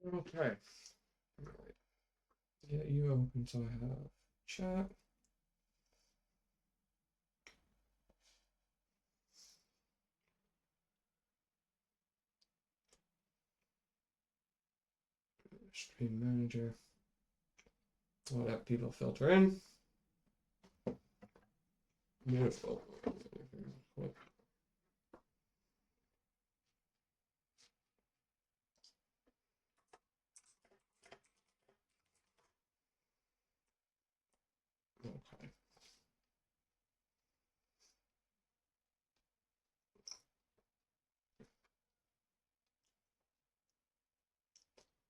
Okay. Right. Get you open so I have chat. Stream manager. I'll let people filter in. Beautiful. Okay.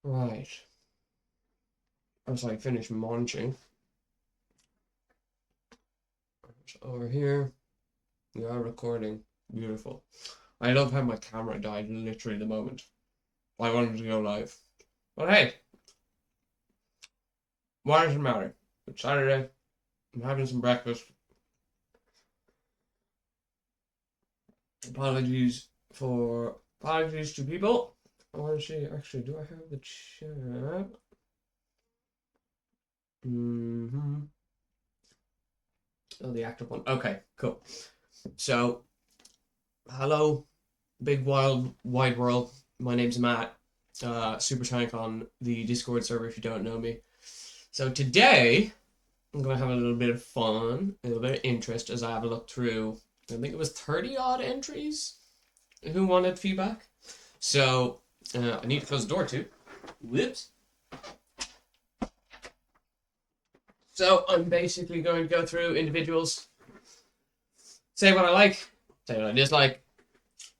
Right. As I finish munching, over here, we are recording. Beautiful. I love how my camera died literally the moment I wanted to go live. But hey, why does it matter? It's Saturday. I'm having some breakfast. Apologies to people. I want to see, actually, do I have the chat? Oh, the active one. Okay, cool. So, hello, big wild wide world. My name's Matt. Super Tank on the Discord server if you don't know me. So today, I'm going to have a little bit of fun, a little bit of interest as I have a look through, I think it was 30 odd entries who wanted feedback. So, I need to close the door too. Whoops. So, I'm basically going to go through individuals, say what I like, say what I dislike,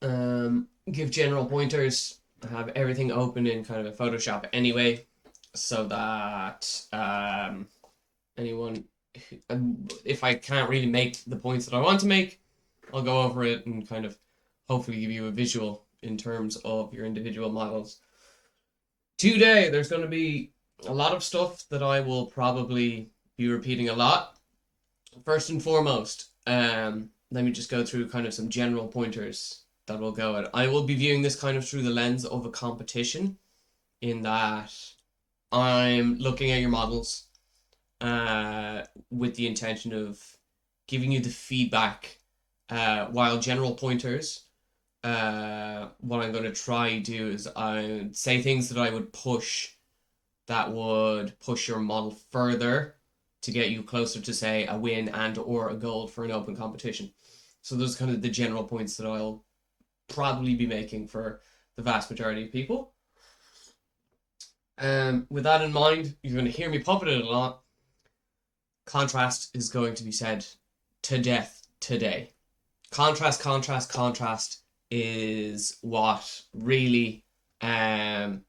give general pointers, have everything open in kind of a Photoshop anyway, so that anyone, if I can't really make the points that I want to make, I'll go over it and kind of hopefully give you a visual in terms of your individual models. Today, there's going to be a lot of stuff that I will probably be repeating a lot. First and foremost, let me just go through kind of some general pointers that will go at. I will be viewing this kind of through the lens of a competition, in that I'm looking at your models with the intention of giving you the feedback, while general pointers, what I'm going to try to do is I say things that I would push, that would push your model further to get you closer to, say, a win and or a gold for an open competition. So those are kind of the general points that I'll probably be making for the vast majority of people. With that in mind, you're going to hear me puppet it a lot. Contrast is going to be said to death today. Contrast, contrast, contrast is what really, contrast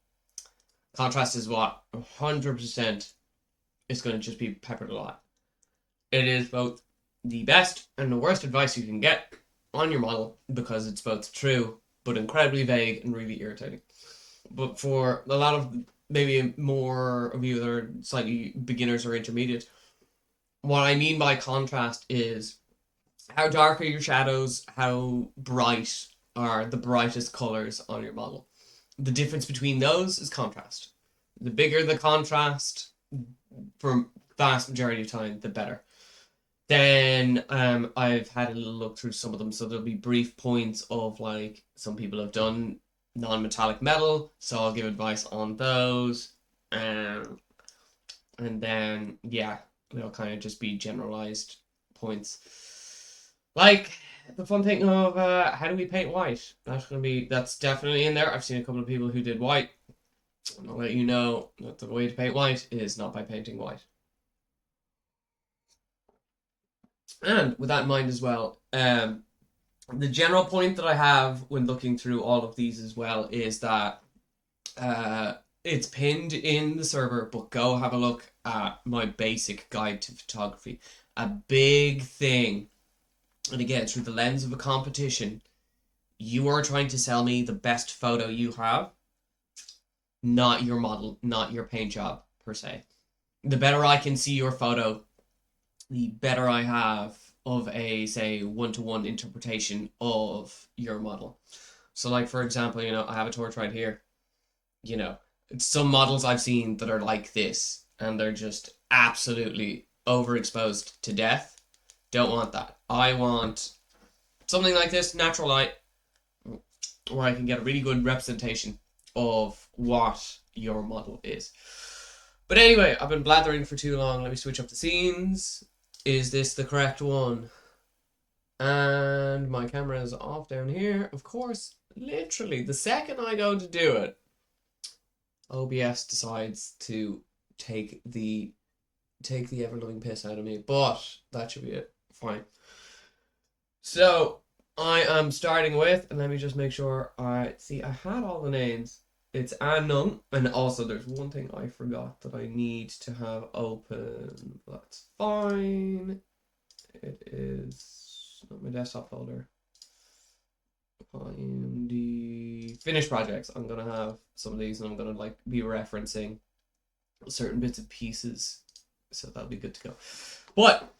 is what 100% is going to just be peppered a lot. It is both the best and the worst advice you can get on your model, because it's both true but incredibly vague and really irritating. But for a lot of maybe more of you that are slightly beginners or intermediate, what I mean by contrast is how dark are your shadows, how bright are the brightest colors on your model. The difference between those is contrast. The bigger the contrast, for vast majority of time, the better. Then I've had a little look through some of them, so there'll be brief points of, like, some people have done non-metallic metal, so I'll give advice on those. And then, yeah, it'll kind of just be generalized points. Like the fun thing of how do we paint white? That's definitely in there. I've seen a couple of people who did white. I'll let you know that the way to paint white is not by painting white. And with that in mind as well, the general point that I have when looking through all of these as well is that it's pinned in the server, but go have a look at my basic guide to photography. A big thing, and again, through the lens of a competition, you are trying to sell me the best photo you have, not your model, not your paint job per se. The better I can see your photo, the better I have of a, say, one-to-one interpretation of your model. So, like, for example, I have a torch right here. You know, Some models I've seen that are like this, and they're just absolutely overexposed to death. Don't want that. I want something like this, natural light, where I can get a really good representation of what your model is. But anyway, I've been blathering for too long. Let me switch up the scenes. Is this the correct one? And my camera is off down here. Of course, literally, the second I go to do it, OBS decides to take the ever loving piss out of me. But that should be it. Fine. So I am starting with, and let me just make sure I see. I had all the names. It's unknown, and also there's one thing I forgot that I need to have open. That's fine. It is not my desktop folder. In the finished projects, I'm gonna have some of these, and I'm gonna like be referencing certain bits and pieces, so that'll be good to go. But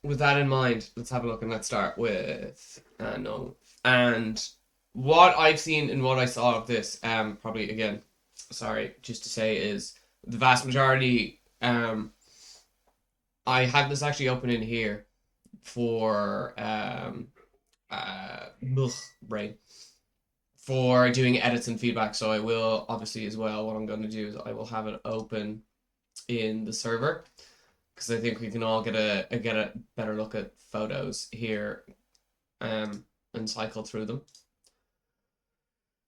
with that in mind, let's have a look, and let's start with no. And what I've seen and what I saw of this, probably again, sorry, just to say is the vast majority. I had this actually open in here for brain for doing edits and feedback. So I will obviously as well. What I'm going to do is I will have it open in the server because I think we can all get a better look at photos here, and cycle through them.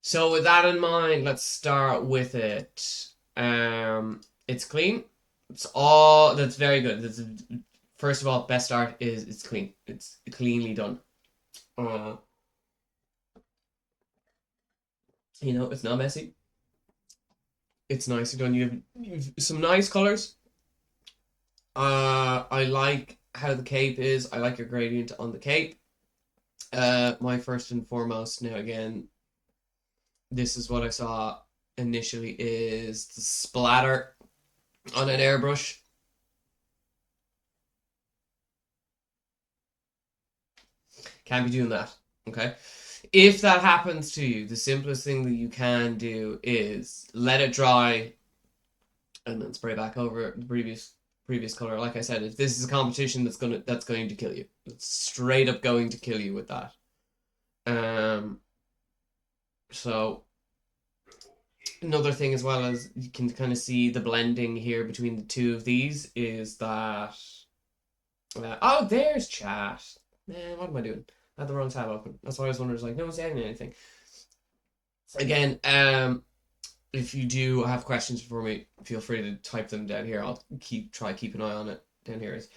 So with that in mind, let's start with it. It's clean. That's very good. First of all, best start is it's clean. It's cleanly done. It's not messy. It's nicely done. You've some nice colors. I like how the cape is. I like your gradient on the cape. My first and foremost, now again, this is what I saw initially, is the splatter on an airbrush. Can't be doing that, okay? If that happens to you, the simplest thing that you can do is let it dry and then spray back over the previous color. Like I said, if this is a competition, that's going to kill you. It's straight up going to kill you with that. So another thing as well, as you can kind of see the blending here between the two of these, is that oh, there's chat. Man, what am I doing? I had the wrong tab open. That's why I was wondering, like, no one's saying anything. Again, if you do have questions for me, feel free to type them down here. I'll try keep an eye on it down here. Is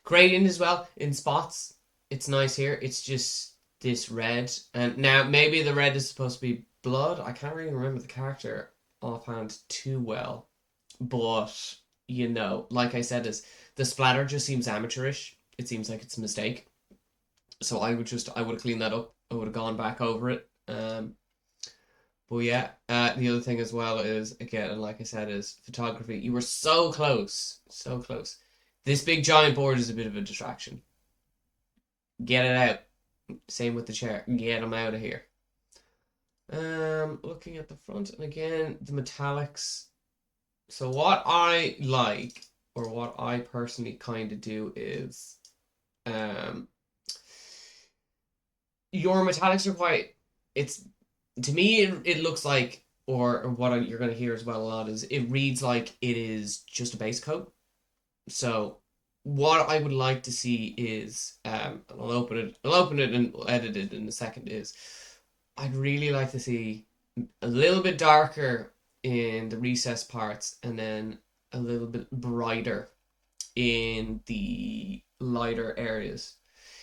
gradient as well in spots. It's nice here. It's just this red, and now maybe the red is supposed to be blood. I can't really remember the character offhand too well, but like I said, is the splatter just seems amateurish. It seems like it's a mistake. So I would have cleaned that up. I would have gone back over it. But yeah, the other thing as well is, again, and like I said, is photography. You were so close, so close. This big giant board is a bit of a distraction. Get it out. Same with the chair. Get them out of here. Looking at the front, and again, the metallics. So what I like, or what I personally kind of do, is your metallics are quite, to me it looks like, or what you're going to hear as well a lot, is it reads like it is just a base coat. So what I would like to see is, and I'll open it and edit it in a second, is I'd really like to see a little bit darker in the recessed parts, and then a little bit brighter in the lighter areas.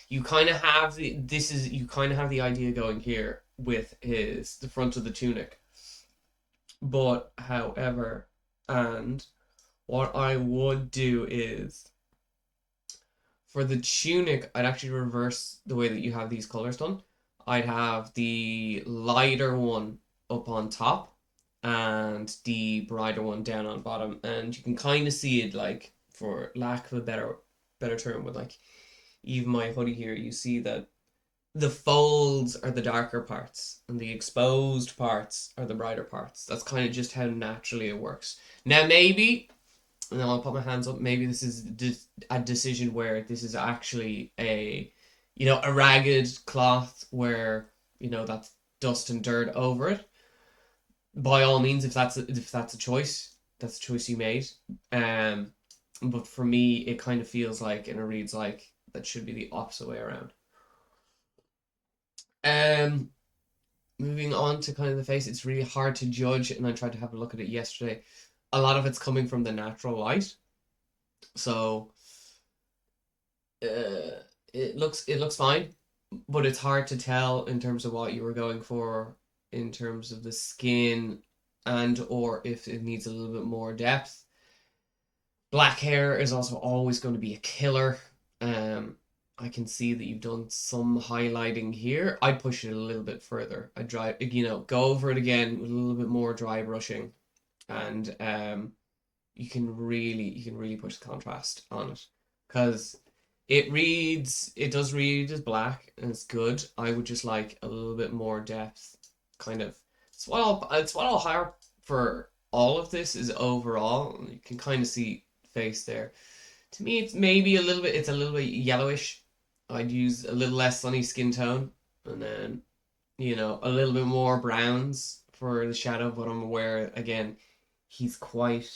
You kind of have the idea going here with the front of the tunic. But however, and what I would do is, for the tunic, I'd actually reverse the way that you have these colors done. I'd have the lighter one up on top and the brighter one down on bottom, and you can kind of see it, like, for lack of a better term, with like even my hoodie here, you see that the folds are the darker parts and the exposed parts are the brighter parts. That's kind of just how naturally it works. Now maybe, and I'll put my hands up, maybe this is a decision where this is actually a ragged cloth where, that's dust and dirt over it. By all means, if that's a choice, that's a choice you made. Um, but for me, it kind of feels like, and it reads like, that should be the opposite way around. Um, Moving on to kind of the face, it's really hard to judge, and I tried to have a look at it yesterday. A lot of it's coming from the natural light, so it looks fine, but it's hard to tell in terms of what you were going for in terms of the skin and or if it needs a little bit more depth. Black hair is also always going to be a killer. I can see that you've done some highlighting here. I'd push it a little bit further. Go over it again with a little bit more dry brushing, and you can really push the contrast on it because it does read as black and it's good. I would just like a little bit more depth, kind of. It's what I'll hire for all of this is overall. You can kind of see face there. To me, it's a little bit yellowish. I'd use a little less sunny skin tone, and then a little bit more browns for the shadow. But I'm aware again, he's quite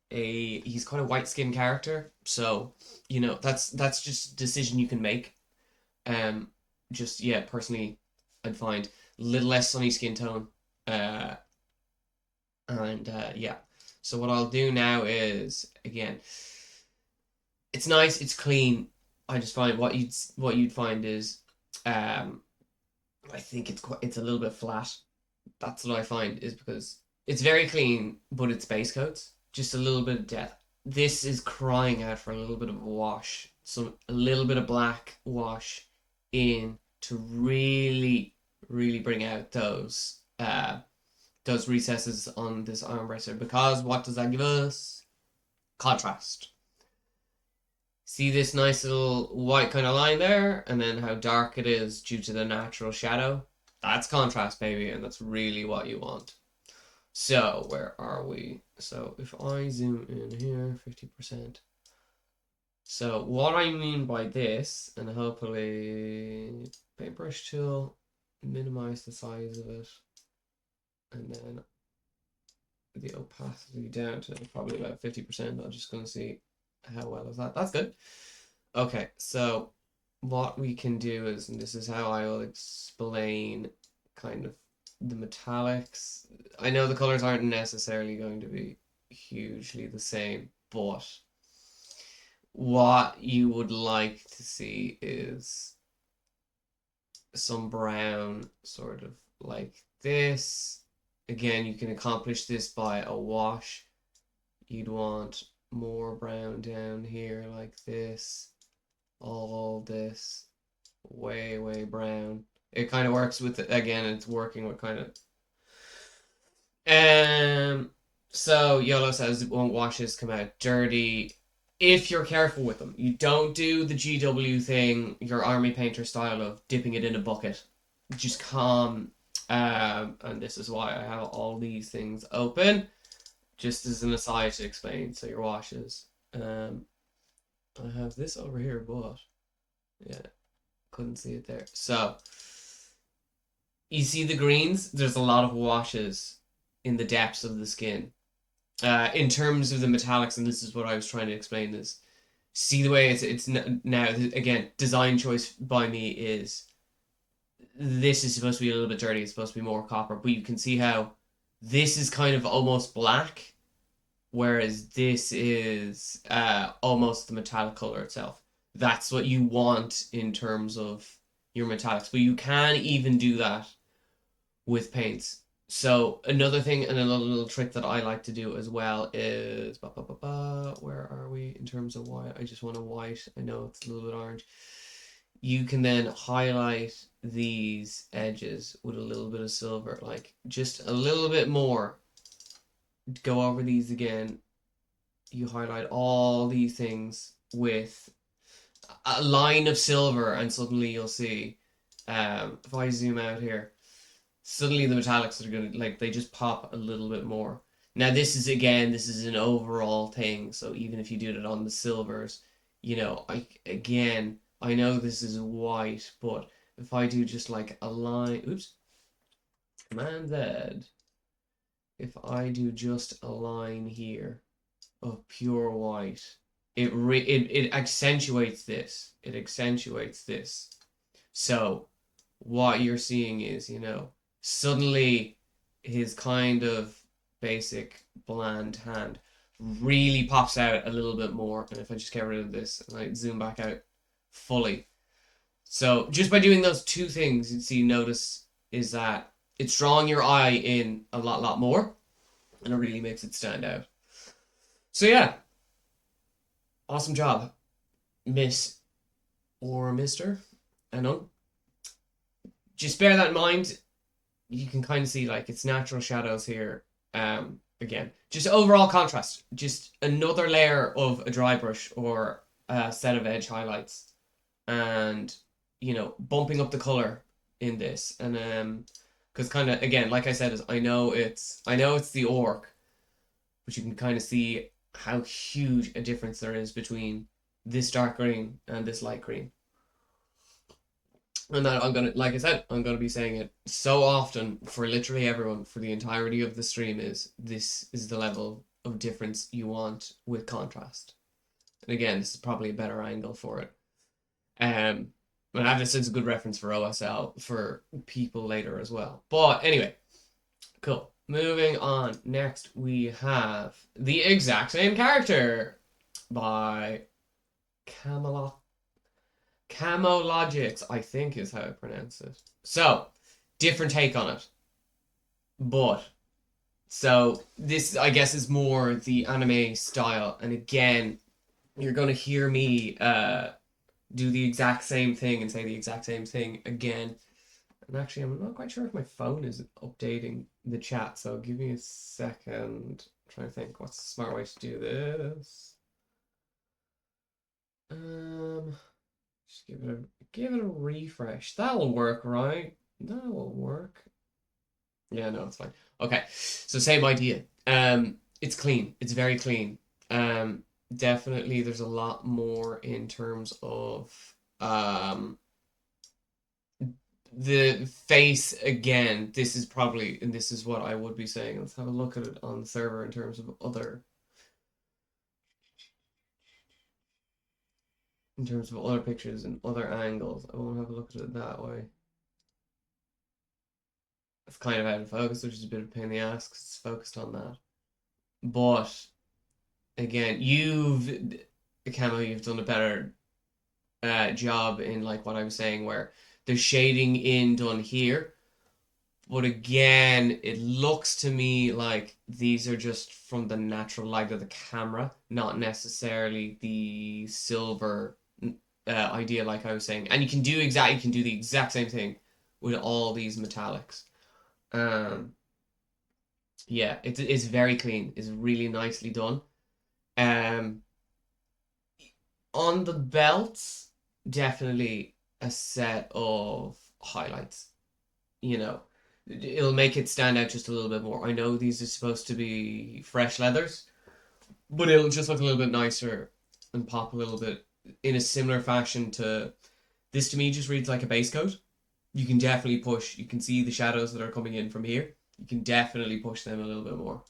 he's quite a white skin character, so that's just a decision you can make. Um, just yeah, personally, I'd find a little less sunny skin tone. Uh, and yeah. So what I'll do now is again, it's nice, it's clean. I just find what you'd find is, um, I think it's a little bit flat. That's what I find is because it's very clean, but it's base coats, just a little bit of depth. This is crying out for a little bit of a wash, a little bit of black wash in to really, really bring out those recesses on this arm bracer. Because what does that give us? Contrast. See this nice little white kind of line there, and then how dark it is due to the natural shadow? That's contrast, baby, and that's really what you want. So, where are we? So, if I zoom in here, 50%. So, what I mean by this, and hopefully, paintbrush tool, minimize the size of it, and then the opacity down to probably about 50%. I'm just going to see how well is that. That's good. Okay, so what we can do is, and this is how I will explain kind of the metallics. I know the colors aren't necessarily going to be hugely the same, but what you would like to see is some brown sort of like this. Again, you can accomplish this by a wash. You'd want more brown down here like this. All this way, way brown. It kind of works with, again, it's working with kind of so Yolo says it won't washes come out dirty if you're careful with them. You don't do the GW thing, your army painter style of dipping it in a bucket. Just calm. And this is why I have all these things open, just as an aside to explain. So your washes. I have this over here, but yeah, couldn't see it there. So you see the greens? There's a lot of washes in the depths of the skin. In terms of the metallics, and this is what I was trying to explain, is see the way it's now, again, design choice by me is this is supposed to be a little bit dirty, it's supposed to be more copper, but you can see how this is kind of almost black, whereas this is almost the metallic color itself. That's what you want in terms of your metallics, but you can even do that with paints. So another thing and another little trick that I like to do as well is where are we in terms of white? I just want a white. I know it's a little bit orange. You can then highlight these edges with a little bit of silver, like just a little bit more. Go over these again. You highlight all these things with a line of silver, and suddenly you'll see If I zoom out here, suddenly the metallics are gonna, like, they just pop a little bit more. Now this is, again, this is an overall thing, so even if you do it on the silvers, you know, I know this is white, but if I do just like a line, oops, Command Z, if I do just a line here of pure white, it accentuates this. It accentuates this. So what you're seeing is, you know, suddenly his kind of basic bland hand really pops out a little bit more. And if I just get rid of this and I zoom back out fully. So just by doing those two things, notice is that it's drawing your eye in a lot more, and it really makes it stand out. So yeah, awesome job, Miss or Mister. I know. Just bear that in mind. You can kind of see like it's natural shadows here. Again, just overall contrast. Just another layer of a dry brush or a set of edge highlights, and you know, bumping up the color in this. And because kind of, again, like I said, is I know it's the orc, but you can kind of see how huge a difference there is between this dark green and this light green. And that I'm gonna, like I said, I'm gonna be saying it so often for literally everyone for the entirety of the stream, is this is the level of difference you want with contrast. And again, this is probably a better angle for it. And I have this as a good reference for OSL for people later as well. But anyway, cool. Moving on. Next, we have The Exact Same Character by Camologics, I think is how I pronounce it. So, different take on it. But, so this, I guess, is more the anime style. And again, you're going to hear me do the exact same thing and say the exact same thing again. And actually, I'm not quite sure if my phone is updating the chat, so give me a second. I'm trying to think what's the smart way to do this. Just give it a refresh. That'll work, right? That will work. Yeah, no, it's fine. Okay, so same idea. It's clean. It's very clean. Definitely, there's a lot more in terms of the face. Again, this is probably, and this is what I would be saying. Let's have a look at it on the server in terms of other pictures and other angles. I won't have a look at it that way. It's kind of out of focus, which is a bit of a pain in the ass because it's focused on that. But again, you've done a better job in like what I was saying, where there's shading in done here. But again, it looks to me like these are just from the natural light of the camera, not necessarily the silver idea, like I was saying. And you can do the exact same thing with all these metallics. Yeah, it's very clean. It's really nicely done. On the belts, definitely a set of highlights. You know, it'll make it stand out just a little bit more. I know these are supposed to be fresh leathers, but it'll just look a little bit nicer and pop a little bit in a similar fashion to this. To me, just reads like a base coat. You can definitely push. You can see the shadows that are coming in from here. You can definitely push them a little bit more.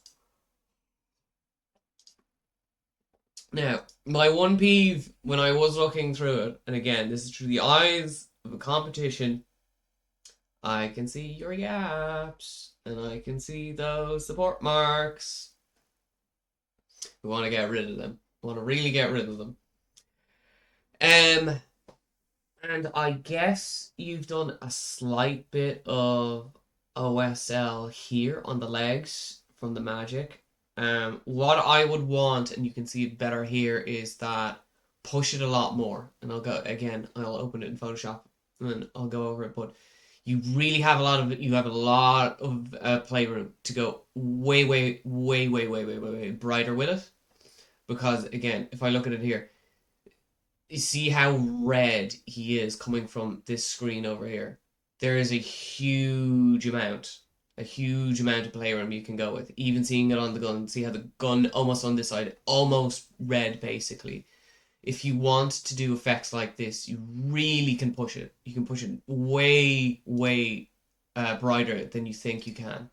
Now, my one peeve when I was looking through it, and again, this is through the eyes of a competition, I can see your gaps, and I can see those support marks. We want to get rid of them. We want to really get rid of them. And I guess you've done a slight bit of OSL here on the legs from the magic. What I would want, and you can see it better here, is that push it a lot more. And I'll go again. I'll open it in Photoshop and I'll go over it. But you really have a lot of playroom to go way brighter with it. Because again, if I look at it here, you see how red he is coming from this screen over here. there is a huge amount of playroom you can go with. Even seeing it on the gun, see how the gun almost on this side, almost red basically. If you want to do effects like this, you really can push it. You can push it way, way brighter than you think you can.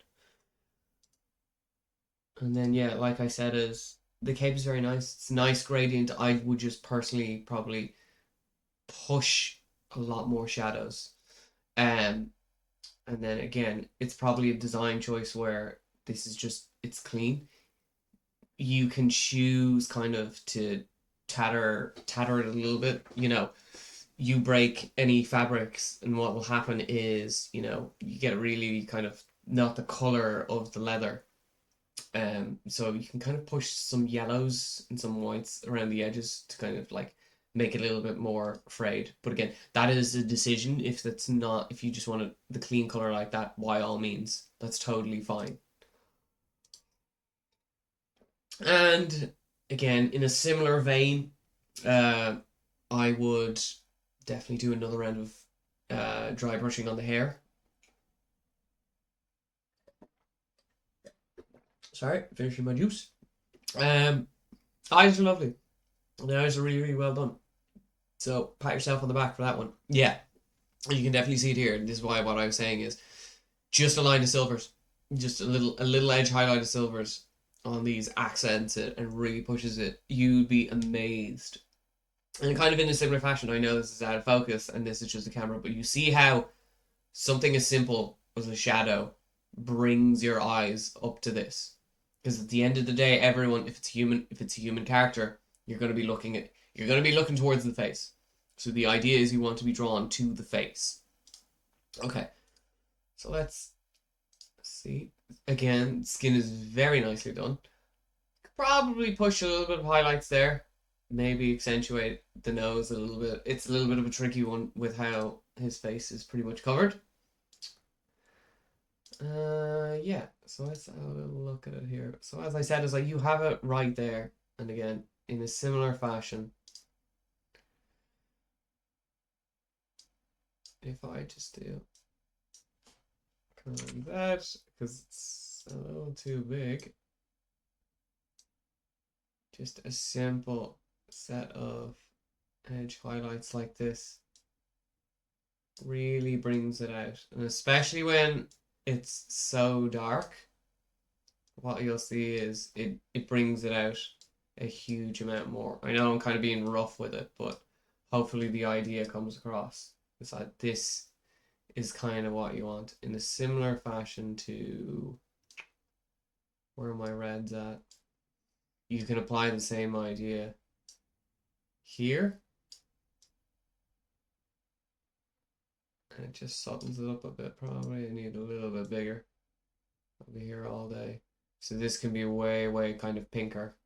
And then yeah, like I said, is the cape is very nice. It's a nice gradient. I would just personally probably push a lot more shadows. Um, and then again, it's probably a design choice where this is just it's clean. You can choose kind of to tatter it a little bit. You break any fabrics, and what will happen is you get a really kind of not the color of the leather. So you can kind of push some yellows and some whites around the edges to kind of like make it a little bit more frayed. But again, that is a decision. If you just want the clean color like that, by all means, that's totally fine. And again, in a similar vein, I would definitely do another round of dry brushing on the hair. Sorry, finishing my juice. Eyes are lovely. The eyes are really, really well done. So pat yourself on the back for that one. Yeah, you can definitely see it here. This is why what I was saying is just a line of silvers, just a little edge highlight of silvers on these accents it and really pushes it. You'd be amazed. And kind of in a similar fashion, I know this is out of focus and this is just a camera, but you see how something as simple as a shadow brings your eyes up to this. Because at the end of the day, everyone, if it's a human character, you're going to be looking towards the face. So the idea is you want to be drawn to the face. Okay, so let's see. Again, skin is very nicely done. Could probably push a little bit of highlights there. Maybe accentuate the nose a little bit. It's a little bit of a tricky one with how his face is pretty much covered. Yeah, so let's have a little look at it here. So as I said, it's like you have it right there. And again, in a similar fashion, if I just do kind of that, because it's a little too big, just a simple set of edge highlights like this really brings it out. And especially when it's so dark, what you'll see is it brings it out a huge amount more. I know I'm kind of being rough with it, but hopefully the idea comes across. It's like this is kind of what you want in a similar fashion to where my reds at. You can apply the same idea here. And it just softens it up a bit probably. I need a little bit bigger. I'll be here all day. So this can be way, way kind of pinker.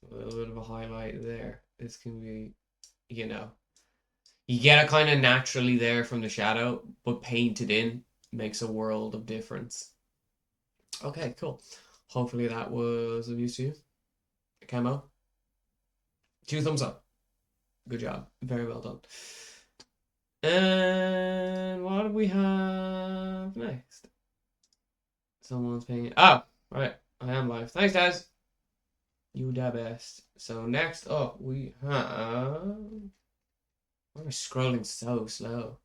A little bit of a highlight there. This can be, you get it kind of naturally there from the shadow, but painted in makes a world of difference. Okay, cool. Hopefully that was of use to you. Camo. 2 thumbs up. Good job. Very well done. And what do we have next? Someone's paying. Oh, right. I am live. Thanks, guys. You the best. So next up we have. Why am I scrolling so slow?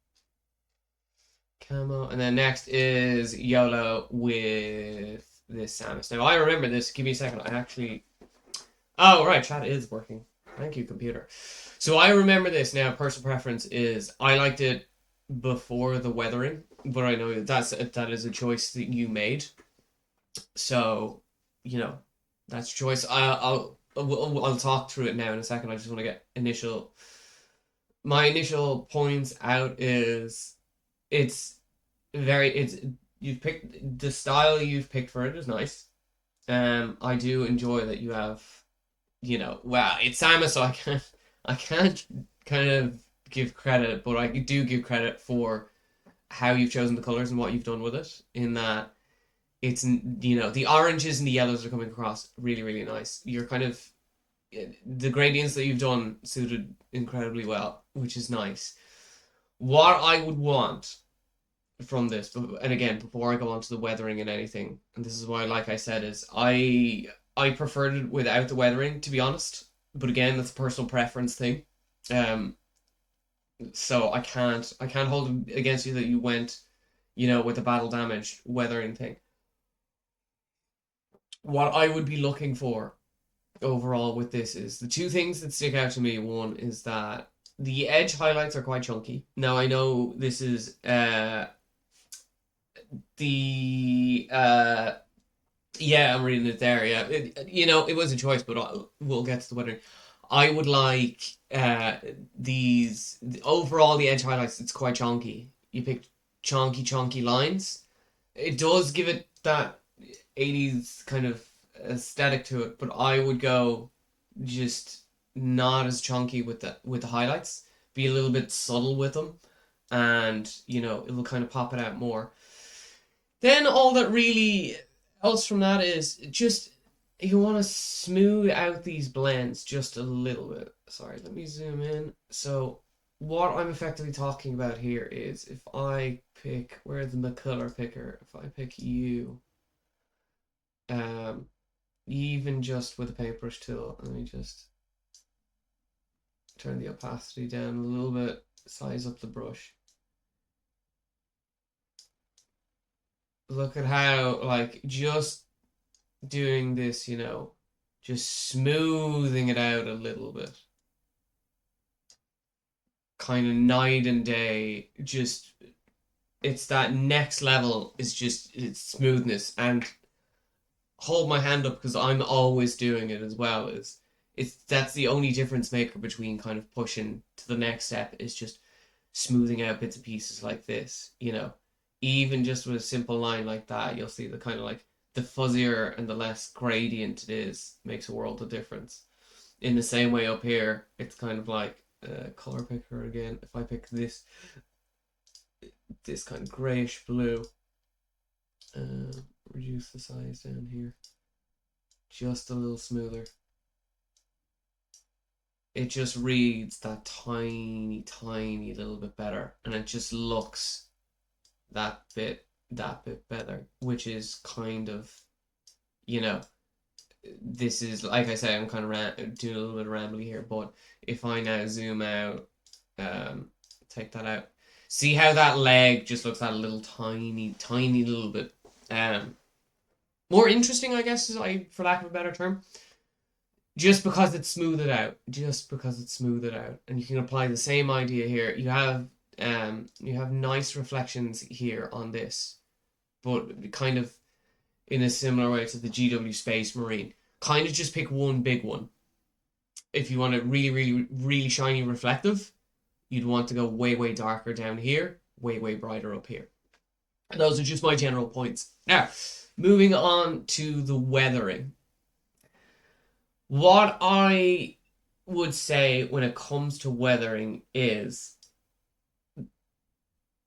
Camo. And then next is YOLO with this Samus. Now I remember this. Give me a second. I actually. Oh, right. Chat is working. Thank you, computer. So I remember this now. Personal preference is I liked it before the weathering, but I know that is a choice that you made. So, that's your choice. I'll talk through it now in a second. I just want to get my initial points out is you've picked the style you've picked for it is nice. I do enjoy that you have, well, it's Samus, so I can't kind of give credit, but I do give credit for how you've chosen the colors and what you've done with it. In that, it's the oranges and the yellows are coming across really, really nice. You're kind of the gradients that you've done suited incredibly well, which is nice. What I would want from this. And again, before I go on to the weathering and anything, and this is why, like I said, is I preferred it without the weathering, to be honest. But again, that's a personal preference thing. Um, so I can't hold it against you that you went, with the battle damage weathering thing. What I would be looking for overall with this is the two things that stick out to me. One is that the edge highlights are quite chunky. Now I know this is the yeah, I'm reading it there. Yeah, it was a choice, but we'll get to the weathering. I would like overall the edge highlights. It's quite chunky. You pick chunky lines. It does give it that 80s kind of aesthetic to it, but I would go just not as chunky with the highlights. Be a little bit subtle with them, and it'll kind of pop it out more. Then all that really else from that is just you want to smooth out these blends just a little bit. Sorry, let me zoom in. So what I'm effectively talking about here is if I pick, where's the color picker? If I pick you, um, even just with a paintbrush tool, let me just turn the opacity down a little bit, size up the brush. Look at how, like, just doing this, just smoothing it out a little bit. Kind of night and day, just, it's that next level, is just, it's smoothness. And hold my hand up because I'm always doing it as well. That's the only difference maker between kind of pushing to the next step is just smoothing out bits and pieces like this, even just with a simple line like that, you'll see the kind of like the fuzzier and the less gradient it is makes a world of difference. In the same way up here, it's kind of like color picker again. If I pick this kind of grayish blue, reduce the size down here just a little smoother. It just reads that tiny little bit better, and it just looks that bit better, which is kind of, this is, like I say, I'm kind of doing a little bit of rambling here, but if I now zoom out, take that out, see how that leg just looks that little tiny little bit more interesting, I guess, for lack of a better term, just because it's smoothed it out, and you can apply the same idea here. You have nice reflections here on this, but kind of in a similar way to the GW Space Marine. Kind of just pick one big one. If you want it really shiny reflective, you'd want to go way darker down here, way brighter up here. And those are just my general points. Now, moving on to the weathering. What I would say when it comes to weathering is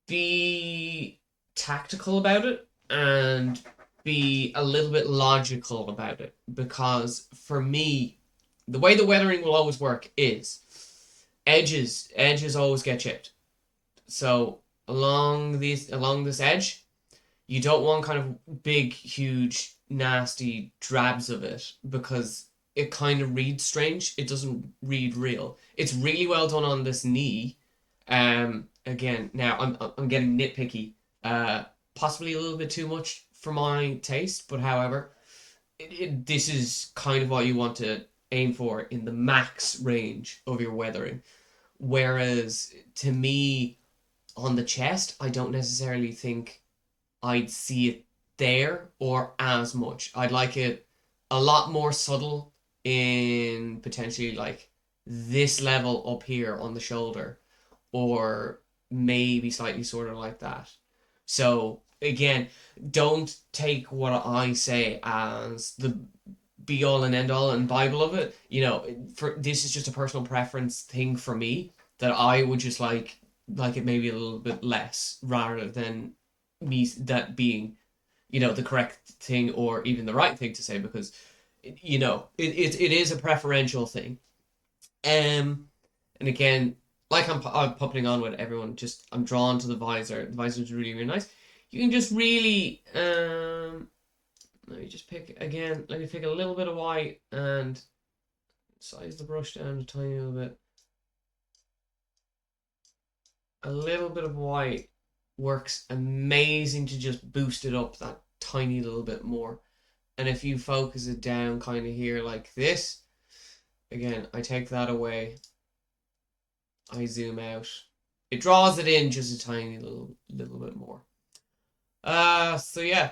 be tactical about it and be a little bit logical about it, because for me, the way the weathering will always work is edges always get chipped. So along this edge, you don't want kind of big, huge, nasty drabs of it, because it kind of reads strange. It doesn't read real. It's really well done on this knee. Again, now I'm getting nitpicky. Possibly a little bit too much for my taste, but however, this is kind of what you want to aim for in the max range of your weathering. Whereas to me, on the chest, I don't necessarily think I'd see it there or as much. I'd like it a lot more subtle in potentially like this level up here on the shoulder, or maybe slightly sort of like that. So again, don't take what I say as the be all and end all and Bible of it. For this is just a personal preference thing for me, that I would just like it maybe a little bit less, rather than me that being the correct thing or even the right thing to say, because it is a preferential thing. And again, like I'm putting on with everyone, just I'm drawn to the visor. The visor is really, really nice. You can just really, let me just pick again, let me pick a little bit of white and size the brush down a tiny little bit. A little bit of white works amazing to just boost it up that tiny little bit more. And if you focus it down kind of here like this, again, I take that away. I zoom out. It draws it in just a tiny little bit more. So yeah.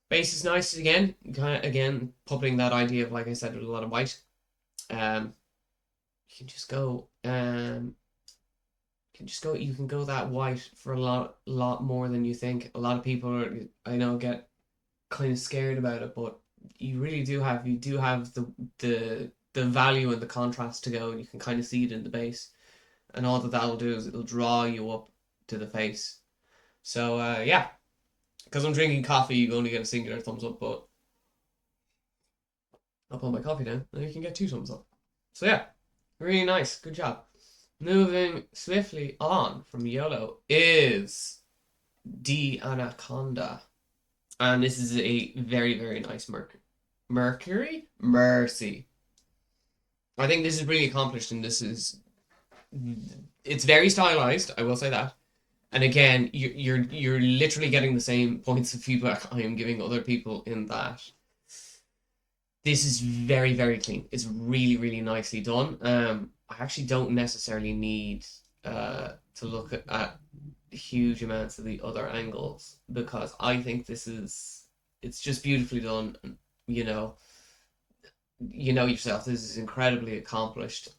Base is nice again. Kind of again putting that idea of, like I said, with a lot of white. You can just go you can go that white for a lot more than you think. A lot of people are, I know, get kind of scared about it, but you really do have the value and the contrast to go, and you can kind of see it in the base. And all that'll do is it'll draw you up to the face. So yeah, because I'm drinking coffee, you only get a singular thumbs up, but I'll put my coffee down, and you can get 2 thumbs up. So yeah, really nice, good job. Moving swiftly on from YOLO is D Anaconda. And this is a very, very nice Mercury? Mercy. I think this is really accomplished, and it's very stylized, I will say that. And again, you're literally getting the same points of feedback I am giving other people in that. This is very, very clean. It's really, really nicely done. I actually don't necessarily need to look at huge amounts of the other angles, because I think it's just beautifully done. You know yourself, this is incredibly accomplished.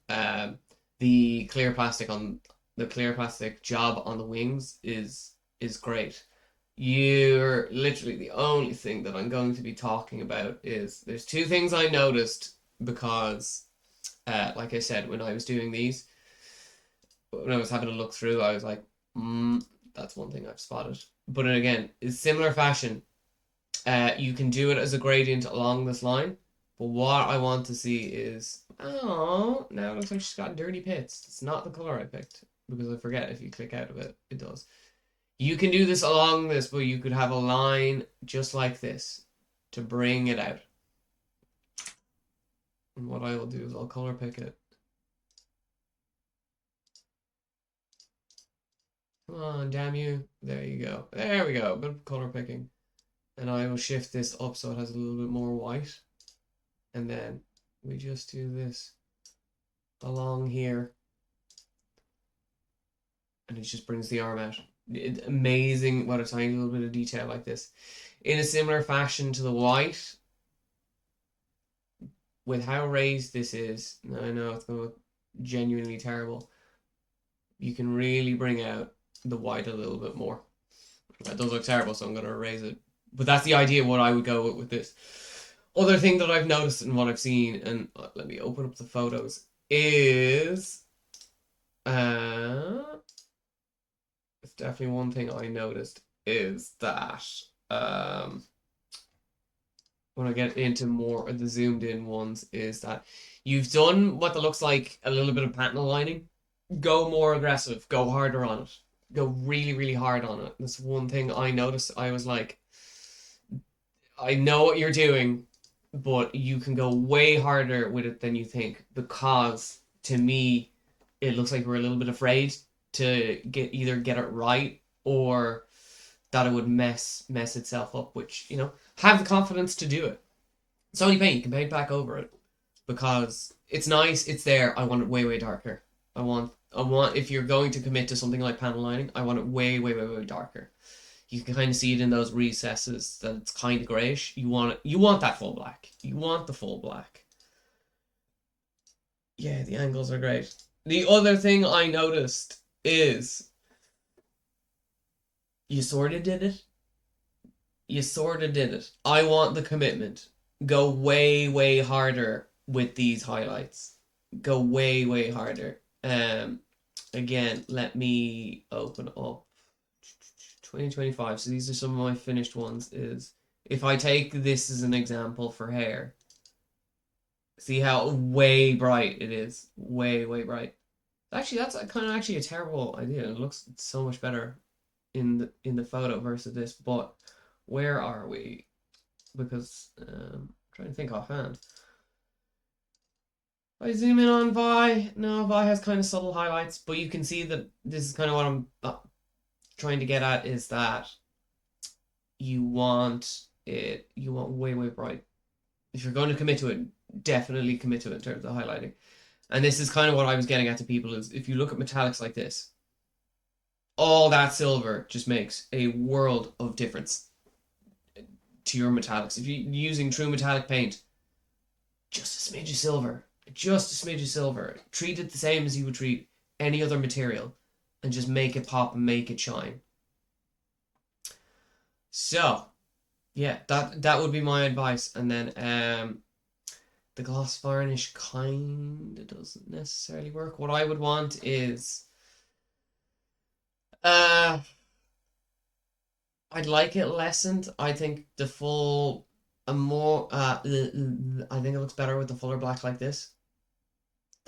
The clear plastic job on the wings is great. You're literally the only thing that I'm going to be talking about is there's 2 things I noticed, because like I said, when I was doing these, when I was having a look through, I was like, that's one thing I've spotted. But again, in similar fashion, you can do it as a gradient along this line. But what I want to see is, oh, now it looks like she's got dirty pits. It's not the color I picked, because I forget if you click out of it, it does. You can do this along this, but you could have a line just like this to bring it out. And what I will do is I'll color pick it. Come on, damn you. There you go. There we go. A bit of color picking. And I will shift this up so it has a little bit more white. And then we just do this along here. And it just brings the arm out. It's amazing what a tiny little bit of detail like this. In a similar fashion to the white, with how raised this is, I know it's going to look genuinely terrible, you can really bring out the white a little bit more. That does look terrible, so I'm going to erase it. But that's the idea of what I would go with this. Other thing that I've noticed and what I've seen, and let me open up the photos, is it's definitely one thing I noticed is that when I get into more of the zoomed in ones, is that you've done what looks like a little bit of pattern aligning. Go more aggressive, go harder on it, go really, really hard on it. That's one thing I noticed. I was like, I know what you're doing, but you can go way harder with it than you think, because to me it looks like we're a little bit afraid to either get it right, or that it would mess itself up, which, have the confidence to do it. It's only paint, you can paint back over it, because it's nice, it's there. I want it way, way darker. I want, if you're going to commit to something like panel lining, I want it way, way, way, way darker. You can kind of see it in those recesses that it's kind of grayish. You want that full black. You want the full black. Yeah, the angles are great. The other thing I noticed is you sort of did it. You sort of did it. I want the commitment. Go way, way harder with these highlights. Go way, way harder. Again, let me open up 2025. So these are some of my finished ones. Is if I take this as an example for hair, see how way bright it is. Way, way bright. Actually, that's kind of actually a terrible idea. It looks so much better in the photo versus this. But where are we? Because I'm trying to think offhand. If I zoom in on Vi, no, Vi has kind of subtle highlights, but you can see that this is kind of what I'm trying to get at, is that you want way, way bright. If you're going to commit to it, definitely commit to it in terms of highlighting. And this is kind of what I was getting at to people, is if you look at metallics like this, all that silver just makes a world of difference to your metallics. If you're using true metallic paint, just a smidge of silver. Just a smidge of silver. Treat it the same as you would treat any other material, and just make it pop and make it shine. So, yeah, that would be my advice. And then the gloss varnish kind of doesn't necessarily work. What I would want is I'd like it lessened. I think the full a more I think it looks better with the fuller black like this.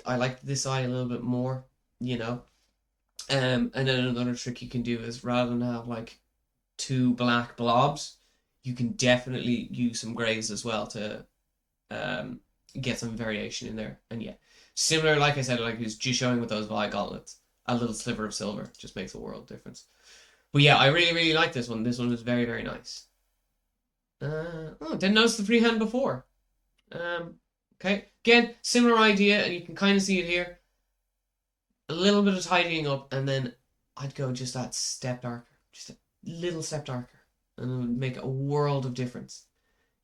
I like this eye a little bit more, you know. And then another trick you can do is, rather than have like two black blobs, you can definitely use some grays as well to get some variation in there. And yeah, similar, like I said, like it's just showing with those Vi gauntlets, a little sliver of silver just makes a world difference. But yeah, I really, really like this one. This one is very, very nice. Oh, didn't notice the freehand before. Okay, again, similar idea, and you can kind of see it here. A little bit of tidying up, and then I'd go just that step darker, just a little step darker, and it would make a world of difference.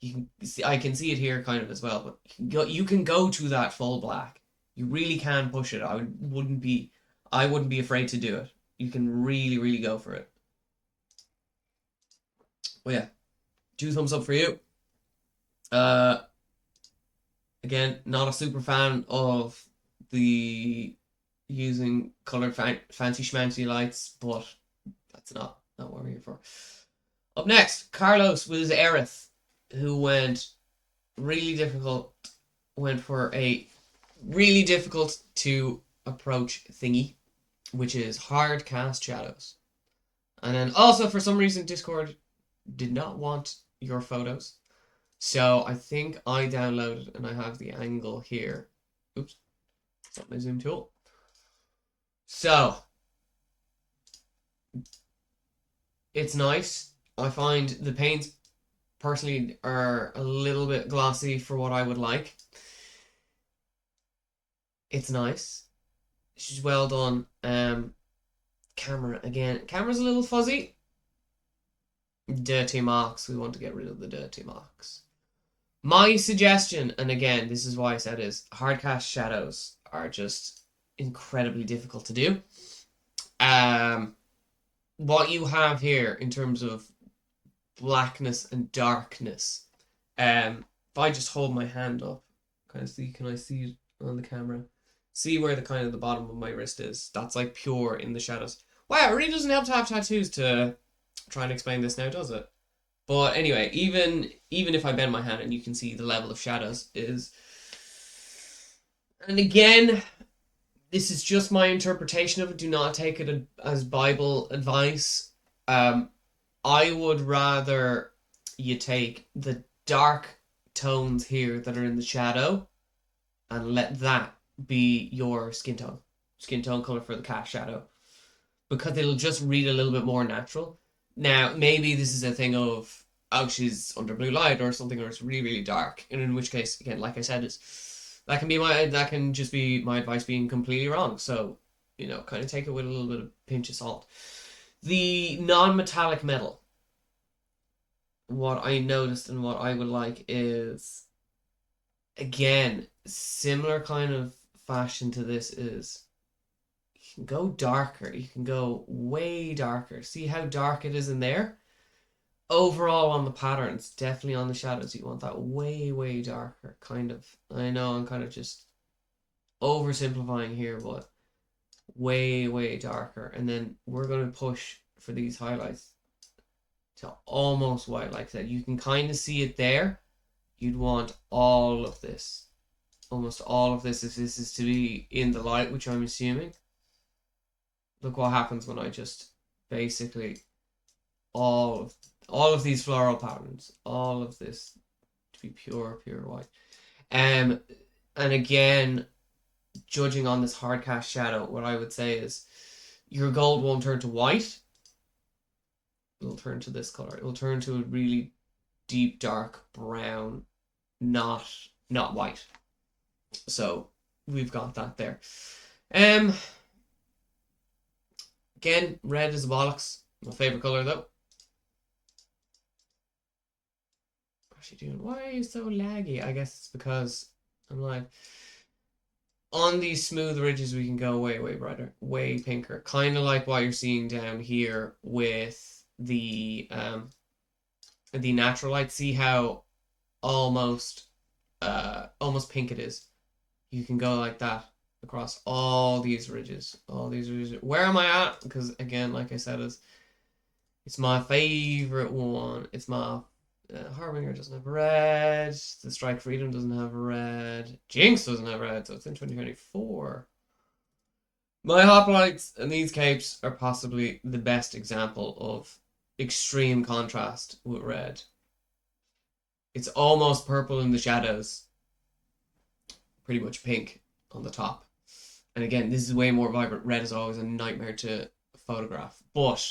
You can see, I can see it here kind of as well, but you can go to that full black. You really can push it. I wouldn't be afraid to do it. You can really, really go for it. Well, yeah, 2 thumbs up for you. Again, not a super fan of the using colored fancy schmancy lights, but that's not what we're here for. Up next, Carlos with his Aerith, who went really difficult, went for a really difficult to approach thingy, which is hard cast shadows. And then also, for some reason, Discord did not want your photos. So I think I downloaded, and I have the angle here. Oops, it's not my zoom tool. So it's nice. I find the paints personally are a little bit glossy for what I would like. It's nice. She's well done. Camera again. Camera's a little fuzzy. Dirty marks. We want to get rid of the dirty marks. My suggestion, and again, this is why I said, is hard cast shadows are just incredibly difficult to do. What you have here in terms of blackness and darkness, if I just hold my hand up, can I see it on the camera? See where the kind of the bottom of my wrist is? That's like pure in the shadows. Wow, it really doesn't help to have tattoos to try and explain this now, does it? But anyway, even if I bend my hand and you can see the level of shadows is... And again, this is just my interpretation of it. Do not take it as Bible advice. I would rather you take the dark tones here that are in the shadow and let that be your skin tone color for the cast shadow, because it'll just read a little bit more natural. Now, maybe this is a thing of, oh, she's under blue light or something, or it's really, really dark, and in which case, again, like I said, that can just be my advice being completely wrong. So, you know, kind of take it with a little bit of pinch of salt. The non-metallic metal, what I noticed and what I would like is, again, similar kind of fashion to this, is you can go darker. You can go way darker. See how dark it is in there? Overall on the patterns, definitely on the shadows, you want that way, way darker, kind of. I know I'm kind of just oversimplifying here, but way, way darker. And then we're going to push for these highlights to almost white, like that. You can kind of see it there. You'd want all of this, almost all of this, if this is to be in the light, which I'm assuming. look what happens when I just basically all of these floral patterns, all of this to be pure white. And again, judging on this hard cast shadow, what I would say is your gold won't turn to white. It'll turn to this color. It'll turn to a really deep dark brown, not white. So we've got that there. Again, red is the bollocks. My favorite color though. What's she doing? Why are you so laggy? I guess it's because I'm live. On these smooth ridges, we can go way brighter, way pinker. Kind of like what you're seeing down here with the natural light. See how almost pink it is. You can go like that across all these ridges. Where am I at? Because again, like I said, it's my favorite one. It's my Harbinger doesn't have red. The Strike Freedom doesn't have red. Jinx doesn't have red, so it's in 2024. My hoplites and these capes are possibly the best example of extreme contrast with red. It's almost purple in the shadows. Pretty much pink on the top. And again, this is way more vibrant. Red is always a nightmare to photograph. But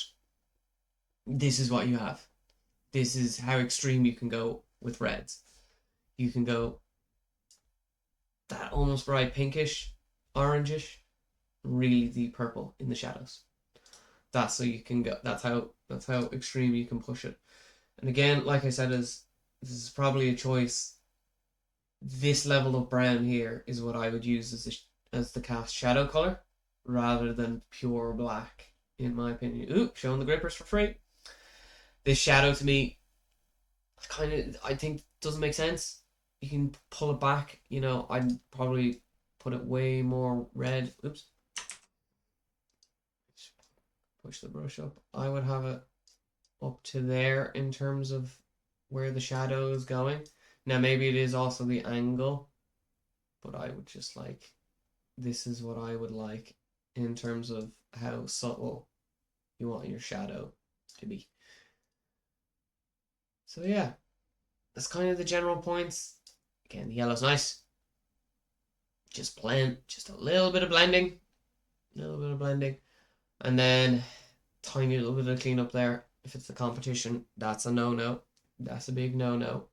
this is what you have. This is how extreme you can go with reds. You can go that almost bright pinkish, orangish, really deep purple in the shadows. That's so you can go. That's how extreme you can push it. And again, like I said, this is probably a choice. This level of brown here is what I would use as the cast shadow color, rather than pure black, in my opinion. Ooh, showing the grippers for free. This shadow to me, I think doesn't make sense. You can pull it back. You know, I'd probably put it way more red. Oops. Push the brush up. I would have it up to there in terms of where the shadow is going. Now, maybe it is also the angle, but I would just like, this is what I would like in terms of how subtle you want your shadow to be. So yeah, that's kind of the general points. Again, the yellow's nice. Just blend, just a little bit of blending. And then tiny little bit of cleanup there. If it's the competition, that's a no-no. That's a big no-no.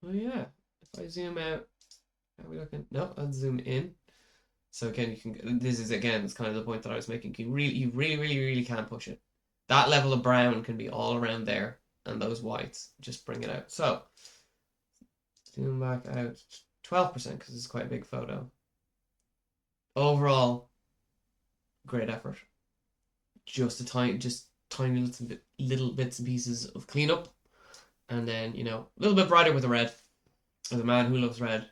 Oh yeah, if I zoom out, how are we looking? No, I'll zoom in. So again, you can. This is again, it's kind of the point that I was making. You really can't push it. That level of brown can be all around there, and those whites just bring it out. So zoom back out 12% because it's quite a big photo. Overall, great effort. Just tiny little bits and pieces of cleanup, and then a little bit brighter with the red. As a man who loves red,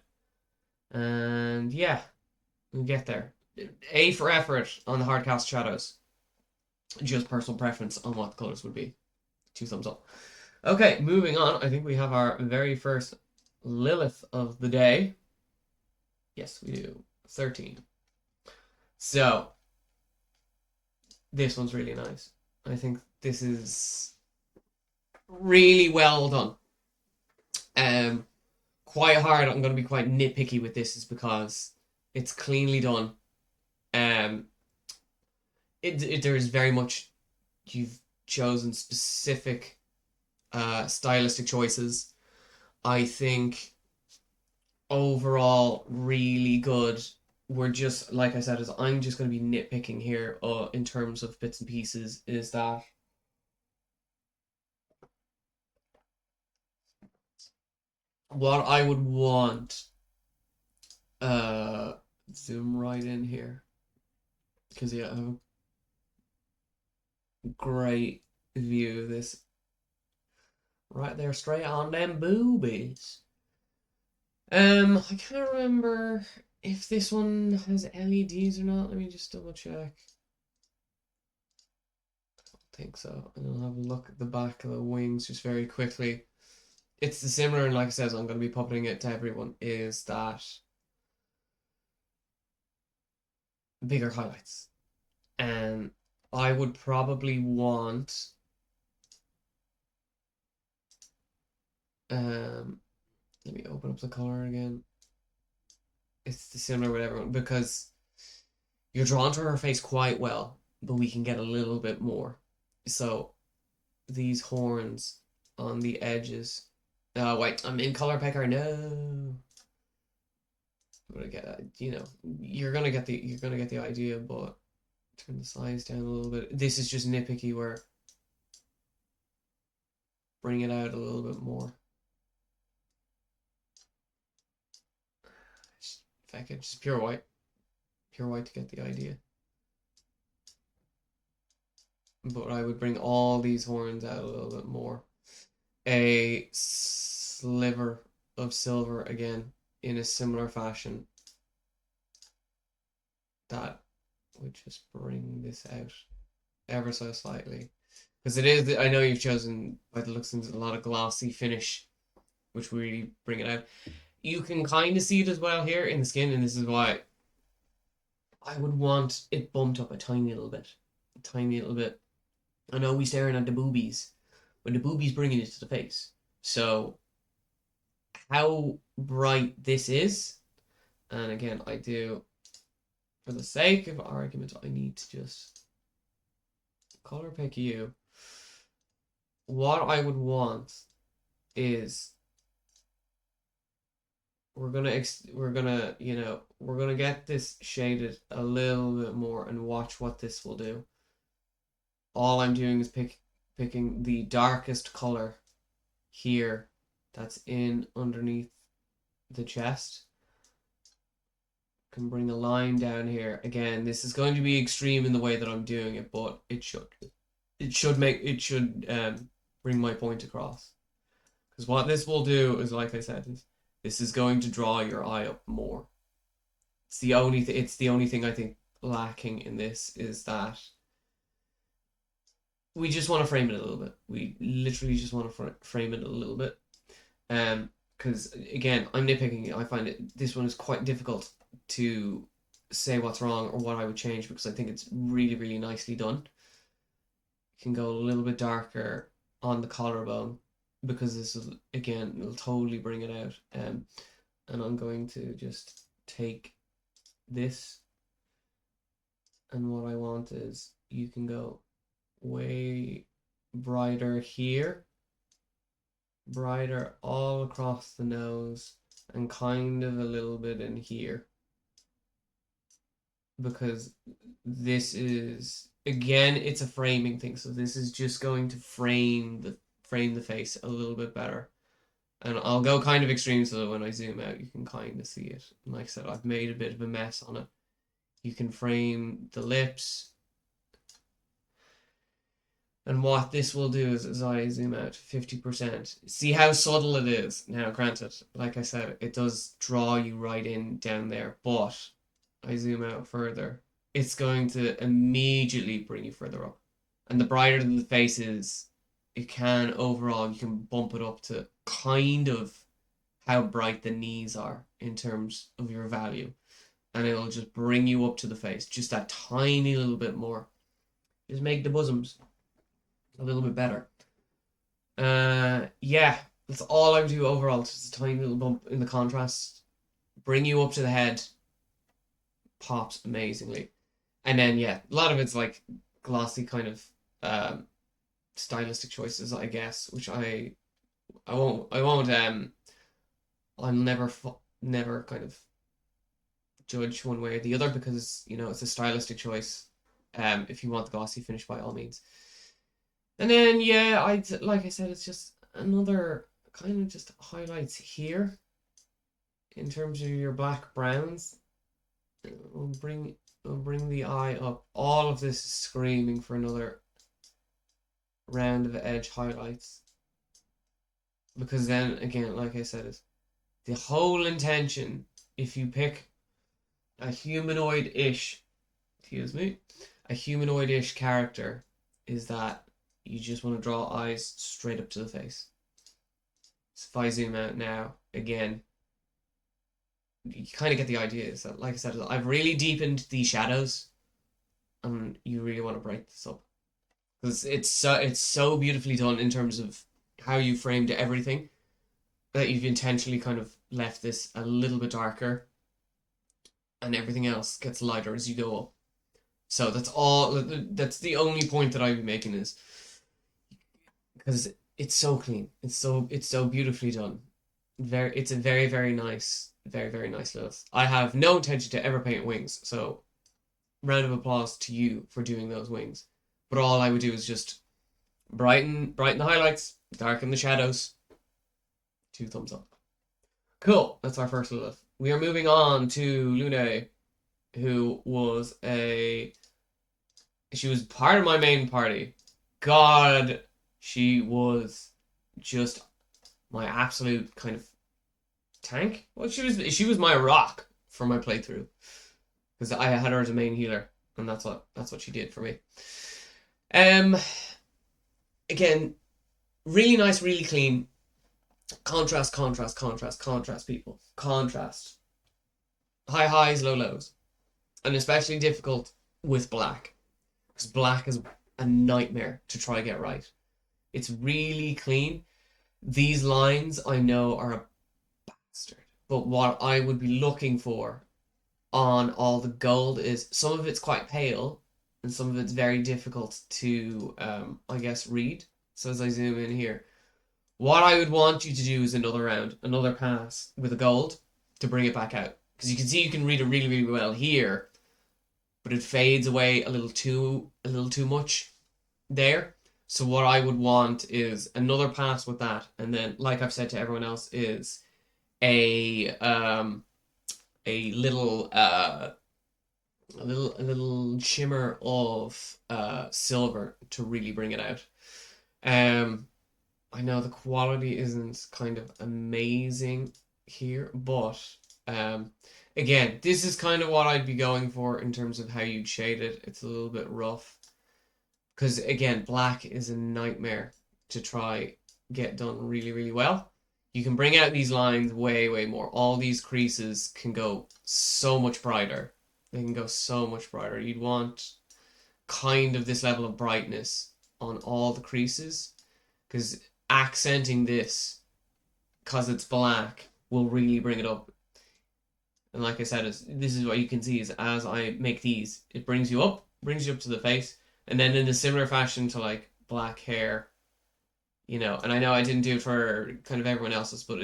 and yeah, we'll get there. A for effort on the hard cast shadows. Just personal preference on what the colors would be. 2 thumbs up. Okay, moving on. I think we have our very first Lilith of the day. Yes, we do. 13. So, this one's really nice. I think this is really well done. Quite hard. I'm going to be quite nitpicky with this, is because it's cleanly done. There's very much, you've chosen specific stylistic choices. I think overall really good. We're just, like I said, I'm just going to be nitpicking here in terms of bits and pieces, is that what I would want, zoom right in here, because yeah, I have a great view of this right there, straight on them boobies. I can't remember if this one has LEDs or not. Let me just double check. I don't think so. And I'll have a look at the back of the wings just very quickly. It's the similar, and like I said, I'm going to be putting it to everyone, is that bigger highlights. I would probably want let me open up the color again. It's the similar with everyone because you're drawn to her face quite well, but we can get a little bit more. So these horns on the edges. Oh wait, I'm in color picker. No. But again, you're gonna get the idea, but turn the size down a little bit. This is just nitpicky where bring it out a little bit more. In fact, it's just pure white to get the idea. But I would bring all these horns out a little bit more. A sliver of silver again in a similar fashion. That would just bring this out ever so slightly. Because it is, I know you've chosen, by the looks of it, a lot of glossy finish, which really bring it out. You can kind of see it as well here in the skin, and this is why I would want it bumped up a tiny little bit. A tiny little bit. I know we're staring at the boobies, but the boobies bringing it to the face. So, how bright this is, and again, I do, for the sake of argument, I need to just color pick you. What I would want is we're gonna get this shaded a little bit more and watch what this will do. All I'm doing is picking the darkest color here that's in underneath the chest. Can bring a line down here. Again, this is going to be extreme in the way that I'm doing it, but it should bring my point across. Because what this will do is, like I said, this is going to draw your eye up more. It's the only thing I think lacking in this is that we just want to frame it a little bit. We literally just want to frame it a little bit. Because again, I'm nitpicking it. I find this one is quite difficult to say what's wrong or what I would change because I think it's really, really nicely done. You can go a little bit darker on the collarbone because this is, again, it'll totally bring it out. And I'm going to just take this, and what I want is you can go way brighter here, brighter all across the nose, and kind of a little bit in here, because this is, again, it's a framing thing, so this is just going to frame the face a little bit better. And I'll go kind of extreme so that when I zoom out you can kind of see it. And like I said, I've made a bit of a mess on it. You can frame the lips. And what this will do is, as I zoom out 50%, see how subtle it is. Now, granted, like I said, it does draw you right in down there, but I zoom out further, it's going to immediately bring you further up. And the brighter the face is, it can overall, you can bump it up to kind of how bright the knees are in terms of your value. And it'll just bring you up to the face, just that tiny little bit more. Just make the bosoms a little bit better. Yeah, that's all I would do overall. Just a tiny little bump in the contrast. Bring you up to the head. Pops amazingly. And then, yeah, a lot of it's like glossy kind of stylistic choices, I guess, which I'll never kind of judge one way or the other because, it's a stylistic choice. If you want the glossy finish, by all means. And then, yeah, like I said, it's just another kind of just highlights here in terms of your black browns. We'll bring the eye up. All of this is screaming for another round of edge highlights. Because then, again, like I said, is the whole intention, if you pick a humanoid-ish character, is that you just want to draw eyes straight up to the face. So if I zoom out now, again, you kind of get the idea. So, like I said, I've really deepened the shadows and you really want to break this up because it's so beautifully done in terms of how you framed everything, that you've intentionally kind of left this a little bit darker, and everything else gets lighter as you go up. So that's all. That's the only point that I'd be making, is because it's so clean. It's so beautifully done. It's a very very nice, very very nice look. I have no intention to ever paint wings, so round of applause to you for doing those wings. But all I would do is just brighten the highlights, darken the shadows. 2 thumbs up. Cool. That's our first Lilith. We are moving on to Lune, who was she was part of my main party. God, she was just my absolute kind of tank. Well, she was my rock for my playthrough, because I had her as a main healer, and that's what she did for me. Again, really nice, really clean. Contrast, contrast, contrast, contrast, people. Contrast. High highs, low lows. And especially difficult with black, because black is a nightmare to try get right. It's really clean. These lines I know are a bastard, but what I would be looking for on all the gold is some of it's quite pale and some of it's very difficult to I guess read. So as I zoom in here, what I would want you to do is another round, another pass with a gold to bring it back out, because you can see you can read it really really well here, but it fades away a little too much there. So what I would want is another pass with that, and then, like I've said to everyone else, is a little a little shimmer of silver to really bring it out. I know the quality isn't kind of amazing here, but again, this is kind of what I'd be going for in terms of how you'd shade it. It's a little bit rough, because again, black is a nightmare to try get done really really well. You can bring out these lines way way more. All these creases can go so much brighter. They can go so much brighter. You'd want kind of this level of brightness on all the creases, because accenting this, because it's black, will really bring it up. And like I said, this is what you can see is as I make these, it brings you up to the face, and then in a similar fashion to like black hair, and I know I didn't do it for kind of everyone else's, but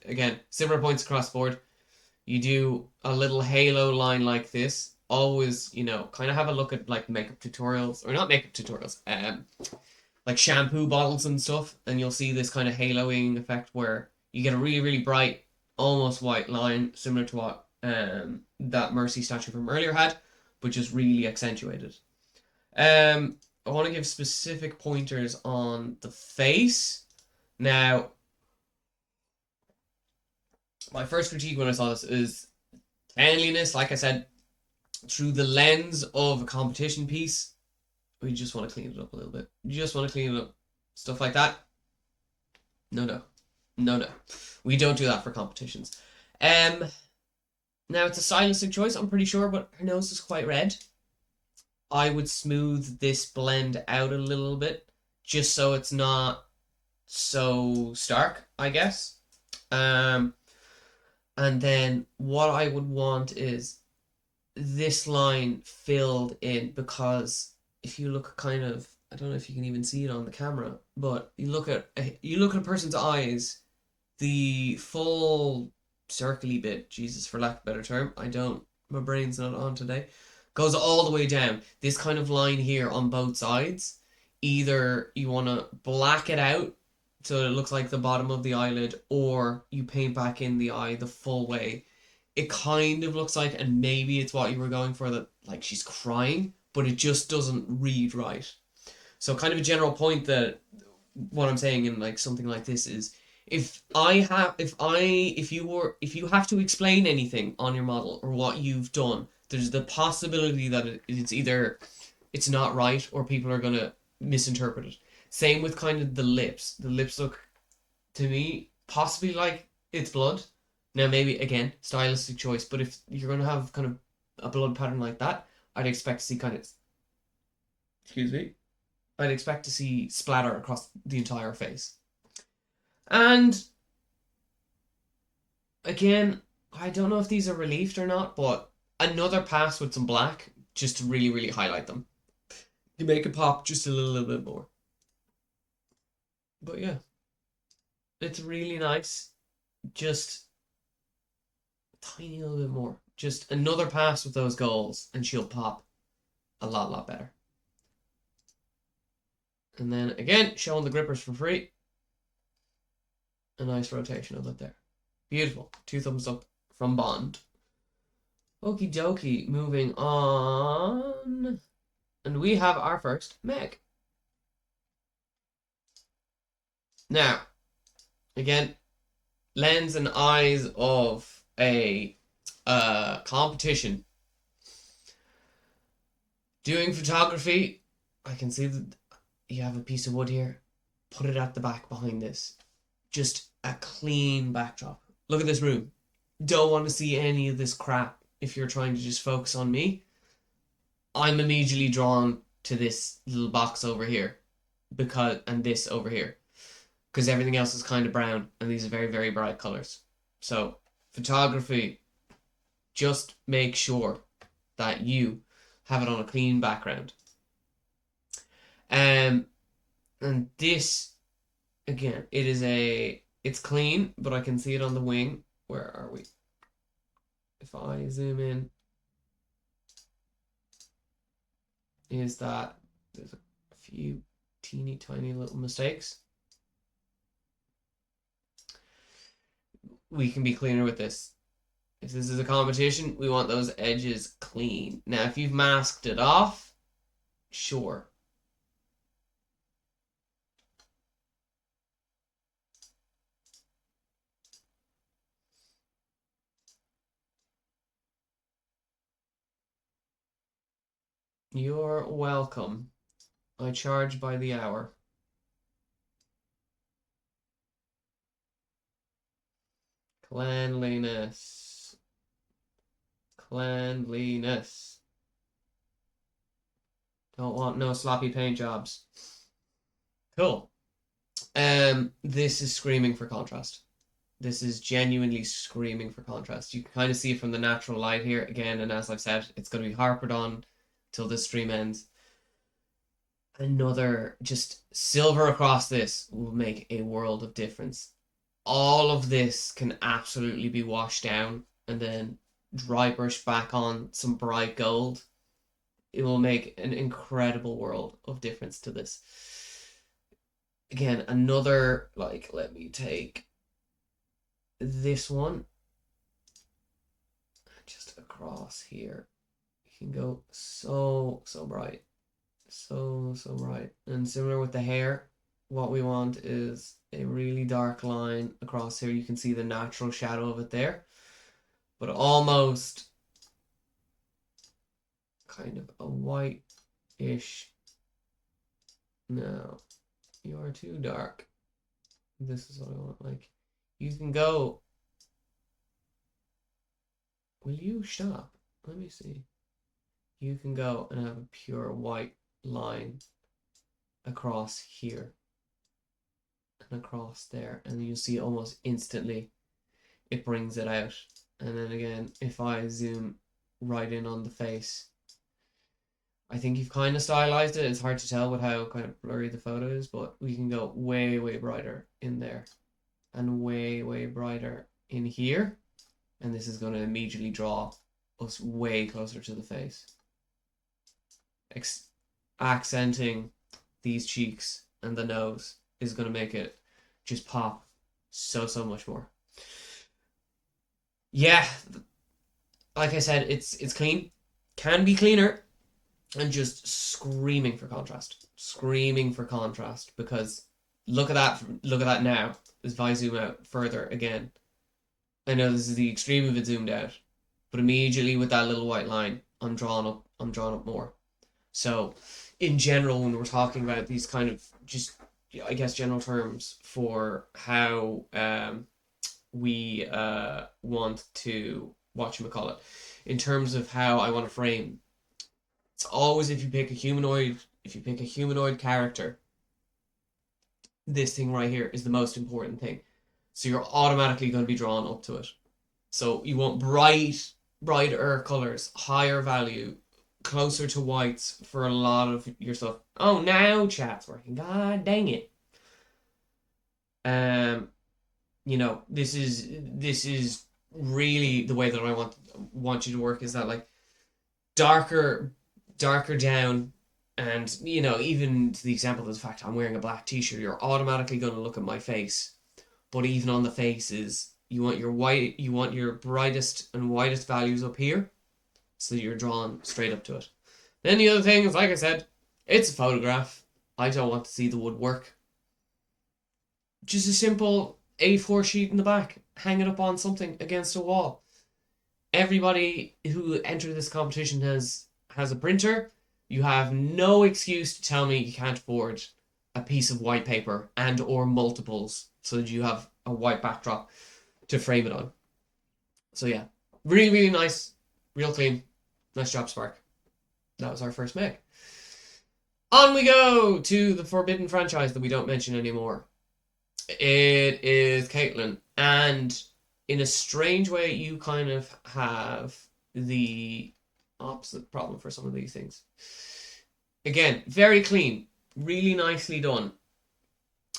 again, similar points across the board. You do a little halo line like this. Always, kind of have a look at like makeup tutorials, or not makeup tutorials, like shampoo bottles and stuff, and you'll see this kind of haloing effect where you get a really, really bright, almost white line, similar to what that Mercy statue from earlier had, but just really accentuated. I want to give specific pointers on the face. Now, my first critique when I saw this is cleanliness. Like I said, through the lens of a competition piece, we just want to clean it up a little bit. You just want to clean it up. Stuff like that. No. We don't do that for competitions. Now it's a stylistic choice, I'm pretty sure, but her nose is quite red. I would smooth this blend out a little bit, just so it's not so stark, I guess. And then what I would want is this line filled in, because if you look kind of, I don't know if you can even see it on the camera, but you look at a person's eyes, the full circly bit, Jesus, for lack of a better term, my brain's not on today, goes all the way down. This kind of line here on both sides, either you want to black it out so it looks like the bottom of the eyelid, or you paint back in the eye the full way. It kind of looks like, and maybe it's what you were going for, that like she's crying, but it just doesn't read right. So kind of a general point that what I'm saying in like something like this is, if you have to explain anything on your model or what you've done, there's the possibility that it's not right, or people are going to misinterpret it. Same with kind of the lips. The lips look, to me, possibly like it's blood. Now maybe, again, stylistic choice, but if you're going to have kind of a blood pattern like that, I'd expect to see kind of excuse me, I'd expect to see splatter across the entire face. And again, I don't know if these are reliefed or not, but another pass with some black just to really, really highlight them. You make it pop just a little bit more. But yeah, it's really nice. Just a tiny little bit more. Just another pass with those goals and she'll pop a lot better. And then again, showing the grippers for free. A nice rotation of it there. Beautiful. 2 thumbs up from Bond. Okie dokie, moving on. And we have our first Meg. Now, again, lens and eyes of a competition. Doing photography, I can see that you have a piece of wood here. Put it at the back behind this. Just a clean backdrop. Look at this room. Don't want to see any of this crap if you're trying to just focus on me. I'm immediately drawn to this little box over here and this over here because everything else is kind of brown and these are very, very bright colors. So photography, just make sure that you have it on a clean background. And this, again, it's clean, but I can see it on the wing. Where are we? If I zoom in, is that there's a few teeny tiny little mistakes. We can be cleaner with this. If this is a competition, we want those edges clean. Now, if you've masked it off, sure. You're welcome. I charge by the hour. Cleanliness. Cleanliness. Don't want no sloppy paint jobs. Cool. This is screaming for contrast. This is genuinely screaming for contrast. You can kind of see it from the natural light here again, and as I've said, it's going to be harpered on till this stream ends. Another just silver across this will make a world of difference. All of this can absolutely be washed down and then dry brush back on some bright gold. It will make an incredible world of difference to this. Again, another, like, let me take this one just across here. You can go so bright. So bright. And similar with the hair, what we want is a really dark line across here. You can see the natural shadow of it there, but almost kind of a white-ish. No, you are too dark. This is what I want. Like, you can go. Will you stop? Let me see. You can go and have a pure white line across here and across there, and you'll see almost instantly it brings it out. And then again, if I zoom right in on the face, I think you've kind of stylized it. It's hard to tell with how kind of blurry the photo is, but we can go way brighter in there and way brighter in here, and this is going to immediately draw us way closer to the face, accenting these cheeks and the nose is going to make it just pop so much more. Yeah, like I said, it's clean, can be cleaner, and just screaming for contrast, because look at that now. If I zoom out further again, I know this is the extreme of it zoomed out, but immediately with that little white line, I'm drawn up more. So in general, when we're talking about these kind of just, I guess, general terms for how we want to, whatchamacallit, in terms of how I want to frame, it's always, if you pick a humanoid if you pick a humanoid character, this thing right here is the most important thing. So you're automatically going to be drawn up to it. So you want brighter colors, higher value, closer to whites for a lot of your stuff. Oh, now chat's working. God dang it. You know, this is really the way that I want you to work, is that like darker down, and you know, even to the example of the fact I'm wearing a black t-shirt, you're automatically going to look at my face. But even on the faces, you want your brightest and whitest values up here, so that you're drawn straight up to it. Then the other thing is, like I said, it's a photograph. I don't want to see the woodwork. Just a simple A4 sheet in the back, hang it up on something against a wall. Everybody who entered this competition has a printer. You have no excuse to tell me you can't afford a piece of white paper and or multiples, so that you have a white backdrop to frame it on. So yeah, really, really nice, real clean. Nice job, Spark. That was our first meg. On we go to the forbidden franchise that we don't mention anymore. It is Caitlin, and in a strange way, you kind of have the opposite problem for some of these things. Again, very clean, really nicely done.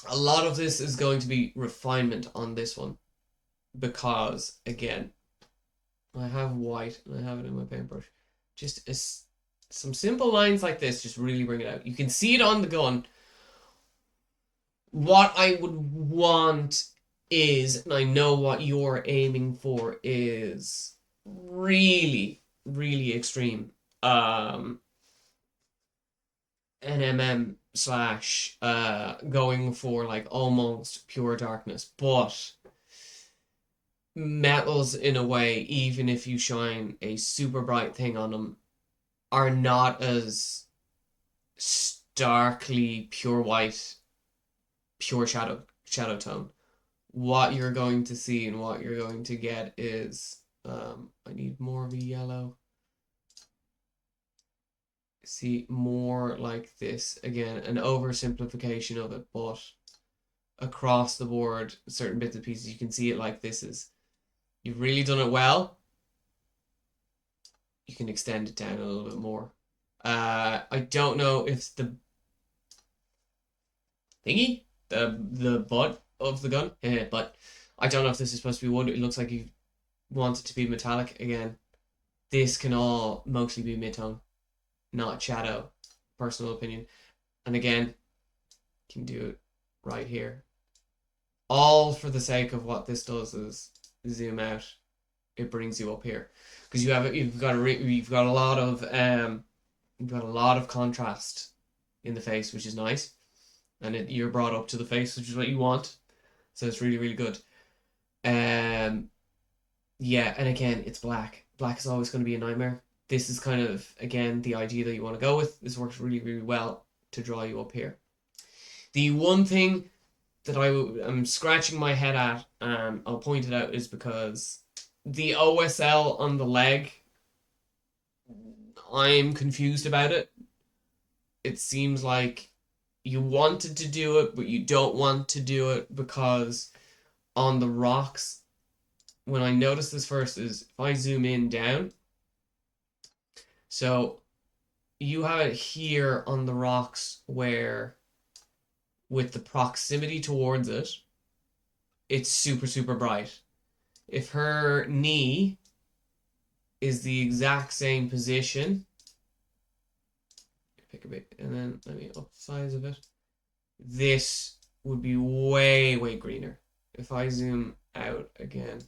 A lot of this is going to be refinement on this one, because again, I have white and I have it in my paintbrush. Just some simple lines like this just really bring it out. You can see it on the gun. What I would want is, and I know what you're aiming for, is really, really extreme NMM slash going for like almost pure darkness, but metals in a way, even if you shine a super bright thing on them, are not as starkly pure white, pure shadow tone. What you're going to see and what you're going to get is I need more of a yellow. See, more like this. Again, an oversimplification of it, but across the board, certain bits and pieces, you can see it like this is. You've really done it well. You can extend it down a little bit more. I don't know if the thingy, the butt of the gun, but I don't know if this is supposed to be wood. It looks like you want it to be metallic. Again, this can all mostly be mid-tone, not shadow, personal opinion. And again, you can do it right here. All for the sake of what this does is zoom out. It brings you up here, because you've got a lot of contrast in the face, which is nice, and you're brought up to the face, which is what you want. So it's really, really good. Yeah, and again, it's black. Black is always going to be a nightmare. This is kind of, again, the idea that you want to go with. This works really, really well to draw you up here. The one thing that I'm scratching my head at, I'll point it out, is because the OSL on the leg, I'm confused about it. It seems like you wanted to do it, but you don't want to do it, because on the rocks, when I noticed this first, is if I zoom in down, so you have it here on the rocks where, with the proximity towards it, it's super, super bright. If her knee is the exact same position, pick a bit, and then let me up the size of it, this would be way, way greener. If I zoom out again,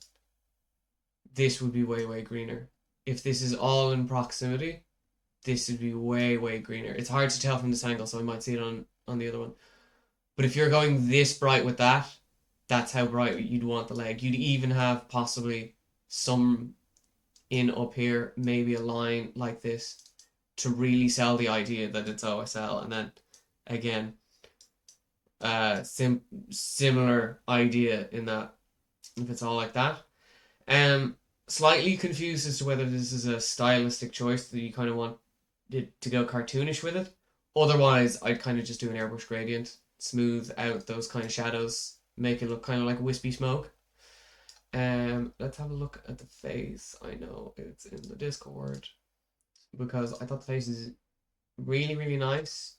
this would be way, way greener. If this is all in proximity, this would be way, way greener. It's hard to tell from this angle, so I might see it on the other one. But if you're going this bright with that, that's how bright you'd want the leg. You'd even have possibly some in up here, maybe a line like this, to really sell the idea that it's OSL. And then, again, similar idea in that if it's all like that. Slightly confused as to whether this is a stylistic choice that you kind of want it to go cartoonish with it, Otherwise, I'd kind of just do an airbrush gradient, smooth out those kind of shadows, make it look kind of like a wispy smoke. Let's have a look at the face. I know it's in the Discord because I thought the face is really, really nice.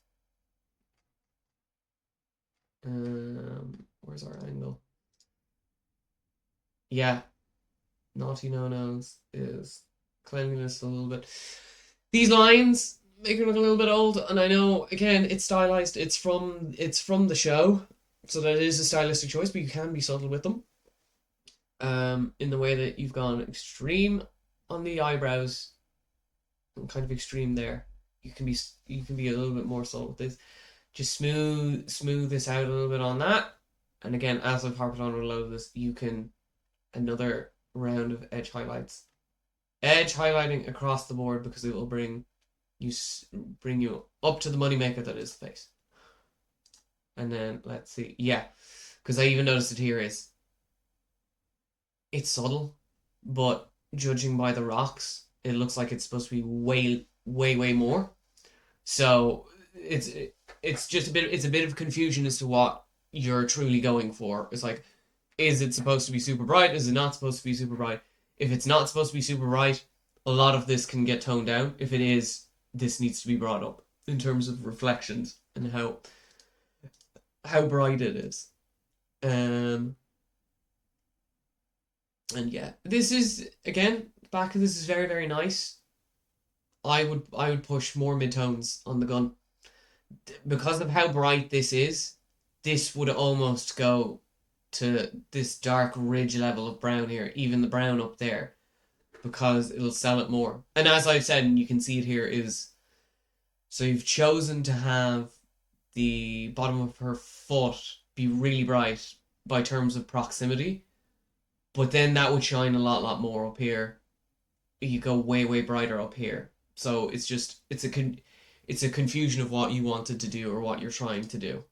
Where's our angle? Yeah, naughty no-nos is cleanliness a little bit. These lines make it look a little bit old, and I know again it's stylized. It's from the show, so that is a stylistic choice, but you can be subtle with them. In the way that you've gone extreme on the eyebrows, and kind of extreme there. You can be a little bit more subtle with this. Just smooth this out a little bit on that, and again, as I've harped on with a lot of this, you can another round of edge highlights, edge highlighting across the board because it will bring you up to the moneymaker that is the face. And then let's see, yeah, because I even noticed it here is it's subtle, but judging by the rocks, it looks like it's supposed to be way more. So it's just a bit of confusion as to what you're truly going for. It's like, is it supposed to be super bright? Is it not supposed to be super bright? If it's not supposed to be super bright, a lot of this can get toned down. If it is, this needs to be brought up in terms of reflections and how bright it is. And yeah, this is again back. This is very, very nice. I would push more midtones on the gun because of how bright this is. This would almost go to this dark ridge level of brown here, even the brown up there, because it'll sell it more. And as I've said, and you can see it here, is so you've chosen to have the bottom of her foot be really bright by terms of proximity, but then that would shine a lot more up here. You go way brighter up here. So it's a confusion of what you wanted to do or what you're trying to do.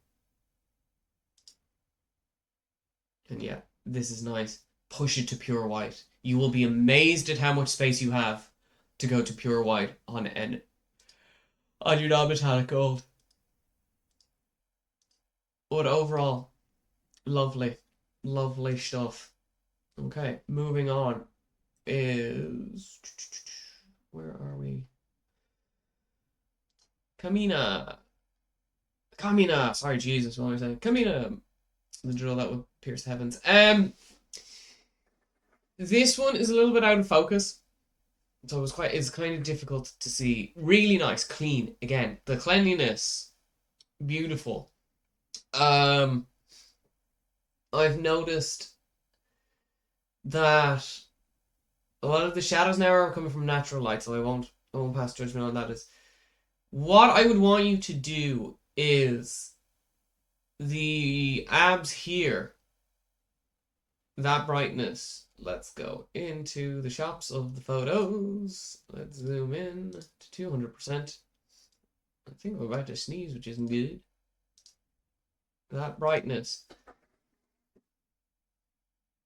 And yeah, this is nice. Push it to pure white. You will be amazed at how much space you have to go to pure white on your non-metallic gold. But overall, lovely stuff. Okay, moving on is, where are we? Kamina. Sorry, Jesus, what am I saying? Kamina. The drill that would pierce the heavens. This one is a little bit out of focus, so it's kind of difficult to see. Really nice, clean. Again, the cleanliness, beautiful. I've noticed that a lot of the shadows now are coming from natural light, so I won't pass judgment on that. Is what I would want you to do is the abs here, that brightness. Let's go into the shops of the photos. Let's zoom in to 200%. I think I'm about to sneeze, which isn't good. That brightness.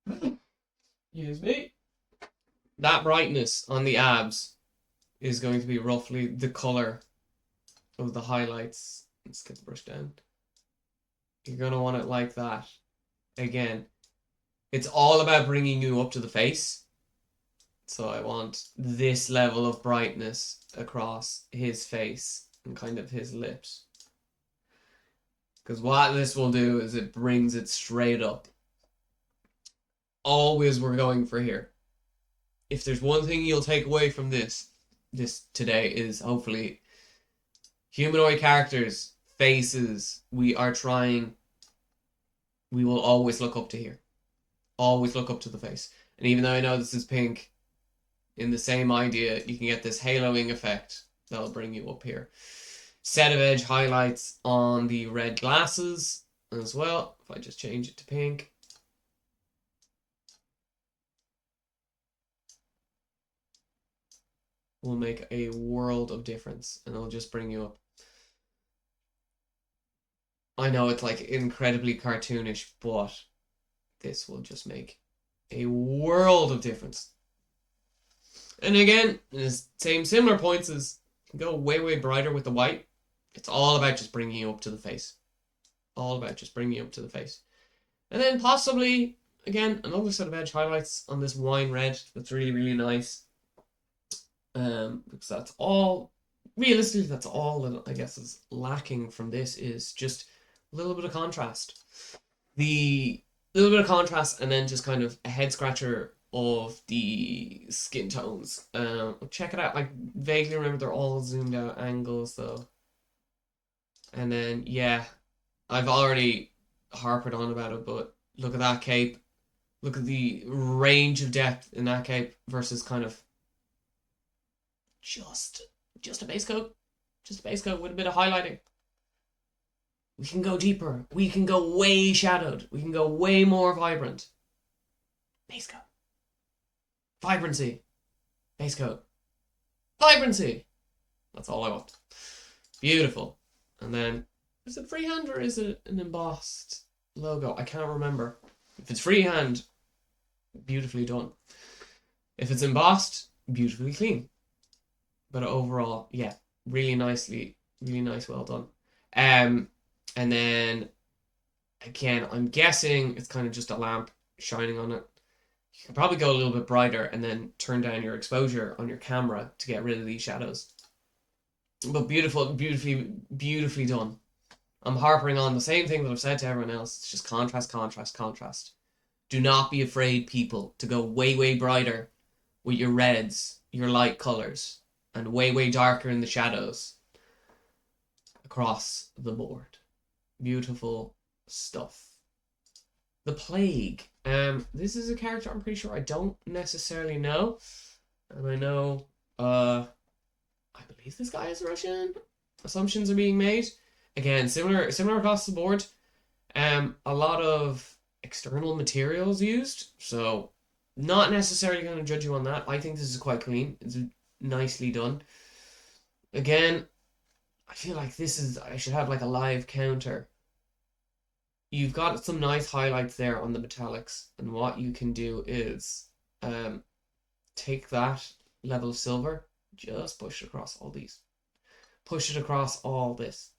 Excuse me. That brightness on the abs is going to be roughly the color of the highlights. Let's get the brush down. You're going to want it like that. Again, it's all about bringing you up to the face. So I want this level of brightness across his face and kind of his lips. Because what this will do is it brings it straight up. Always we're going for here. If there's one thing you'll take away from this today is hopefully humanoid characters, faces, we will always look up to here. Always look up to the face. And even though I know this is pink, in the same idea, you can get this haloing effect that'll bring you up here. Set of edge highlights on the red glasses as well. If I just change it to pink. Will make a world of difference, and it'll just bring you up. I know it's like incredibly cartoonish, but this will just make a world of difference. And again, in the similar points as go way brighter with the white. It's all about just bringing you up to the face. All about just bringing you up to the face. And then possibly, again, another set of edge highlights on this wine red that's really, really nice. Because that's all, realistically, that's all that I guess is lacking from this is just a little bit of contrast. The little bit of contrast and then just kind of a head scratcher of the skin tones. Check it out. I vaguely remember they're all zoomed out angles though. And then, yeah, I've already harped on about it, but look at that cape. Look at the range of depth in that cape versus kind of just a base coat. Just a base coat with a bit of highlighting. We can go deeper. We can go way shadowed. We can go way more vibrant. Base coat. Vibrancy. Base coat. Vibrancy. That's all I want. Beautiful. And then, is it freehand or is it an embossed logo? I can't remember. If it's freehand, beautifully done. If it's embossed, beautifully clean. But overall, yeah, really nicely, really nice, well done. And then, again, I'm guessing it's kind of just a lamp shining on it. You can probably go a little bit brighter and then turn down your exposure on your camera to get rid of these shadows. But beautiful, beautifully done. I'm harping on the same thing that I've said to everyone else. It's just contrast, contrast, contrast. Do not be afraid, people, to go way, way brighter with your reds, your light colors, and way, way darker in the shadows across the board. Beautiful stuff. The Plague. This is a character I'm pretty sure I don't necessarily know. And I know, I believe this guy is Russian. Assumptions are being made. Again, similar across the board. A lot of external materials used, so not necessarily going to judge you on that. I think this is quite clean. It's nicely done. Again, I feel like I should have like a live counter. You've got some nice highlights there on the metallics, and what you can do is take that level of silver, just push it across all these. Push it across all this.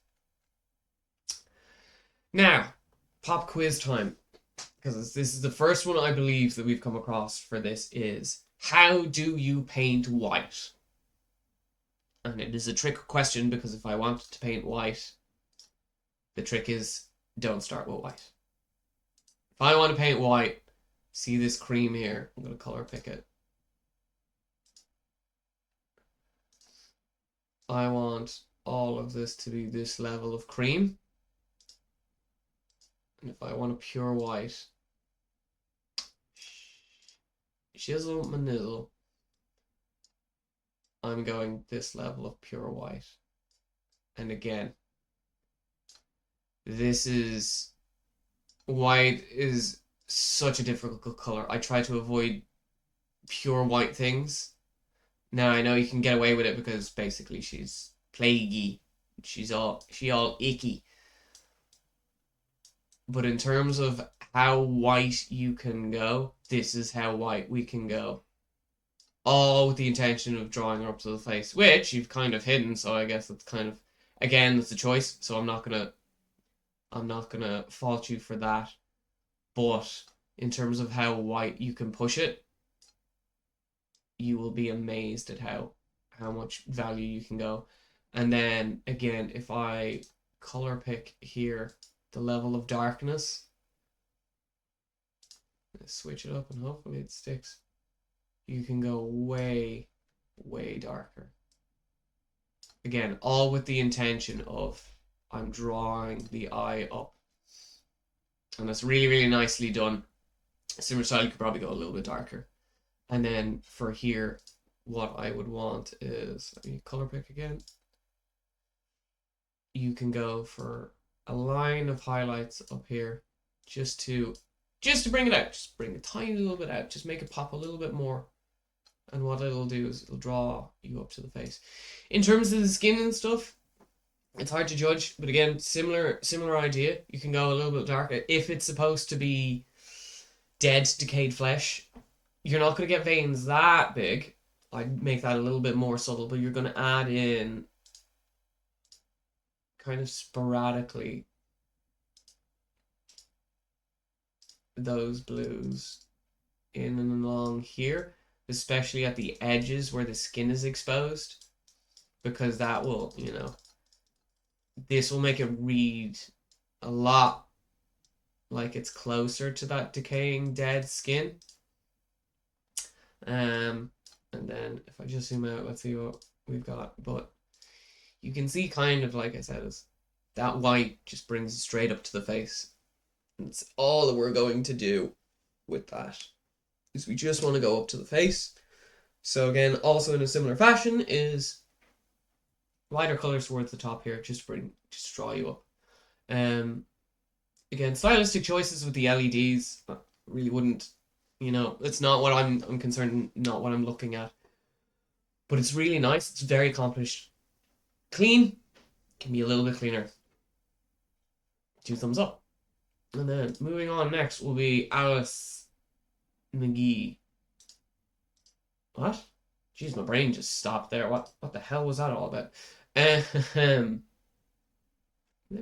Now, pop quiz time. Because this is the first one I believe that we've come across for this is, how do you paint white? And it is a trick question because if I want to paint white, the trick is don't start with white. If I want to paint white, see this cream here, I'm going to color pick it. I want all of this to be this level of cream. And if I want a pure white, shizzle manizzle, I'm going this level of pure white. And again, white is such a difficult color. I try to avoid pure white things. Now I know you can get away with it because basically she's plaguey. She all icky. But in terms of how white you can go, this is how white we can go. All with the intention of drawing her up to the face, which you've kind of hidden, so I guess it's kind of, again, it's a choice, so I'm not gonna fault you for that. But in terms of how white you can push it, you will be amazed at how much value you can go. And then again, if I color pick here the level of darkness, switch it up and hopefully it sticks, you can go way, way darker. Again, all with the intention of I'm drawing the eye up. And that's really, really nicely done. Similar style, you could probably go a little bit darker. And then for here, what I would want is, let me color pick again. You can go for a line of highlights up here, just to bring it out. Just bring a tiny little bit out. Just make it pop a little bit more. And what it'll do is it'll draw you up to the face. In terms of the skin and stuff, it's hard to judge, but again, similar idea. You can go a little bit darker. If it's supposed to be dead, decayed flesh, you're not going to get veins that big. I'd make that a little bit more subtle, but you're going to add in kind of sporadically those blues in and along here, especially at the edges where the skin is exposed, because that will, this will make it read a lot like it's closer to that decaying dead skin. And then if I just zoom out, let's see what we've got. But you can see, kind of like I said, is that white just brings it straight up to the face. And it's all that we're going to do with that, is we just want to go up to the face. So again, also in a similar fashion, is lighter colors towards the top here, just draw you up. Again, stylistic choices with the LEDs, I really wouldn't, it's not what I'm concerned, not what I'm looking at. But it's really nice. It's very accomplished. Clean, can be a little bit cleaner. 2 thumbs up. And then moving on, next will be Alice McGee. What? Jeez, my brain just stopped there. What the hell was that all about? Let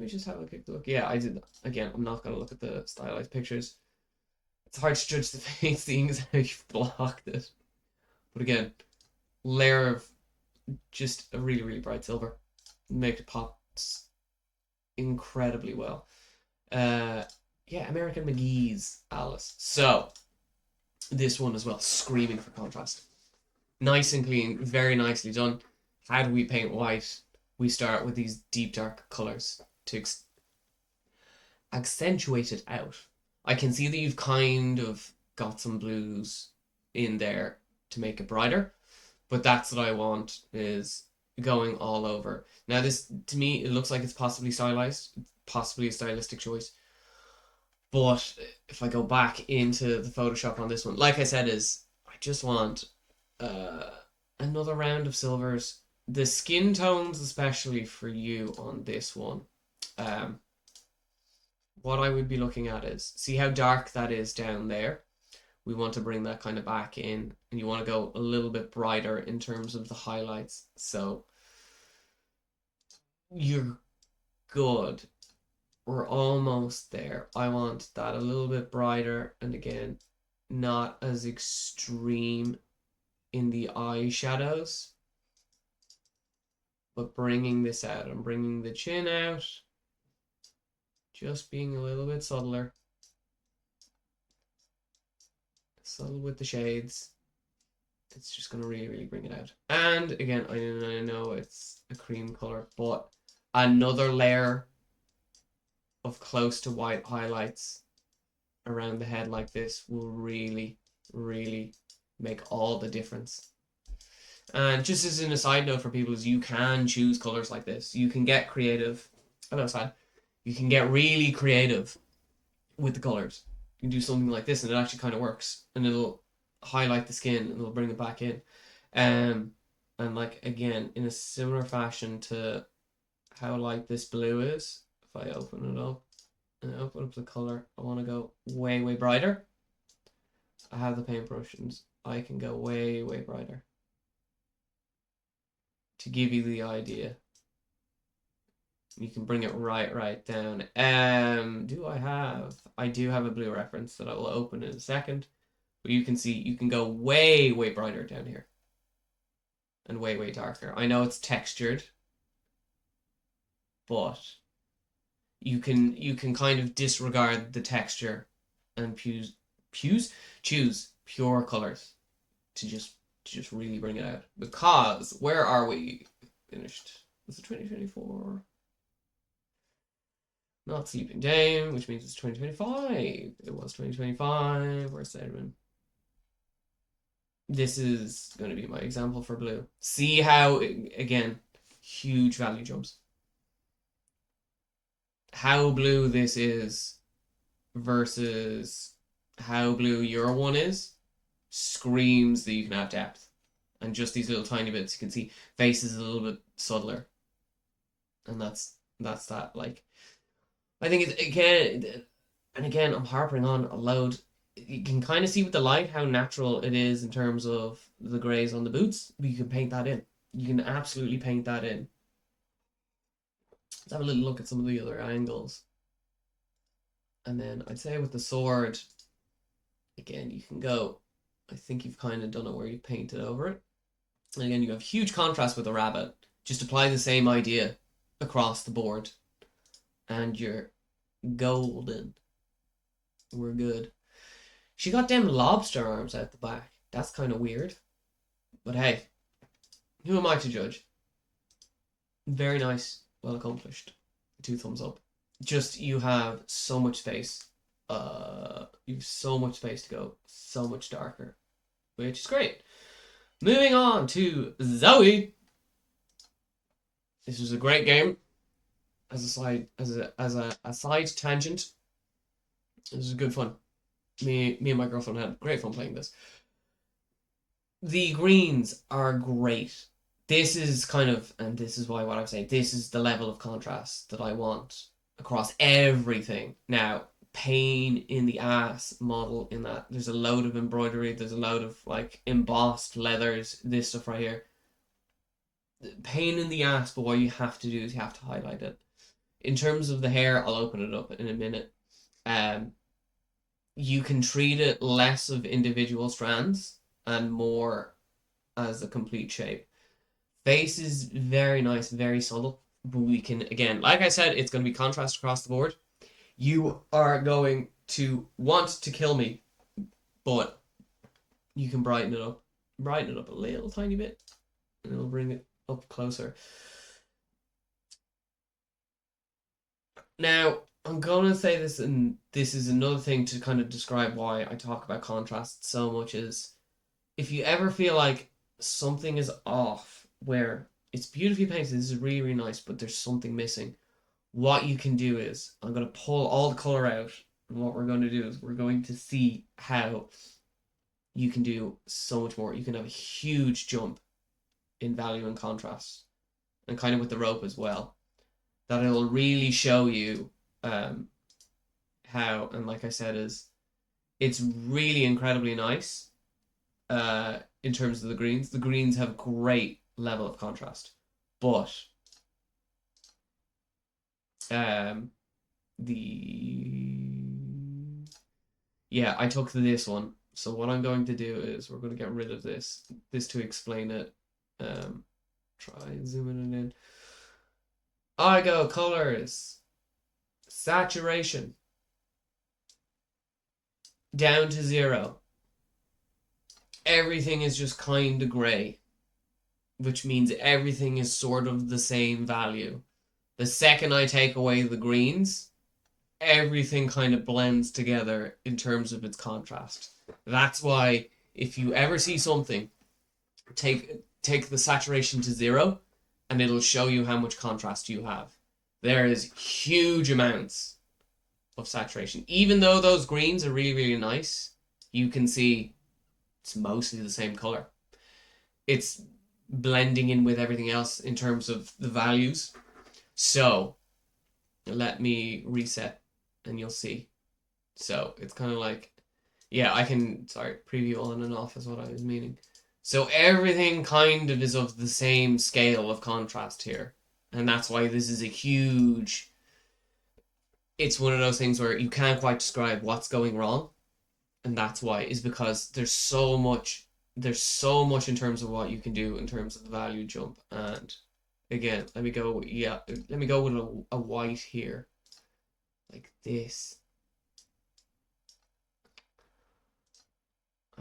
me just have a quick look. Yeah, I did. Again, I'm not going to look at the stylized pictures. It's hard to judge the face, seeing as how you've blocked it. But again, layer of just a really, really bright silver. Make it pop incredibly well. Yeah, American McGee's Alice. So, this one as well, screaming for contrast. Nice and clean, very nicely done. How do we paint white? We start with these deep dark colors to accentuate it out. I can see that you've kind of got some blues in there to make it brighter, but that's what I want, is going all over. Now this, to me, it looks like it's possibly stylized, possibly a stylistic choice. But if I go back into the Photoshop on this one, like I said, is I just want another round of silvers. The skin tones, especially for you on this one, what I would be looking at is, see how dark that is down there? We want to bring that kind of back in, and you want to go a little bit brighter in terms of the highlights. So you're good. We're almost there. I want that a little bit brighter, and again, not as extreme in the eyeshadows, but bringing this out. I'm bringing the chin out, just being a little bit subtler. Subtle with the shades. It's just going to really, really bring it out. And again, I know it's a cream color, but another layer of close to white highlights around the head like this will really, really make all the difference. And just as an aside note for people, is you can choose colors like this. You can get creative. Hello, Sad. You can get really creative with the colors. You can do something like this and it actually kind of works, and it'll highlight the skin and it'll bring it back in. And like, again, in a similar fashion to how light this blue is, if I open it up and open up the color, I want to go way, way brighter. I have the paintbrush and I can go way, way brighter to give you the idea. You can bring it right down. I do have a blue reference that I will open in a second, but you can see you can go way, way brighter down here and way, way darker. I know it's textured, but you can kind of disregard the texture and choose pure colors to just really bring it out. Because where are we finished? Was it 2024? Not Sleeping Dame, which means it's 2025. It was 2025. Where's Edwin? This is going to be my example for blue. See how, again, huge value jumps. How blue this is versus how blue your one is screams that you can have depth. And just these little tiny bits, you can see face is a little bit subtler. And that's that, like, I think it's, again, I'm harping on a load. You can kind of see with the light how natural it is in terms of the greys on the boots, but you can paint that in. You can absolutely paint that in. Let's have a little look at some of the other angles. And then I'd say with the sword, again, you can go, I think you've kind of done it where you painted over it. And again, you have huge contrast with the rabbit. Just apply the same idea across the board. And you're golden. We're good. She got them lobster arms out the back. That's kind of weird. But hey, who am I to judge? Very nice. Well accomplished. 2 thumbs up. Just, you have so much space. You have so much space to go. So much darker. Which is great. Moving on to Zoe. This was a great game. As a side tangent. This was good fun. Me and my girlfriend had great fun playing this. The greens are great. This is kind of, and this is why what I'm saying, this is the level of contrast that I want across everything. Now, pain in the ass model in that there's a load of embroidery, there's a load of like embossed leathers, this stuff right here. Pain in the ass, but what you have to do is you have to highlight it. In terms of the hair, I'll open it up in a minute. You can treat it less of individual strands and more as a complete shape. Face is very nice, very subtle. But we can, again, like I said, it's going to be contrast across the board. You are going to want to kill me, but you can brighten it up. Brighten it up a little tiny bit, and it'll bring it up closer. Now, I'm going to say this, and this is another thing to kind of describe why I talk about contrast so much, is if you ever feel like something is off, where it's beautifully painted, this is really, really nice, but there's something missing, what you can do is, I'm going to pull all the color out, and what we're going to do is we're going to see how you can do so much more. You can have a huge jump in value and contrast, and kind of with the rope as well, that it'll really show you how, and like I said, it's really incredibly nice in terms of the greens. The greens have great level of contrast, but yeah, I took this one. So what I'm going to do is we're going to get rid of this to explain it. Try zooming it in. I go colors, saturation, down to 0. Everything is just kind of grey, which means everything is sort of the same value. The second I take away the greens, everything kind of blends together in terms of its contrast. That's why if you ever see something, take the saturation to 0, and it'll show you how much contrast you have. There is huge amounts of saturation. Even though those greens are really, really nice, you can see it's mostly the same color. It's blending in with everything else in terms of the values. So let me reset and you'll see. So it's kind of like, yeah, I can, preview on and off is what I was meaning. So everything kind of is of the same scale of contrast here. And that's why this is a huge... It's one of those things where you can't quite describe what's going wrong. And that's why, is because there's so much in terms of what you can do in terms of the value jump. And again, let me go with a white here. Like this.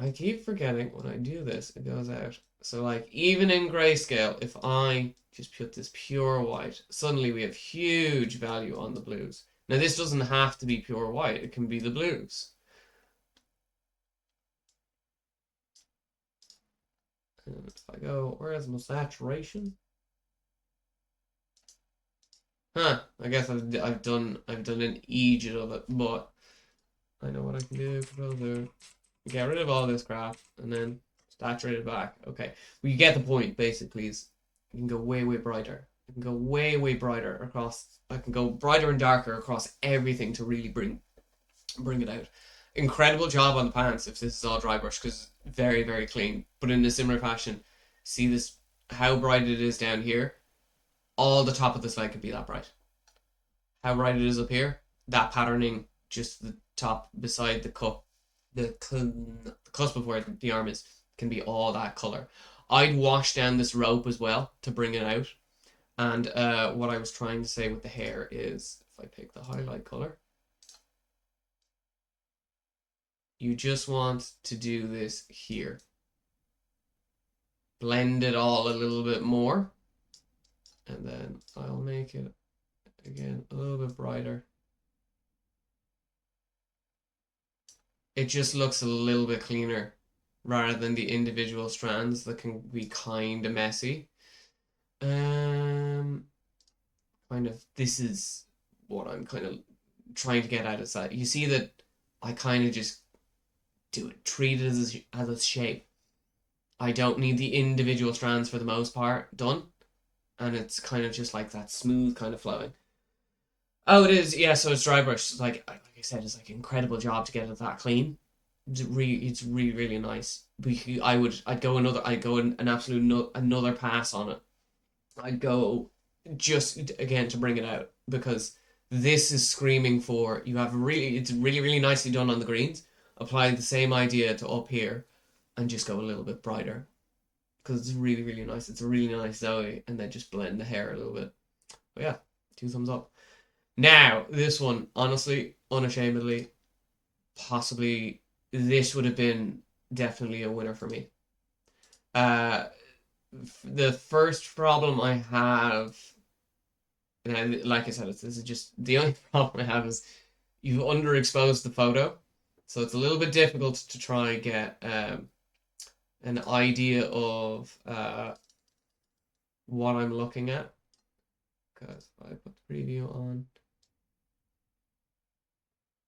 I keep forgetting when I do this, it goes out. So like, even in grayscale, if I just put this pure white, suddenly we have huge value on the blues. Now this doesn't have to be pure white, it can be the blues. And if I go, where's my saturation? Huh, I guess I've done an Egypt of it, but I know what I can do. Control there. Get rid of all this crap and then saturate it back. Okay, well, you get the point. Basically, is you can go way brighter. I can go way brighter across. I can go brighter and darker across everything to really bring it out. Incredible job on the pants if this is all dry brush, because very clean. But in a similar fashion, see this how bright it is down here. All the top of this leg could be that bright. how bright it is up here, that patterning just the top beside the cup, the cusp of where the arm is, can be all that color. I'd wash down this rope as well to bring it out. And what I was trying to say with the hair is, if I pick the highlight color, you just want to do this here. Blend it all a little bit more. And then I'll make it, again, a little bit brighter. It just looks a little bit cleaner rather than the individual strands that can be kind of messy. Kind of, this is what I'm kind of trying to get at, is that you see that I kind of just do it, treat it as its shape. I don't need the individual strands for the most part done, and it's kind of just like that smooth kind of flowing. Oh, it is, yeah. So it's dry brush. Like I said, it's like an incredible job to get it that clean. It's really really nice. I'd go an absolute another pass on it. I'd go just again to bring it out, because this is screaming for, you have really, it's really really nicely done on the greens. Apply the same idea to up here, and just go a little bit brighter, because it's really really nice. It's a really nice Zoe, and then just blend the hair a little bit. But yeah, 2 thumbs up. Now, this one, honestly, unashamedly, possibly, this would have been definitely a winner for me. The first problem I have, and like I said, this is just the only problem I have, is you've underexposed the photo, so it's a little bit difficult to try and get an idea of what I'm looking at. Because I put the preview on,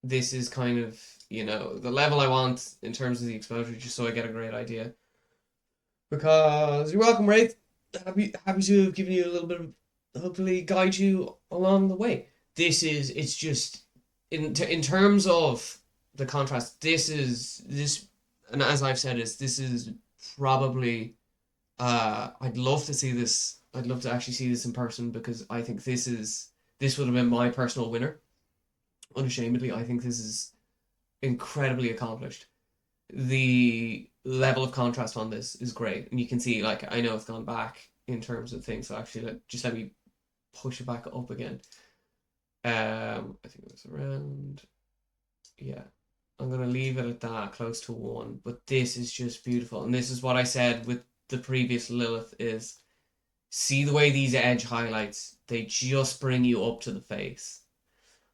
this is kind of, the level I want in terms of the exposure, just so I get a great idea. Because you're welcome, Wraith. Happy to have given you a little bit of, hopefully guide you along the way. It's just, in terms of the contrast, and as I've said, this is probably, I'd love to see this. I'd love to actually see this in person, because I think this would have been my personal winner. Unashamedly, I think this is incredibly accomplished. The level of contrast on this is great, and you can see, like, I know it's gone back in terms of things, so actually just let me push it back up again. I think it was around, yeah, I'm gonna leave it at that, close to 1. But this is just beautiful, and this is what I said with the previous Lilith, is see the way these edge highlights, they just bring you up to the face.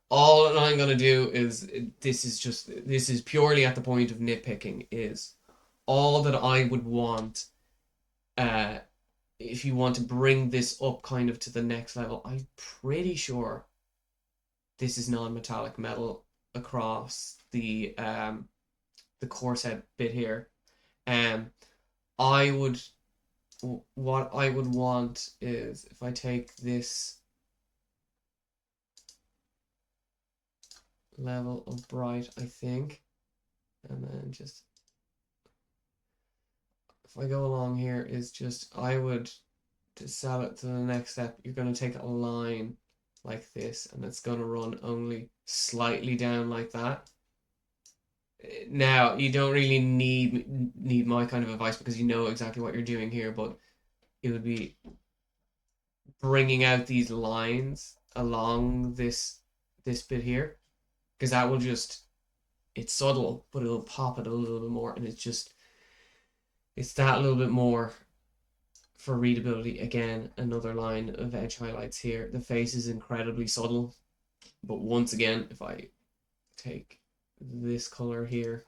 All I'm going to do is, this is purely at the point of nitpicking, is all that I would want, if you want to bring this up kind of to the next level. I'm pretty sure this is non-metallic metal across the corset bit here. What I would want is, if I take this level of bright, I think, and then just, if I go along here, is just, I would, to sell it to the next step, you're going to take a line like this, and it's going to run only slightly down like that. Now, you don't really need my kind of advice, because you know exactly what you're doing here, but it would be bringing out these lines along this bit here, because that will just, it's subtle, but it'll pop it a little bit more, and it's that little bit more for readability. Again, another line of edge highlights here. The face is incredibly subtle, but once again, if I take this color here,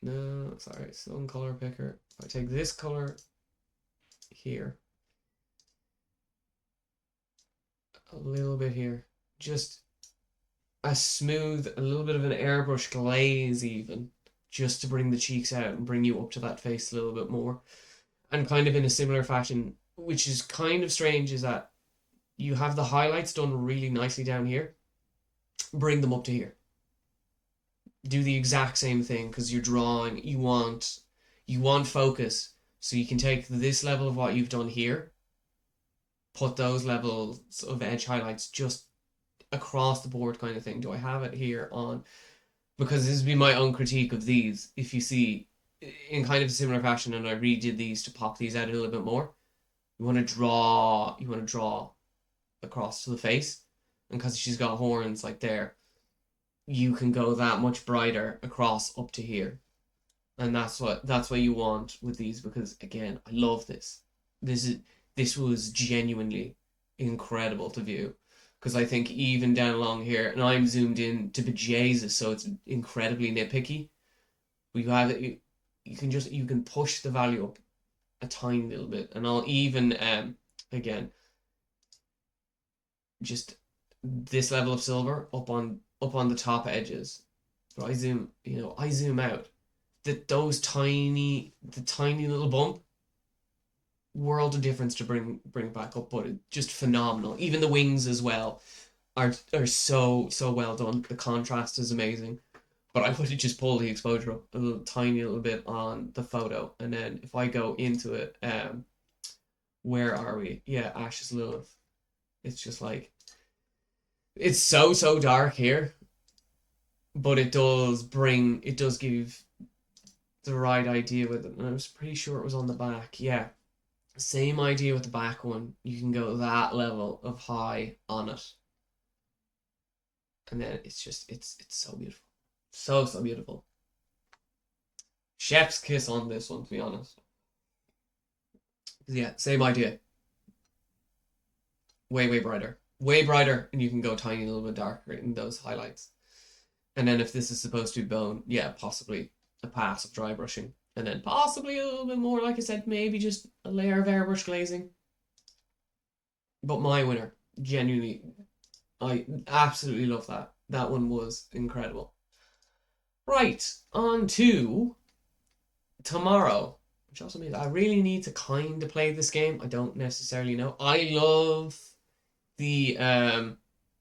no, sorry, Sun Color Picker. If I take this color here, a little bit here, just a smooth, a little bit of an airbrush glaze even, just to bring the cheeks out and bring you up to that face a little bit more. And kind of in a similar fashion, which is kind of strange, is that you have the highlights done really nicely down here. Bring them up to here. Do the exact same thing, because you're drawing, you want focus, so you can take this level of what you've done here, put those levels of edge highlights just across the board kind of thing. Do I have it here on? Because this would be my own critique of these. If you see, in kind of a similar fashion, and I redid these to pop these out a little bit more. You want to draw. You want to draw across to the face, and because she's got horns like there, you can go that much brighter across up to here, and that's what you want with these. Because again, I love this. This was genuinely incredible to view, because I think even down along here, and I'm zoomed in to bejesus, so it's incredibly nitpicky. But you have it. You can push the value up a tiny little bit, and I'll even again just this level of silver up on the top edges. But I zoom out. The tiny little bump, world of difference to bring back up, but it, just phenomenal. Even the wings as well are so well done. The contrast is amazing. But I would have just pulled the exposure up a little tiny little bit on the photo, and then if I go into it, where are we? Yeah, Ashes Lilith. It's just like it's so dark here, but it does give the right idea with it. And I was pretty sure it was on the back. Yeah, same idea with the back one. You can go that level of high on it, and then it's so beautiful, so beautiful. Chef's kiss on this one, to be honest. Yeah, same idea. Way brighter, and you can go tiny little bit darker in those highlights. And then if this is supposed to be bone, yeah, possibly a pass of dry brushing, and then possibly a little bit more, like I said, maybe just a layer of airbrush glazing. But my winner, genuinely, I absolutely love that. That one was incredible. Right, on to tomorrow, which also means I really need to kind of play this game. I don't necessarily know. I love the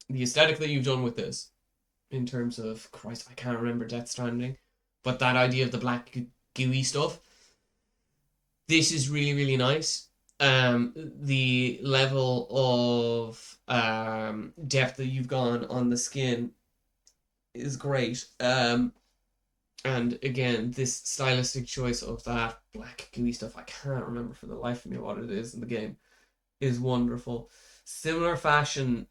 aesthetic that you've done with this, in terms of, Christ, I can't remember Death Stranding, but that idea of the black gooey stuff. This is really nice. The level of depth that you've gone on the skin is great. And again, this stylistic choice of that black gooey stuff, I can't remember for the life of me what it is in the game, is wonderful. Similar fashion,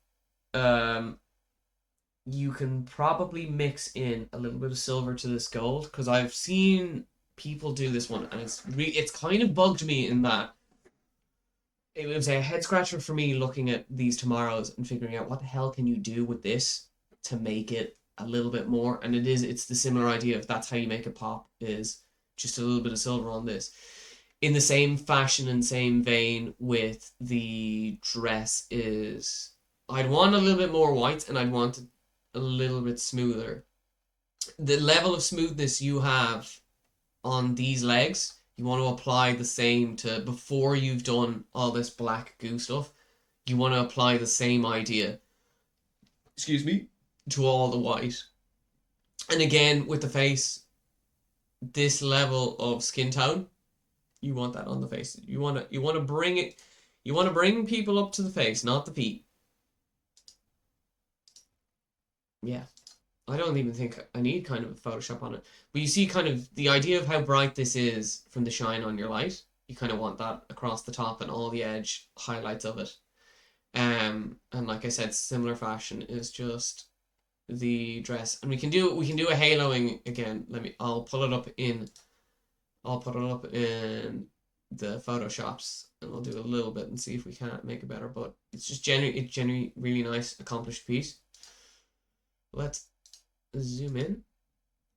you can probably mix in a little bit of silver to this gold, because I've seen people do this one, and it's kind of bugged me in that it was a head scratcher for me looking at these tomorrows and figuring out what the hell can you do with this to make it a little bit more. And it's the similar idea of that's how you make it pop, is just a little bit of silver on this. In the same fashion and same vein with the dress, is I'd want a little bit more white, and I'd want it a little bit smoother. The level of smoothness you have on these legs, you want to apply the same to, before you've done all this black goo stuff, you want to apply the same idea, excuse me, to all the white. And again, with the face, this level of skin tone, you want that on the face. You want to bring it, you want to bring people up to the face, not the feet. Yeah. I don't even think I need kind of a Photoshop on it. But you see kind of the idea of how bright this is from the shine on your light. You kind of want that across the top and all the edge highlights of it. And like I said, similar fashion is just the dress. And we can do a haloing again. I'll put it up in the Photoshops, and we'll do a little bit and see if we can't make it better. But it's just genuinely really nice, accomplished piece. Let's zoom in,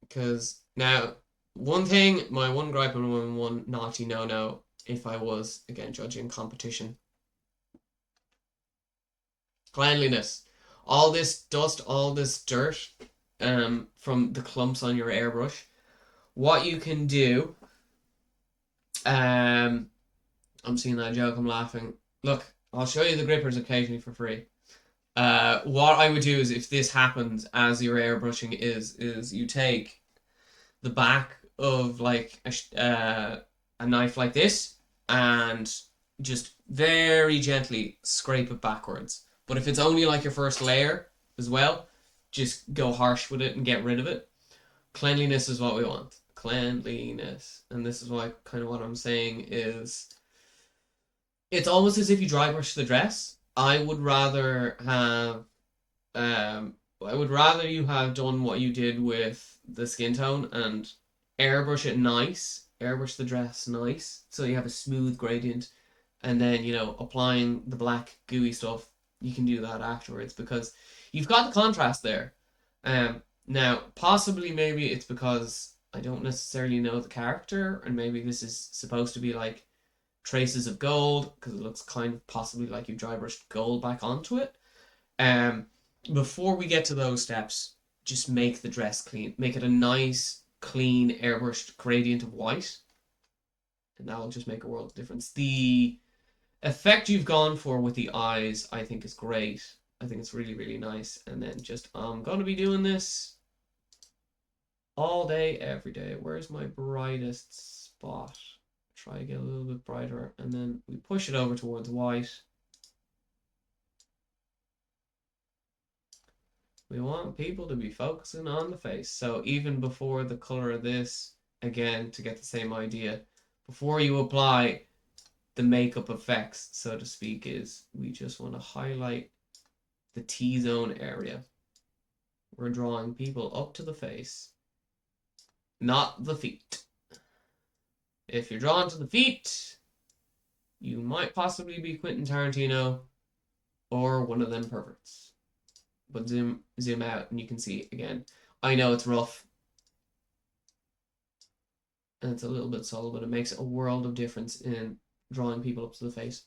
because now my one gripe and one naughty no, if I was again judging competition: cleanliness. All this dust, all this dirt, from the clumps on your airbrush. What you can do, I'm seeing that joke, I'm laughing. Look, I'll show you the grippers occasionally for free. What I would do is, if this happens as your airbrushing is you take the back of like a knife like this, and just very gently scrape it backwards. But if it's only like your first layer as well, just go harsh with it and get rid of it. Cleanliness is what we want. Cleanliness. And this is why kind of what I'm saying is it's almost as if you dry brush the dress. I would rather you have done what you did with the skin tone and airbrush it nice, airbrush the dress nice, so you have a smooth gradient, and then, you know, applying the black gooey stuff, you can do that afterwards because you've got the contrast there. Now, possibly maybe it's because I don't necessarily know the character, and maybe this is supposed to be like traces of gold because it looks kind of possibly like you dry brushed gold back onto it. Um, Before we get to those steps, just make the dress clean. Make it a nice, clean, airbrushed gradient of white, and that will just make a world of difference. The effect you've gone for with the eyes, I think, is great. I think it's really, really nice. And then just, I'm going to be doing this all day, every day. Where's my brightest spot? Try to get a little bit brighter, and then we push it over towards white. We want people to be focusing on the face. So even before the color of this, again, to get the same idea, before you apply the makeup effects, so to speak, is we just want to highlight the T-zone area. We're drawing people up to the face, not the feet. If you're drawn to the feet, you might possibly be Quentin Tarantino or one of them perverts. But zoom out and you can see again. I know it's rough and it's a little bit subtle, but it makes a world of difference in drawing people up to the face.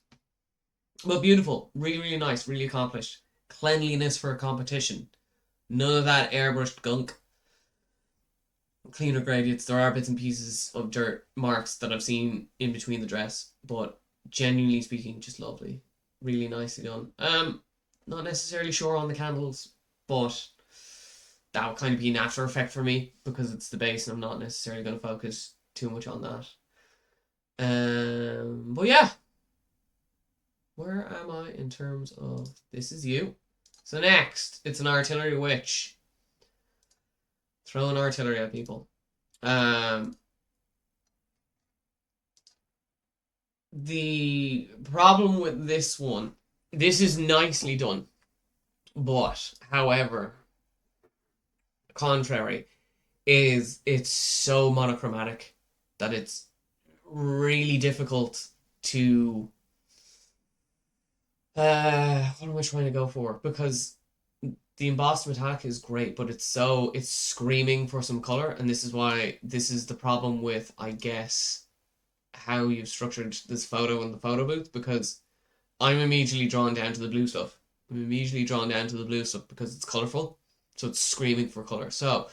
But beautiful, really, really nice, really accomplished. Cleanliness for a competition. None of that airbrushed gunk. Cleaner gradients. There are bits and pieces of dirt marks that I've seen in between the dress, but genuinely speaking, just lovely. Really nicely done. Not necessarily sure on the candles, but that will kind of be an after effect for me because it's the base and I'm not necessarily going to focus too much on that. But yeah. Where am I in terms of... This is you. So next, it's an artillery witch. Throwing artillery at people. The problem with this one, this is nicely done, but however, contrary, is it's so monochromatic that it's really difficult to what am I trying to go for? Because the embossed metallic is great, but it's screaming for some color, and this is the problem with, I guess, how you've structured this photo in the photo booth, because I'm immediately drawn down to the blue stuff. I'm immediately drawn down to the blue stuff because it's colorful, so it's screaming for color. So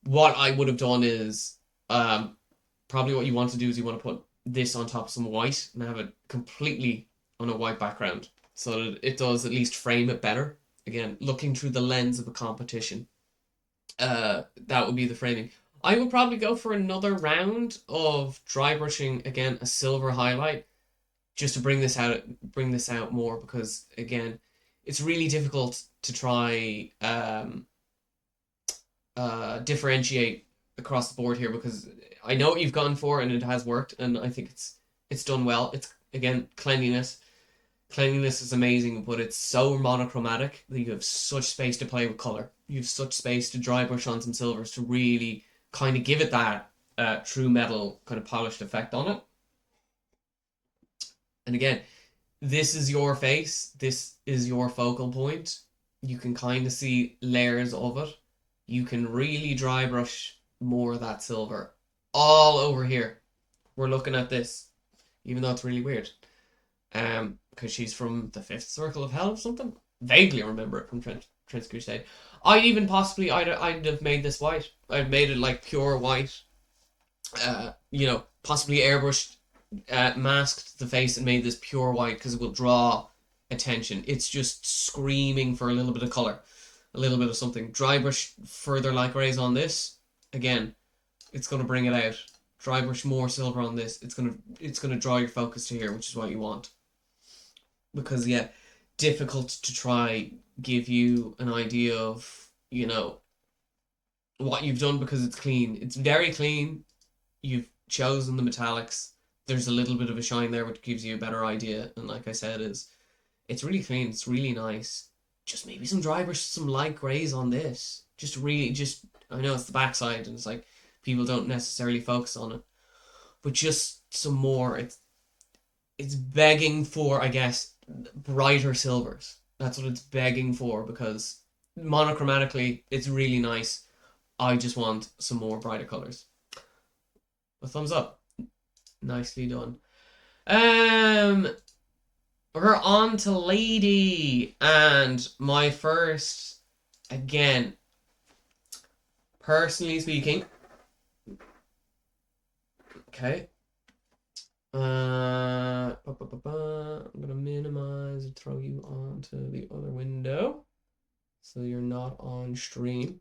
what I would have done is probably what you want to do is you want to put this on top of some white and have it completely on a white background so that it does at least frame it better. Again, looking through the lens of a competition. That would be the framing. I would probably go for another round of dry brushing, again, a silver highlight, just to bring this out more, because again, it's really difficult to try differentiate across the board here, because I know what you've gone for and it has worked, and I think it's done well. It's, again, cleanliness. Cleanliness is amazing, but it's so monochromatic that you have such space to play with color. You have such space to dry brush on some silvers to really kind of give it that true metal kind of polished effect on it. And again, this is your face. This is your focal point. You can kind of see layers of it. You can really dry brush more of that silver all over here. We're looking at this, even though it's really weird. Because she's from the Fifth Circle of Hell or something. Vaguely remember it from Trent Crusade. I'd have made this white. I'd made it like pure white. Possibly airbrushed, masked the face and made this pure white because it will draw attention. It's just screaming for a little bit of color, a little bit of something. Dry brush further light grays on this. Again, it's going to bring it out. dry brush more silver on this, it's gonna draw your focus to here, which is what you want. Because yeah, difficult to try give you an idea of, you know, what you've done because it's clean. It's very clean. You've chosen the metallics. There's a little bit of a shine there, which gives you a better idea. And like I said, it's really clean. It's really nice. Just maybe some dry brush, some light grays on this. Just really, just I know it's the backside, and it's like people don't necessarily focus on it, but just some more. It's begging for, I guess, brighter silvers. That's what it's begging for because monochromatically, it's really nice. I just want some more brighter colors. A thumbs up. Nicely done. We're on to Lady, and my first, again, personally speaking. Okay. I'm gonna minimize and throw you onto the other window, so you're not on stream.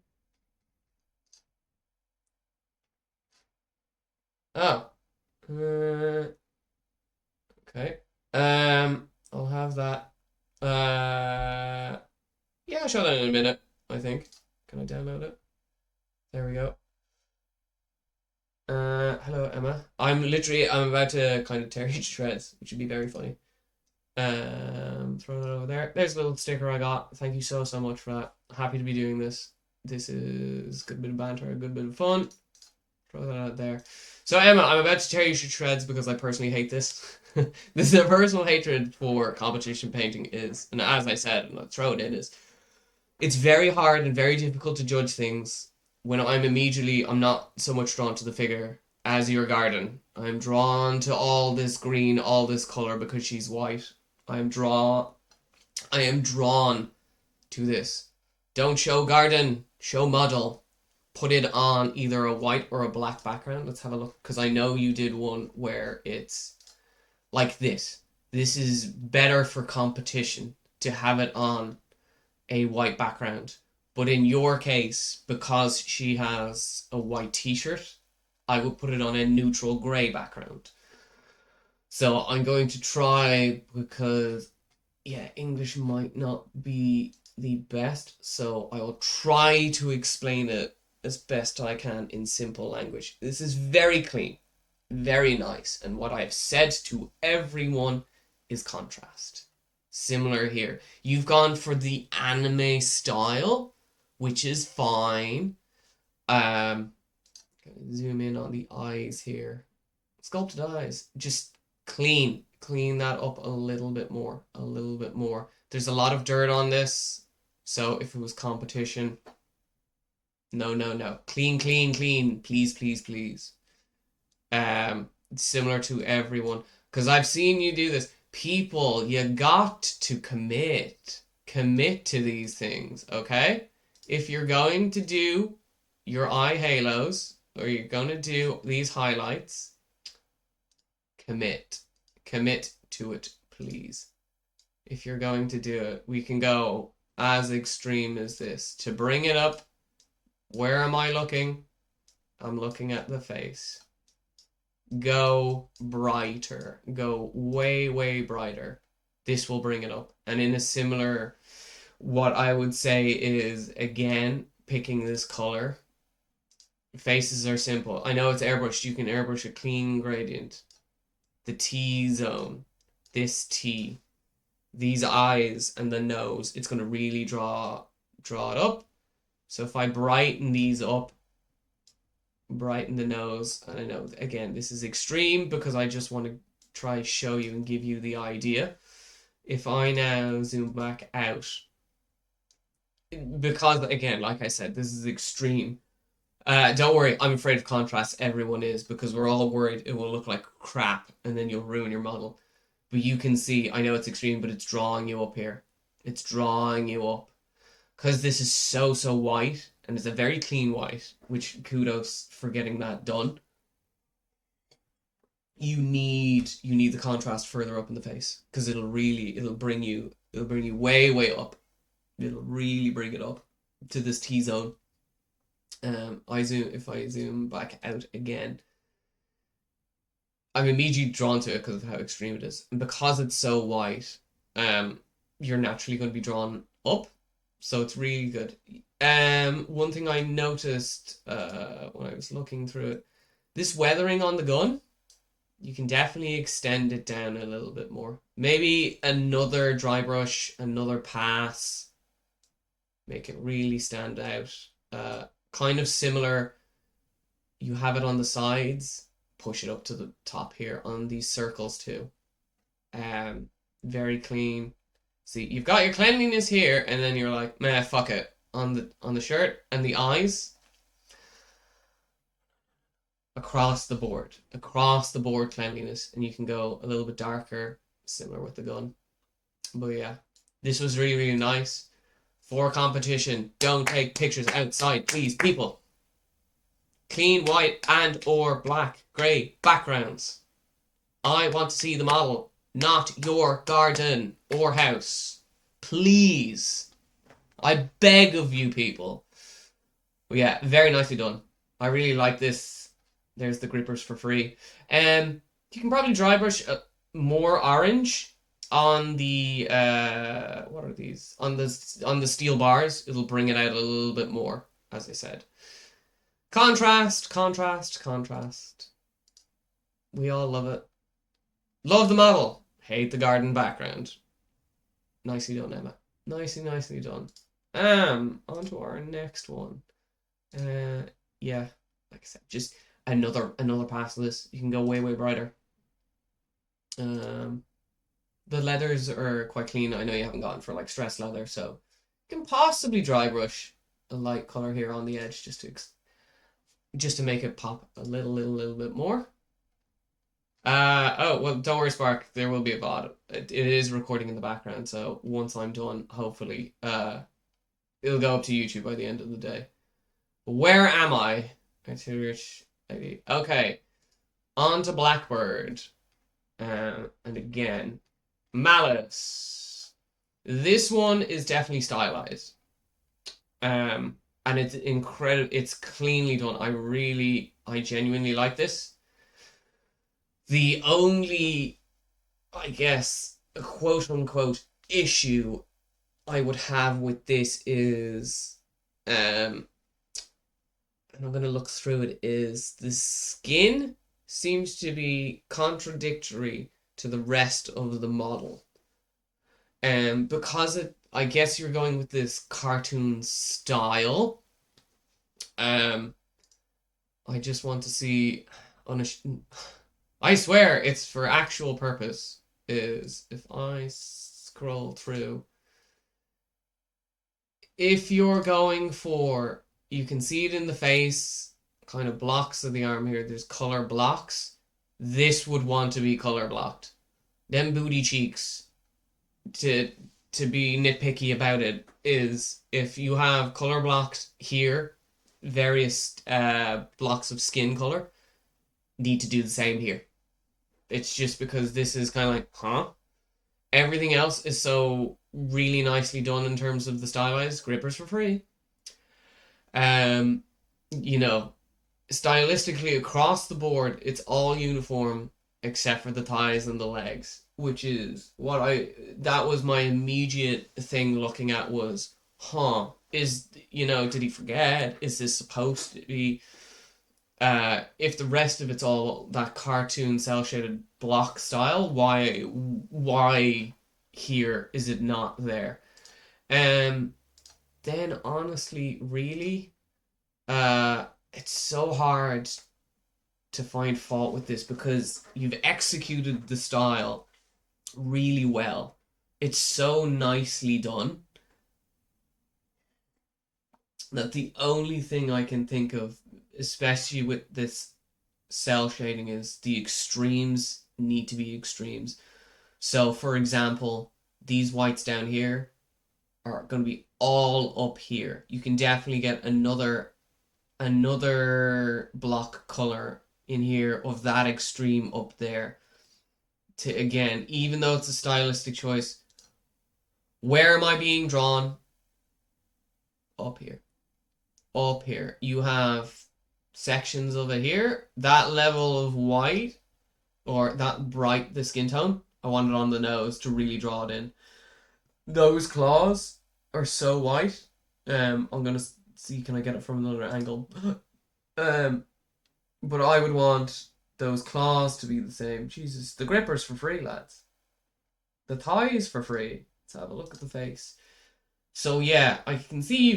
Oh. Okay. I'll have that. Yeah, I'll show that in a minute, I think. Can I download it? There we go. Hello, Emma. I'm about to kind of tear you to shreds, which would be very funny. Throw that over there. There's a little sticker I got. Thank you so much for that. Happy to be doing this. This is a good bit of banter, a good bit of fun. Throw that out there. So Emma, I'm about to tear you to shreds because I personally hate this. This is a personal hatred for competition painting is, and as I said, and I'll throw it in, is it's very hard and very difficult to judge things when I'm not so much drawn to the figure as your garden. I'm drawn to all this green, all this color because she's white. I am drawn to this. Don't show garden, show model. Put it on either a white or a black background. Let's have a look, because I know you did one where it's like this. This is better for competition to have it on a white background. But in your case, because she has a white t-shirt, I would put it on a neutral grey background. So I'm going to try, because, yeah, English might not be the best, so I will try to explain it as best I can in simple language. This is very clean, very nice, and what I've said to everyone is contrast. Similar here. You've gone for the anime style, which is fine. Zoom in on the eyes here. Sculpted eyes. Just clean that up a little bit more. There's a lot of dirt on this, so if it was competition, no. Clean. Please. Similar to everyone, because I've seen you do this. People, you got to commit to these things, okay? If you're going to do your eye halos, or you're going to do these highlights, commit to it, please. If you're going to do it, we can go as extreme as this. To bring it up, where am I looking? I'm looking at the face. Go brighter. Go way brighter. This will bring it up. And in a similar, what I would say is, again, picking this color. Faces are simple. I know it's airbrushed. You can airbrush a clean gradient. The T-zone. This T. These eyes and the nose. It's going to really draw it up. So if I brighten these up, brighten the nose, and I know, again, this is extreme because I just want to try show you and give you the idea. If I now zoom back out, because, again, like I said, this is extreme. Don't worry, I'm afraid of contrast. Everyone is, because we're all worried it will look like crap and then you'll ruin your model. But you can see, I know it's extreme, but it's drawing you up here. It's drawing you up. Because this is so white, and it's a very clean white, which kudos for getting that done. You need the contrast further up in the face, because it'll bring you way up. It'll really bring it up to this T-zone. If I zoom back out again, I'm immediately drawn to it because of how extreme it is. And because it's so white, you're naturally going to be drawn up. So it's really good. One thing I noticed when I was looking through it, this weathering on the gun, you can definitely extend it down a little bit more. Maybe another dry brush, another pass, make it really stand out. Kind of similar. You have it on the sides, push it up to the top here on these circles too. Very clean. See, you've got your cleanliness here, and then you're like, man, fuck it. On the shirt and the eyes, across the board. Across the board cleanliness. And you can go a little bit darker, similar with the gun. But yeah, this was really, really nice. For competition, don't take pictures outside, please, people. Clean white and or black, grey backgrounds. I want to see the model, not your garden or house. Please. I beg of you people. But yeah, very nicely done. I really like this. There's the grippers for free. You can probably dry brush more orange on the what are these? On the steel bars. It'll bring it out a little bit more, as I said. Contrast, contrast, contrast. We all love it. Love the model. Hate the garden background. Nicely done, Emma. Nicely, nicely done. On to our next one. Yeah, like I said, just another pass of this. You can go way, way brighter. The leathers are quite clean. I know you haven't gone for like stress leather, so you can possibly dry brush a light color here on the edge just to make it pop a little bit more. Oh, well, don't worry, Spark. There will be a VOD. It is recording in the background, so once I'm done, hopefully, it'll go up to YouTube by the end of the day. Where am I? Okay, on to Blackbird. And again, Malice. This one is definitely stylized. And it's incredible. It's cleanly done. I genuinely like this. The only, I guess, quote unquote issue I would have with this is, and I'm going to look through it, is the skin seems to be contradictory to the rest of the model. Because I guess you're going with this cartoon style. I just want to see I swear it's for actual purpose. Is if I scroll through, if you're going for, you can see it in the face, kind of blocks of the arm here. There's color blocks. This would want to be color blocked. Them booty cheeks, to be nitpicky about it, is if you have color blocked here, various blocks of skin color, need to do the same here. It's just because this is kind of like, huh? Everything else is so really nicely done in terms of the stylized grippers for free. You know, stylistically across the board, it's all uniform except for the thighs and the legs, which is that was my immediate thing looking at was, did he forget? Is this supposed to be, if the rest of it's all that cartoon cel-shaded block style, why here is it not there? Then honestly, really, it's so hard to find fault with this because you've executed the style really well. It's so nicely done that the only thing I can think of, especially with this cell shading, is the extremes need to be extremes. So, for example, these whites down here are going to be all up here. You can definitely get another block color in here of that extreme up there. To, again, even though it's a stylistic choice, where am I being drawn? Up here. Up here. You have sections of it here. That level of white or that bright the skin tone. I want it on the nose to really draw it in. Those claws are so white. I'm gonna see, can I get it from another angle? um, but I would want those claws to be the same. Jesus, the gripper's for free, lads. The thigh's for free. Let's have a look at the face. So yeah, I can see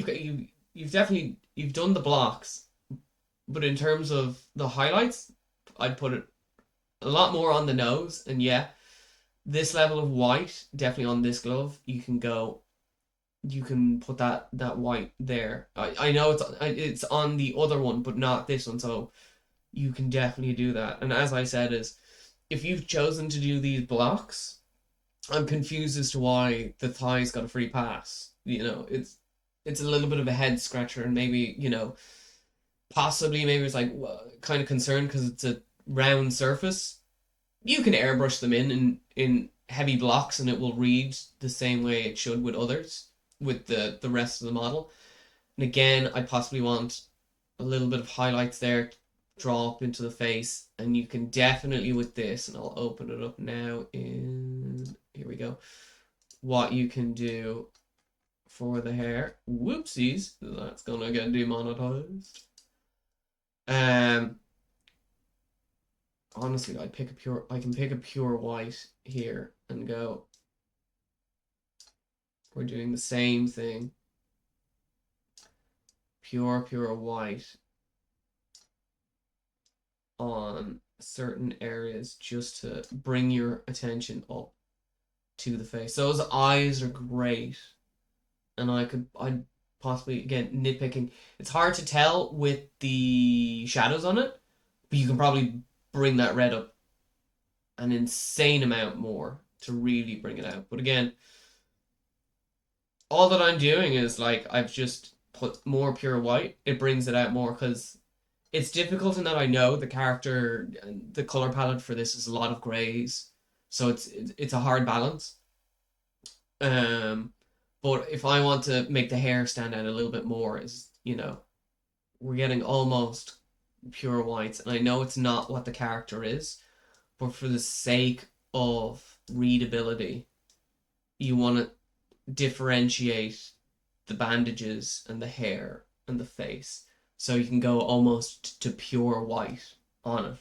you've definitely you've done the blocks, but in terms of the highlights, I'd put it a lot more on the nose. And yeah, this level of white definitely on this glove. You can put that white there. I know it's on the other one, but not this one. So you can definitely do that. And as I said, is if you've chosen to do these blocks, I'm confused as to why the thigh's got a free pass. It's a little bit of a head scratcher, and maybe possibly maybe it's like kind of concerned because it's a round surface. You can airbrush them in heavy blocks, and it will read the same way it should with others, with the rest of the model. And again, I possibly want a little bit of highlights there, draw up into the face, and you can definitely with this, and I'll open it up now here we go, what you can do for the hair. Whoopsies, that's gonna get demonetized. Honestly, I can pick a pure white here and go, we're doing the same thing. Pure white on certain areas just to bring your attention up to the face. Those eyes are great. And I'd possibly, again, nitpicking. It's hard to tell with the shadows on it, but you can probably bring that red up an insane amount more to really bring it out. But again, all that I'm doing is like I've just put more pure white. It brings it out more because it's difficult in that I know the character, the color palette for this is a lot of grays, so it's a hard balance. But if I want to make the hair stand out a little bit more, is we're getting almost pure whites, and I know it's not what the character is, but for the sake of readability, you want to differentiate the bandages and the hair and the face, so you can go almost to pure white on it,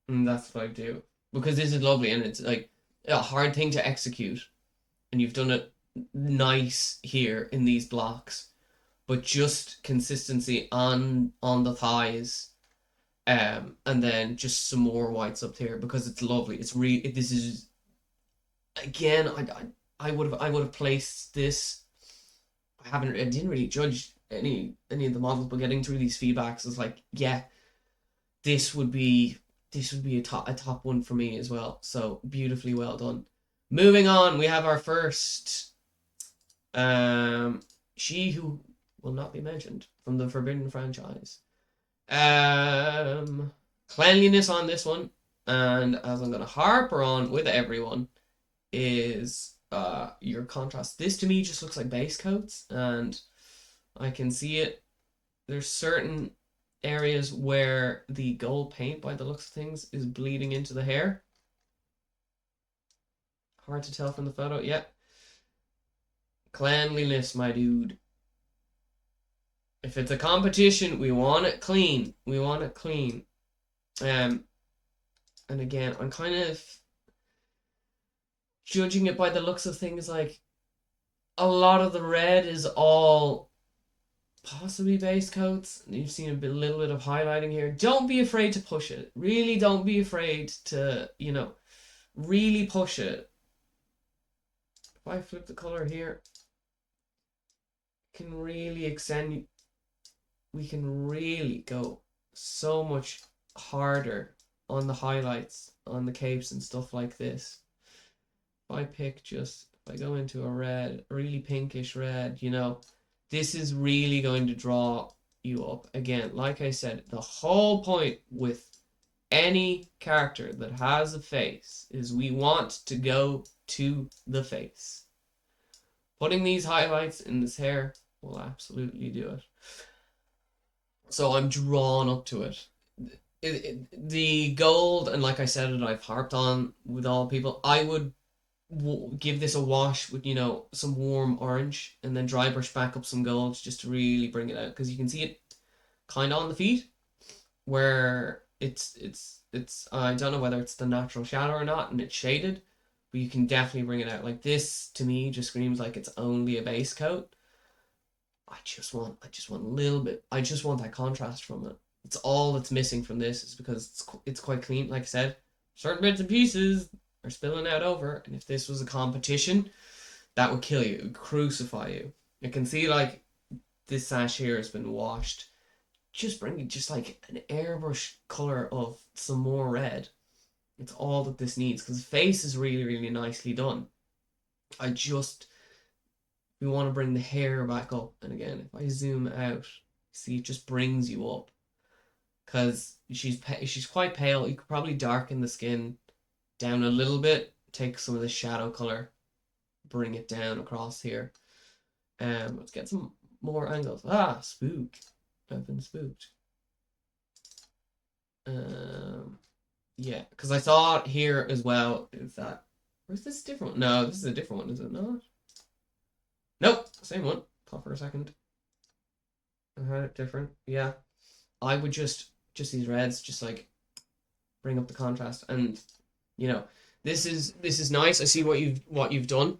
and that's what I do because this is lovely, and it's like a hard thing to execute, and you've done it nice here in these blocks, but just consistency on the thighs, and then just some more whites up here because it's lovely. It's really, this is, again, I would have placed this. I didn't really judge any of the models, but getting through these feedbacks is like, yeah, this would be a top one for me as well. So beautifully well done. Moving on, we have our first she who will not be mentioned from the Forbidden franchise. Cleanliness on this one, and as I'm gonna harper on with everyone, is your contrast. This to me just looks like base coats, and I can see it. There's certain areas where the gold paint, by the looks of things, is bleeding into the hair. Hard to tell from the photo. Yep. Cleanliness, my dude. If it's a competition, we want it clean. We want it clean. And again, I'm kind of judging it by the looks of things. Like a lot of the red is all possibly base coats. You've seen a little bit of highlighting here. Don't be afraid to push it. Really, don't be afraid to really push it. If I flip the color here, can really extend. We can really go so much harder on the highlights, on the capes and stuff like this. If I go into a red, a really pinkish red, this is really going to draw you up. Again, like I said, the whole point with any character that has a face is we want to go to the face. Putting these highlights in this hair will absolutely do it. So I'm drawn up to it. the gold, and like I said, and I've harped on with all people, I would give this a wash with, some warm orange, and then dry brush back up some gold just to really bring it out, because you can see it kind of on the feet where it's I don't know whether it's the natural shadow or not, and it's shaded, but you can definitely bring it out. Like this to me just screams like it's only a base coat. I just want a little bit. I just want that contrast from it. It's all that's missing from this, is because it's quite clean. Like I said, certain bits and pieces are spilling out over, and if this was a competition, that would kill you. It would crucify you. You can see like this sash here has been washed. Just bring it, just like an airbrush color of some more red. It's all that this needs, because the face is really, really nicely done. We want to bring the hair back up. And again, if I zoom out, see, it just brings you up. Because she's quite pale. You could probably darken the skin down a little bit. Take some of the shadow color. Bring it down across here. Let's get some more angles. Spook. I've been spooked. Yeah, because I thought here as well is that, or is this different one? No, this is a different one, is it not? Nope, same one. Thought for a second I had it different. Yeah, I would just these reds, just like bring up the contrast, and this is nice. I see what you've done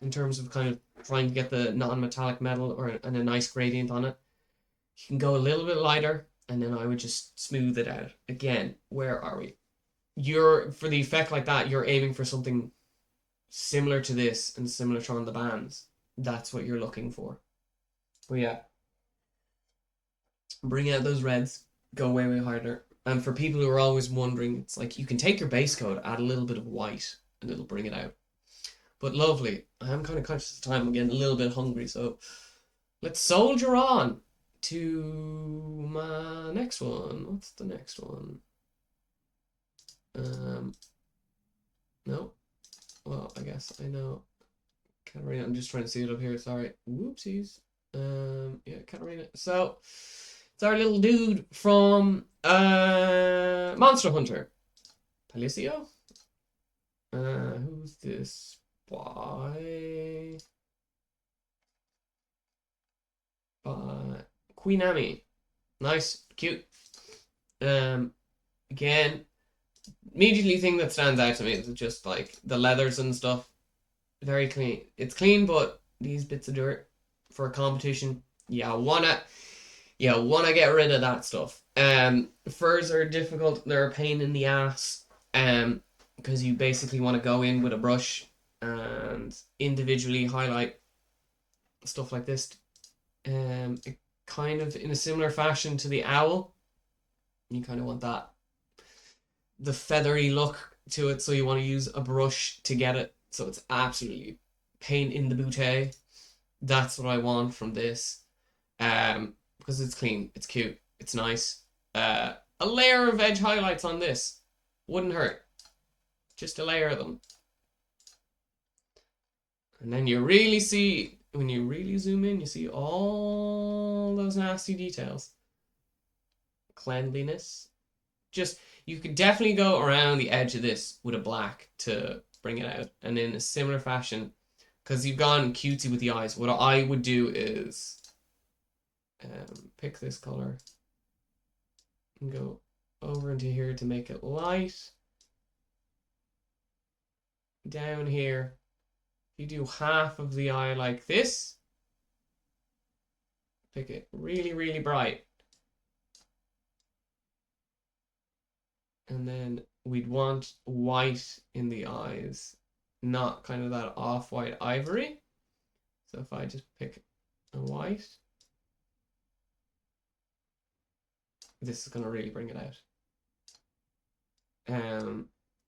in terms of kind of trying to get the non-metallic metal and a nice gradient on it. You can go a little bit lighter, and then I would just smooth it out. Again, where are we? For the effect like that, you're aiming for something similar to this and similar to on the bands. That's what you're looking for. But yeah, bring out those reds, go way, way harder. And for people who are always wondering, it's like you can take your base coat, add a little bit of white, and it'll bring it out. But lovely. I am kind of conscious of time. I'm getting a little bit hungry, so let's soldier on to my next one. What's the next one? No. Well, I guess I know. Katarina, I'm just trying to see it up here. Sorry. Whoopsies. Yeah, Katarina. So it's our little dude from Monster Hunter. Palicio? Who's this? By Queen Ami. Nice, cute. Again, immediately thing that stands out to me is just like the leathers and stuff. Very clean. It's clean, but these bits of dirt for a competition, wanna get rid of that stuff. Furs are difficult. They're a pain in the ass. Because you basically want to go in with a brush and individually highlight stuff like this. Kind of in a similar fashion to the owl. You kind of want the feathery look to it, so you want to use a brush to get it, so it's absolutely pain in the booty. That's what I want from this. Because it's clean, it's cute, it's nice. A layer of edge highlights on this wouldn't hurt. Just a layer of them. And then you really see, when you really zoom in, you see all those nasty details. Cleanliness. You could definitely go around the edge of this with a black to bring it out. And in a similar fashion, because you've gone cutesy with the eyes, what I would do is pick this color and go over into here to make it light. Down here, you do half of the eye like this. Pick it really, really bright. And then we'd want white in the eyes, not kind of that off-white ivory. So if I just pick a white, this is going to really bring it out.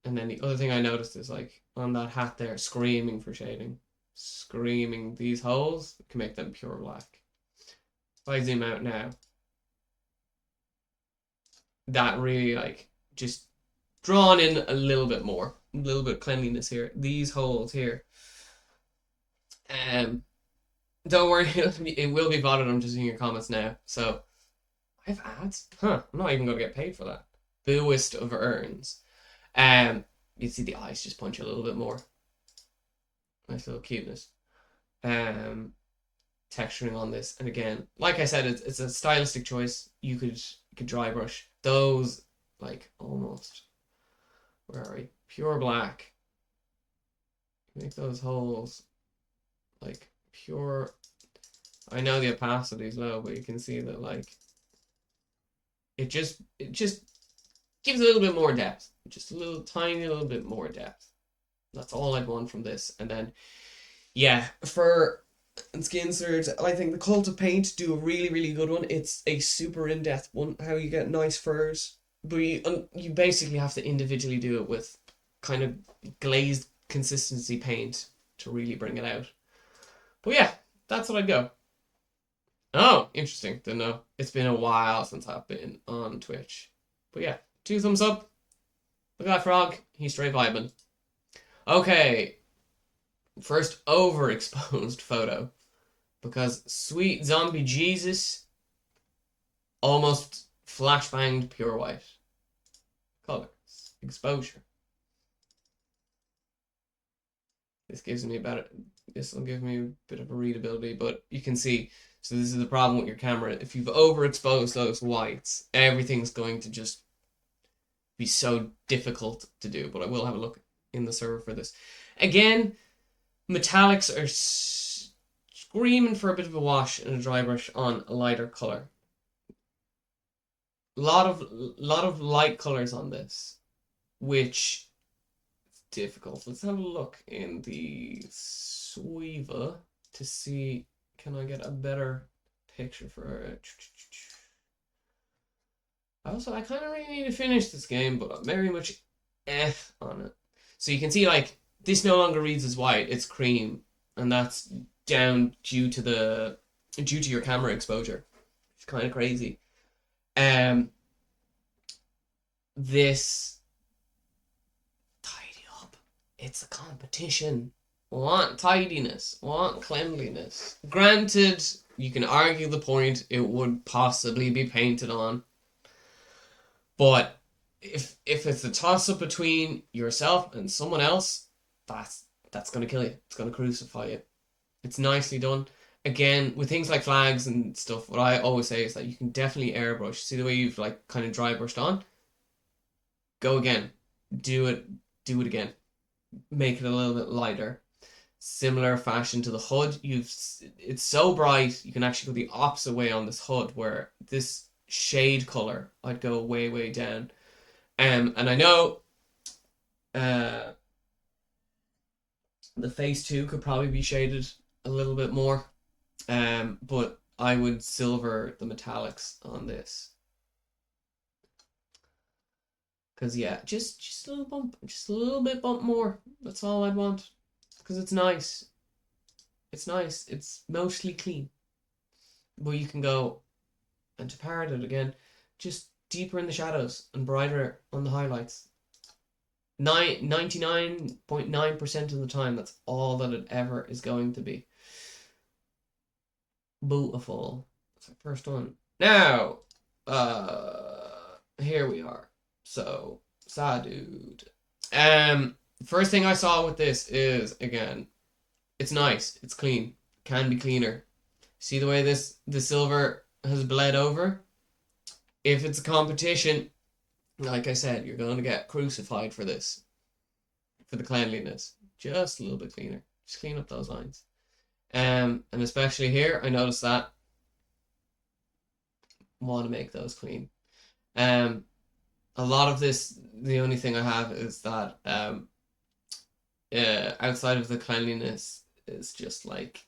And then the other thing I noticed is like on that hat there, screaming for shading. Screaming. These holes can make them pure black. If I zoom out now, that really like just drawn in a little bit more. A little bit of cleanliness here. These holes here. Don't worry, it will be voted. I'm just seeing your comments now. So I have ads? Huh, I'm not even gonna get paid for that. booest of urns. You see the eyes just punch a little bit more. Nice little cuteness. Texturing on this, and again, like I said, it's a stylistic choice. You could dry brush those like almost. Where are we? Pure black. Make those holes like pure. I know the opacity is low, but you can see that like it just gives a little bit more depth, just a little tiny little bit more depth. That's all I'd want from this. And then yeah, fur and skin surge, I think the Cult of Paint do a really, really good one. It's a super in-depth one, how you get nice furs. But you basically have to individually do it with kind of glazed consistency paint to really bring it out. But yeah, that's what I'd go. Oh, interesting. Didn't know. It's been a while since I've been on Twitch. But yeah, 2 thumbs up. Look at that frog. He's straight vibing. Okay. First overexposed photo. Because sweet zombie Jesus almost flashbanged pure white. Colors. Exposure. This will give me a bit of a readability, but you can see, so this is the problem with your camera. If you've overexposed those whites, everything's going to just be so difficult to do. But I will have a look in the server for this. Again, metallics are screaming for a bit of a wash and a dry brush on a lighter color. Lot of light colors on this, which is difficult. Let's have a look in the Suiva to see, can I get a better picture for it. Also, I kind of really need to finish this game, but I'm very much on it. So you can see, like, this no longer reads as white, it's cream, and that's down due to your camera exposure. It's kind of crazy. This tidy up. It's a competition. Want tidiness, want cleanliness. Granted, you can argue the point it would possibly be painted on. But if it's a toss-up between yourself and someone else, that's gonna kill you. It's gonna crucify you. It's nicely done. Again, with things like flags and stuff, what I always say is that you can definitely airbrush. See the way you've like kind of dry brushed on? Go again. Do it again. Make it a little bit lighter. Similar fashion to the hood. It's so bright, you can actually go the opposite way on this hood, where this shade color, I'd go way, way down. And I know the face too could probably be shaded a little bit more. But I would silver the metallics on this. Because yeah, just a little bump, just a little bit bump more. That's all I'd want. Because it's nice. It's nice. It's mostly clean. But you can go, and to parrot it again, just deeper in the shadows and brighter on the highlights. 99.9% of the time, that's all that it ever is going to be. Beautiful. That's our first one. Now, here we are. So, sad dude. First thing I saw with this is, again, it's nice. It's clean. Can be cleaner. See the way the silver has bled over? If it's a competition, like I said, you're going to get crucified for this. For the cleanliness. Just a little bit cleaner. Just clean up those lines. And especially here, I noticed that. Want to make those clean. A lot of this, the only thing I have is that outside of the cleanliness is just like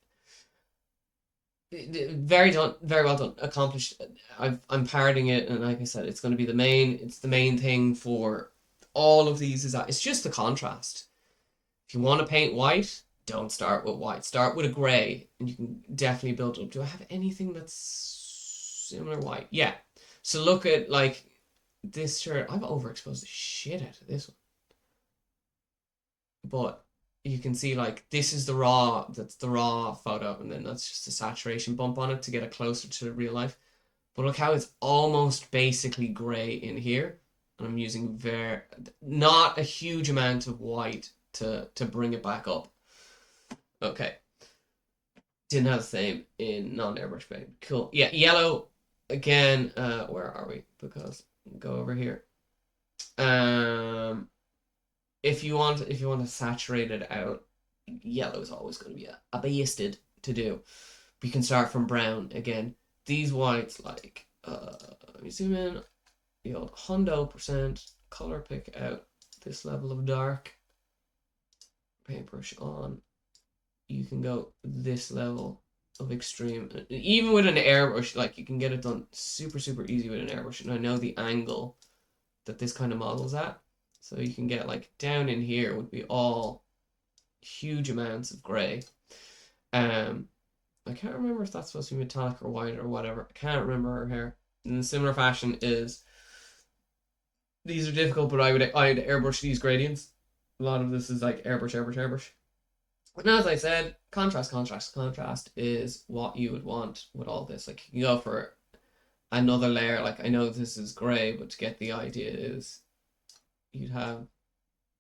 very well done, accomplished. I'm parroting it, and like I said, it's going to be the main thing for all of these, is that it's just the contrast. If you want to paint white, don't start with white. Start with a grey, and you can definitely build up. Do I have anything that's similar white? Yeah. So look at like this shirt. I've overexposed the shit out of this one. But you can see like this is that's the raw photo, and then that's just a saturation bump on it to get it closer to real life. But look how it's almost basically grey in here. and I'm using not a huge amount of white to bring it back up. Okay. Didn't have the same in non-airbrush paint. Cool. Yeah, yellow again. Where are we? Because go over here. If you want to saturate it out, yellow is always going to be a bastard to do. We can start from brown again. These whites, like let me zoom in. The old hundo% color pick out this level of dark. Paintbrush on. You can go this level of extreme. Even with an airbrush, like you can get it done super easy with an airbrush. And I know the angle that this kind of model's at, so you can get like down in here would be all huge amounts of gray. I can't remember if that's supposed to be metallic or white or whatever. I can't remember here. In a similar fashion is these are difficult, but I'd airbrush these gradients. A lot of this is like airbrush. And as I said, contrast is what you would want with all this. Like you can go for another layer. Like I know this is gray, but to get the idea is you'd have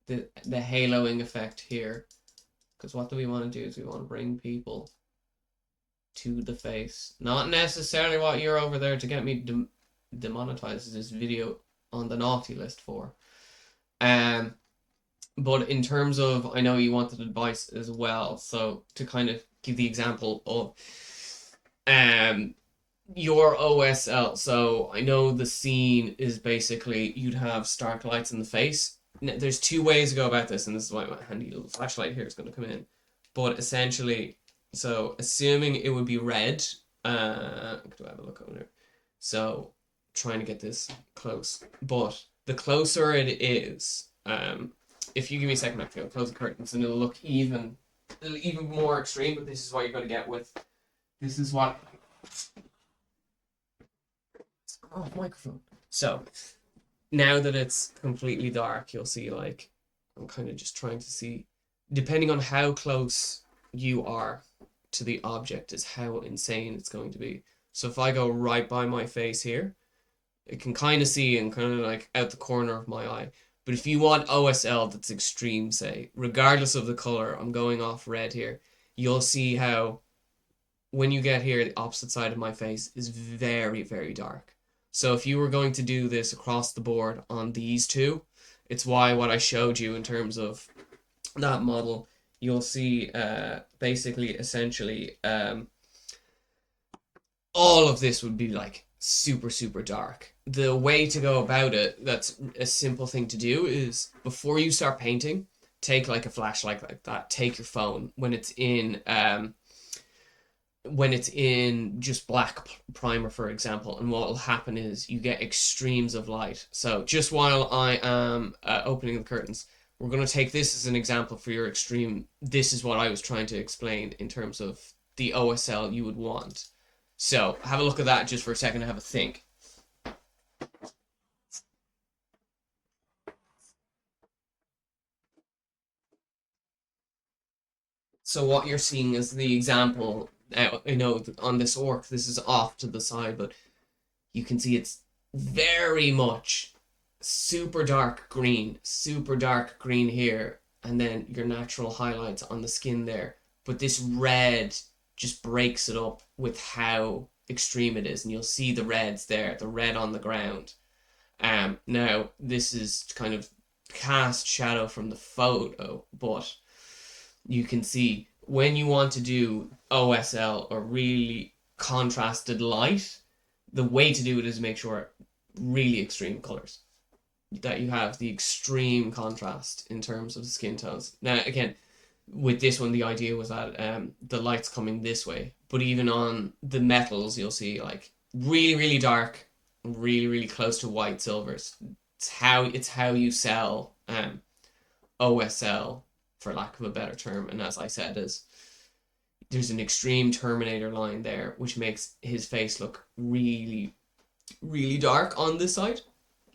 the haloing effect here. Because what do we want to do is we want to bring people to the face. Not necessarily what you're over there to get me demonetized this video on the naughty list for. But in terms of, I know you wanted advice as well, so to kind of give the example of your OSL. So I know the scene is basically you'd have stark lights in the face. There's two ways to go about this, and this is why my handy little flashlight here is going to come in. But essentially, so assuming it would be red, do I have a look over there? So trying to get this close, but the closer it is, if you give me a second, I can close the curtains and it'll look even more extreme. But this is what you're going to get with. This is what. Oh, microphone. So now that it's completely dark, you'll see like I'm kind of just trying to see, depending on how close you are to the object, is how insane it's going to be. So if I go right by my face here, it can kind of see and kind of like out the corner of my eye. But if you want OSL that's extreme, say, regardless of the color, I'm going off red here, you'll see how when you get here, the opposite side of my face is very dark. So if you were going to do this across the board on these two, it's why what I showed you in terms of that model, you'll see basically, essentially, all of this would be like super dark. The way to go about it, that's a simple thing to do, is before you start painting, take like a flashlight like that, take your phone when it's in just black primer, for example, and what will happen is you get extremes of light. So just while I am opening the curtains, we're going to take this as an example for your extreme. This is what I was trying to explain in terms of the OSL you would want. So have a look at that just for a second and have a think. So what you're seeing is the example. I know on this orc, this is off to the side, but you can see it's very much super dark green here, and then your natural highlights on the skin there. But this red just breaks it up with how extreme it is, and you'll see the reds there, the red on the ground. Now this is kind of cast shadow from the photo, but you can see when you want to do OSL or really contrasted light, the way to do it is make sure really extreme colors, that you have the extreme contrast in terms of the skin tones. Now again, with this one, the idea was that the light's coming this way, but even on the metals, you'll see like really dark, really close to white silvers. It's how you sell OSL, for lack of a better term. And as I said, there's an extreme Terminator line there, which makes his face look really dark on this side,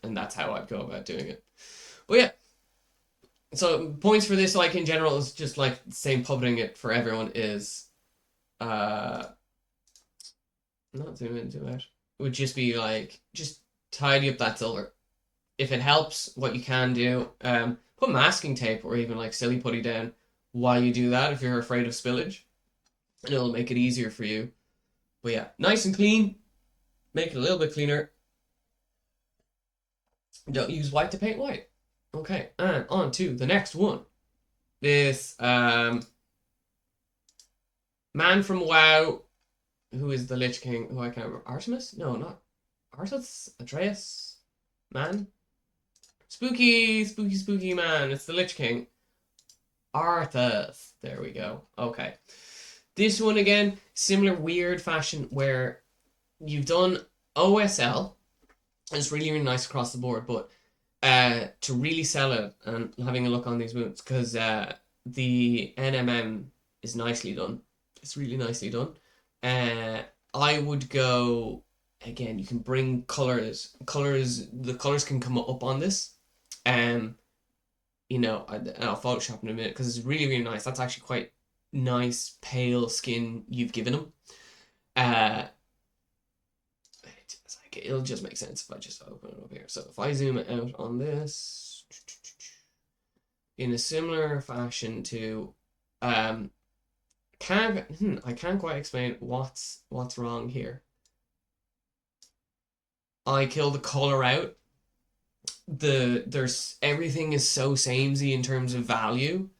and that's how I'd go about doing it. But yeah, so points for this, like in general, is just like the same puppeting it for everyone is not zoom in, zoom out. It would just be like, just tidy up that silver. if it helps, what you can do, put masking tape or even like silly putty down while you do that if you're afraid of spillage, and it'll make it easier for you. But yeah, nice and clean. Make it a little bit cleaner. Don't use white to paint white. Okay, and on to the next one. This man from WoW, who is the Lich King, who I can't remember. Artemis? No, not Arthas? Atreus? Man? Spooky, spooky, spooky man. It's the Lich King. Arthas. There we go. Okay. This one again, similar weird fashion where you've done OSL. It's really, really nice across the board, but to really sell it and having a look on these wounds, because the NMM is nicely done. It's really nicely done. I would go again. You can bring colors. The colors can come up on this. You know, I'll Photoshop in a minute because it's really, really nice. That's actually quite nice pale skin you've given him. It'll just make sense if I just open it up here. So if I zoom out on this, in a similar fashion to, I can't quite explain what's wrong here. I kill the color out. There's everything is so samey in terms of value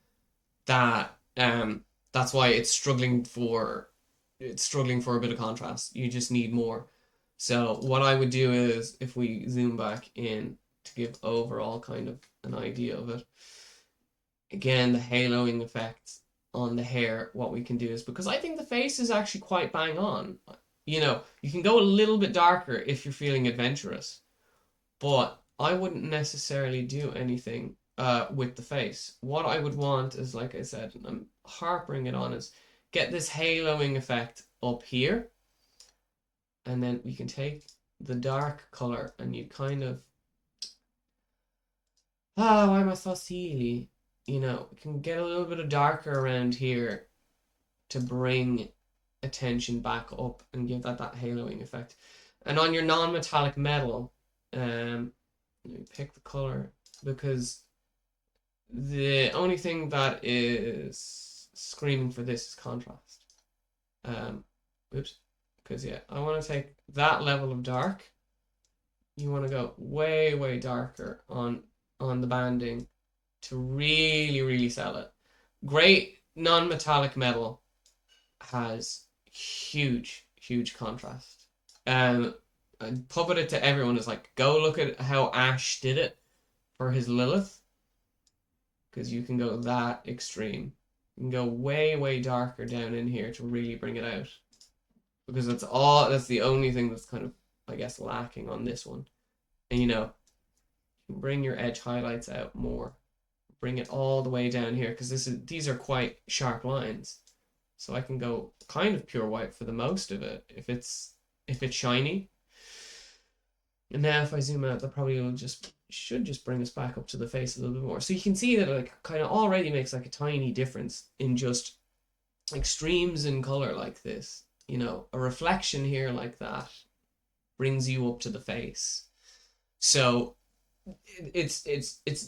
that that's why it's struggling for a bit of contrast. You just need more. So what I would do is, if we zoom back in to give overall kind of an idea of it, again, the haloing effect on the hair, what we can do is, because I think the face is actually quite bang on. You know, you can go a little bit darker if you're feeling adventurous, but I wouldn't necessarily do anything with the face. What I would want is, like I said, and I'm harping it on, is get this haloing effect up here. And then we can take the dark color and you kind of, why am I so silly? You know, we can get a little bit of darker around here to bring attention back up and give that haloing effect. And on your non-metallic metal, let me pick the color, because the only thing that is screaming for this is contrast. Oops. Because yeah, I want to take that level of dark. You want to go way, way darker on the banding to really, really sell it. Great non-metallic metal has huge, huge contrast. I put it to everyone is like, go look at how Ash did it for his Lilith. Because you can go that extreme. You can go way, way darker down in here to really bring it out. Because that's the only thing that's kind of, I guess, lacking on this one. And you know, you can bring your edge highlights out more. Bring it all the way down here, because these are quite sharp lines. So I can go kind of pure white for the most of it if it's shiny. And now if I zoom out, that probably should just bring us back up to the face a little bit more. So you can see that it like kind of already makes like a tiny difference in just extremes in color like this. You know, a reflection here like that brings you up to the face. So it's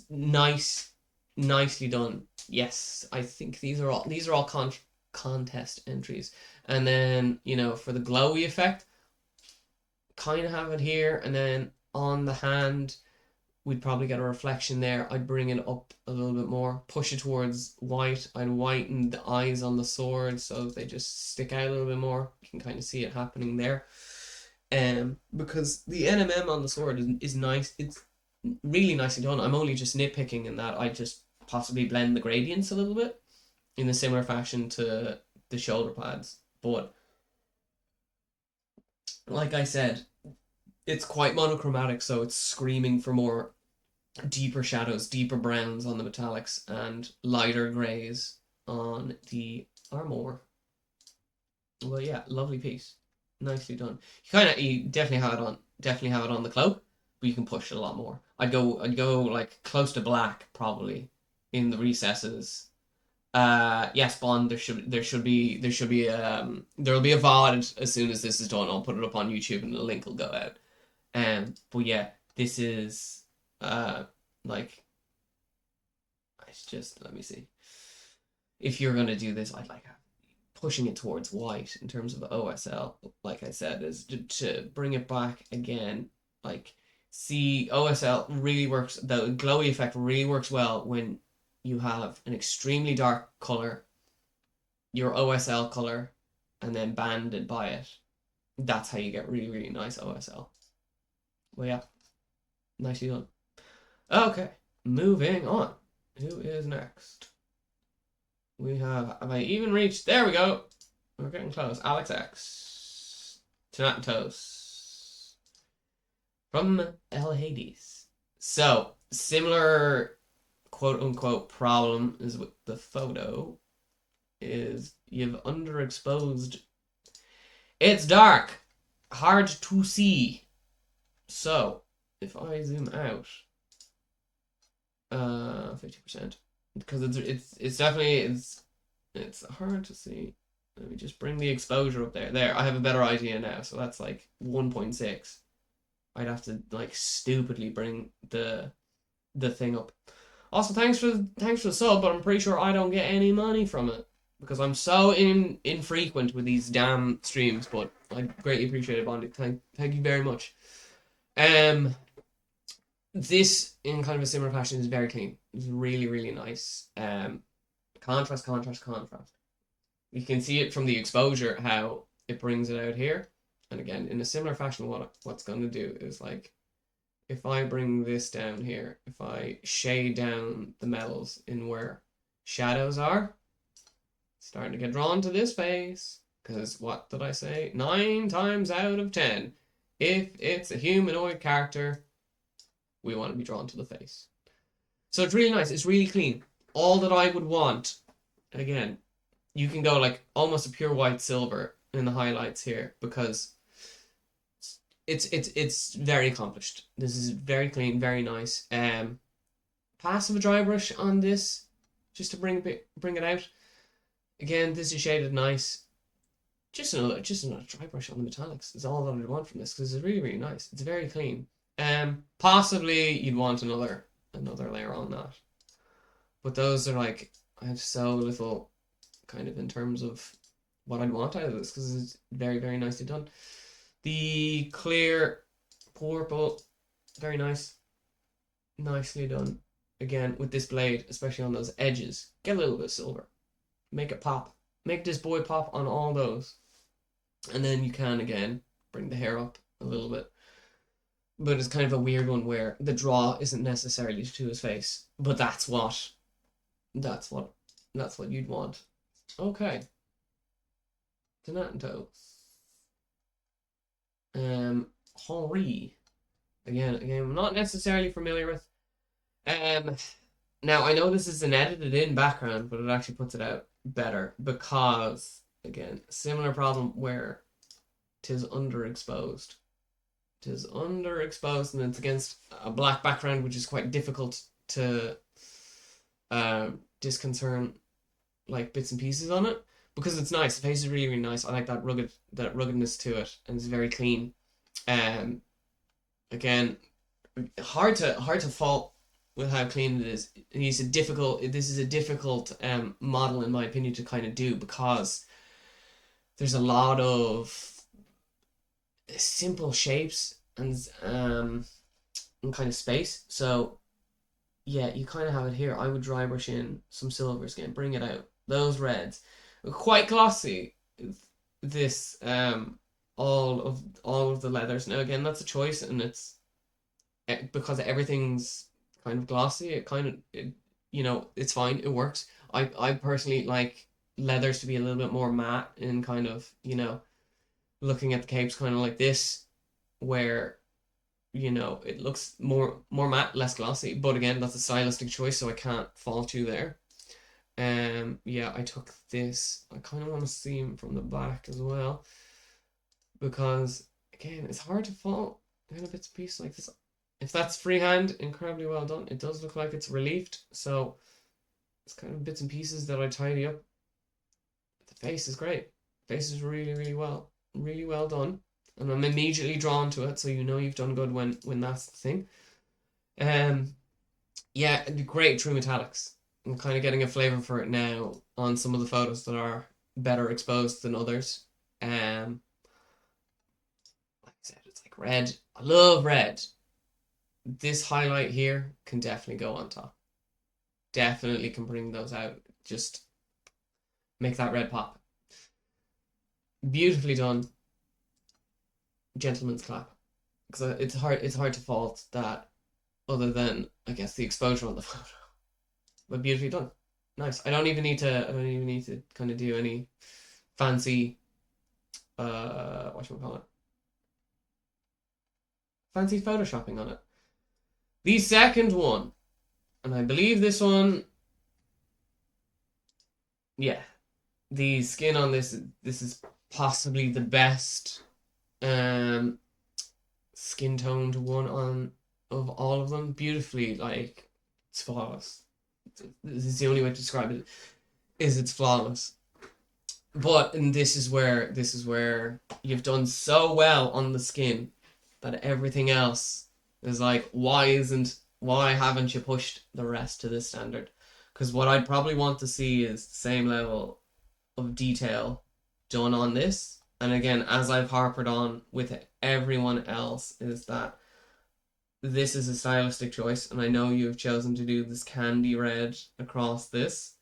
nicely done. Yes, I think these are all contest entries. And then, you know, for the glowy effect, kind of have it here, and then on the hand we'd probably get a reflection there. I'd bring it up a little bit more, push it towards white. I'd whiten the eyes on the sword so they just stick out a little bit more. You can kind of see it happening there. Because the NMM on the sword is nice. It's really nicely done. I'm only just nitpicking in that I just possibly blend the gradients a little bit in a similar fashion to the shoulder pads. But like I said, it's quite monochromatic, so it's screaming for more deeper shadows, deeper browns on the metallics, and lighter greys on the armor. Well, yeah, lovely piece, nicely done. You definitely have it on the cloak, but you can push it a lot more. I'd go like close to black probably in the recesses. Yes, Bond. There'll be a VOD as soon as this is done. I'll put it up on YouTube and the link will go out. But yeah, this is Like, it's just, let me see. If you're gonna do this, I'd like pushing it towards white in terms of OSL, like I said, is to bring it back again. Like, see, OSL really works, the glowy effect really works well when you have an extremely dark color, your OSL color, and then banded by it. That's how you get really, really nice OSL. Well, yeah, nicely done. Okay, moving on. Who is next? We have I even reached? There we go. We're getting close. Alex X. Thanatos. From El Hades. So, similar quote unquote problem is with the photo. Is you've underexposed. It's dark. Hard to see. So, if I zoom out, 50%, because it's definitely it's hard to see. Let me just bring the exposure up there. There, I have a better idea now. So that's like 1.6. I'd have to like stupidly bring the thing up. Also, thanks for the sub, but I'm pretty sure I don't get any money from it because I'm so infrequent with these damn streams. But I greatly appreciate it, Bondi. Thank you very much. This in kind of a similar fashion is very clean. It's really, really nice. Contrast. You can see it from the exposure how it brings it out here. And again, in a similar fashion, what's going to do is like, if I bring this down here, if I shade down the metals in where shadows are, starting to get drawn to this face. Because what did I say? 9 times out of 10, if it's a humanoid character, we want to be drawn to the face. So it's really nice. It's really clean. All that I would want, again, you can go like almost a pure white silver in the highlights here because it's very accomplished. This is very clean, very nice. Passive dry brush on this just to bring it out. Again, this is shaded nice. Just another dry brush on the metallics is all that I want from this because it's really, really nice. It's very clean. Possibly you'd want another layer on that, but those are like, I have so little kind of in terms of what I'd want out of this because it's very, very nicely done. The clear purple, very nice, nicely done. Again with this blade, especially on those edges, get a little bit of silver, make it pop, make this boy pop on all those, and then you can again bring the hair up a little bit. But it's kind of a weird one where the draw isn't necessarily to his face, but that's what you'd want. Okay. Thanatos. Henri. Again, I'm not necessarily familiar with. Now I know this is an edited in background, but it actually puts it out better because again, similar problem where 'tis underexposed. It is underexposed and it's against a black background, which is quite difficult to disconcern like bits and pieces on it because it's nice. The face is really, really nice. I like that ruggedness to it, and it's very clean. Again, hard to fault with how clean it is. This is a difficult model in my opinion to kind of do because there's a lot of simple shapes and kind of space. So yeah, you kind of have it here. I would dry brush in some silvers again, bring it out. Those reds, quite glossy. This all of the leathers. Now again, that's a choice, and it's because everything's kind of glossy. It's fine. It works. I personally like leathers to be a little bit more matte and kind of looking at the capes kind of like this, where it looks more matte, less glossy. But again, that's a stylistic choice, so I can't fault you there. Yeah, I took this. I kind of want to see him from the back as well, because again, it's hard to fault kind of bits and pieces like this. If that's freehand, incredibly well done. It does look like it's reliefed, so it's kind of bits and pieces that I tidy up. The face is great. The face is really, really well done, and I'm immediately drawn to it. So you've done good when that's the thing. Yeah, great true metallics. I'm kind of getting a flavor for it now on some of the photos that are better exposed than others. Like I said, it's like red. I love red. This highlight here can definitely go on top. Definitely can bring those out. Just make that red pop. Beautifully done. Gentleman's clap. Because it's hard to fault that other than I guess the exposure on the photo. But beautifully done. Nice. I don't even need to kind of do any fancy whatchamacallit. Fancy photoshopping on it. The second one, and I believe this one, yeah, the skin on this is possibly the best um skin toned one on of all of them. Beautifully, like it's flawless. This is the only way to describe it. Is it's flawless. But and this is where you've done so well on the skin that everything else is like, why haven't you pushed the rest to this standard? Because what I'd probably want to see is the same level of detail done on this. And again, as I've harped on with everyone else, is that this is a stylistic choice, and I know you've chosen to do this candy red across this,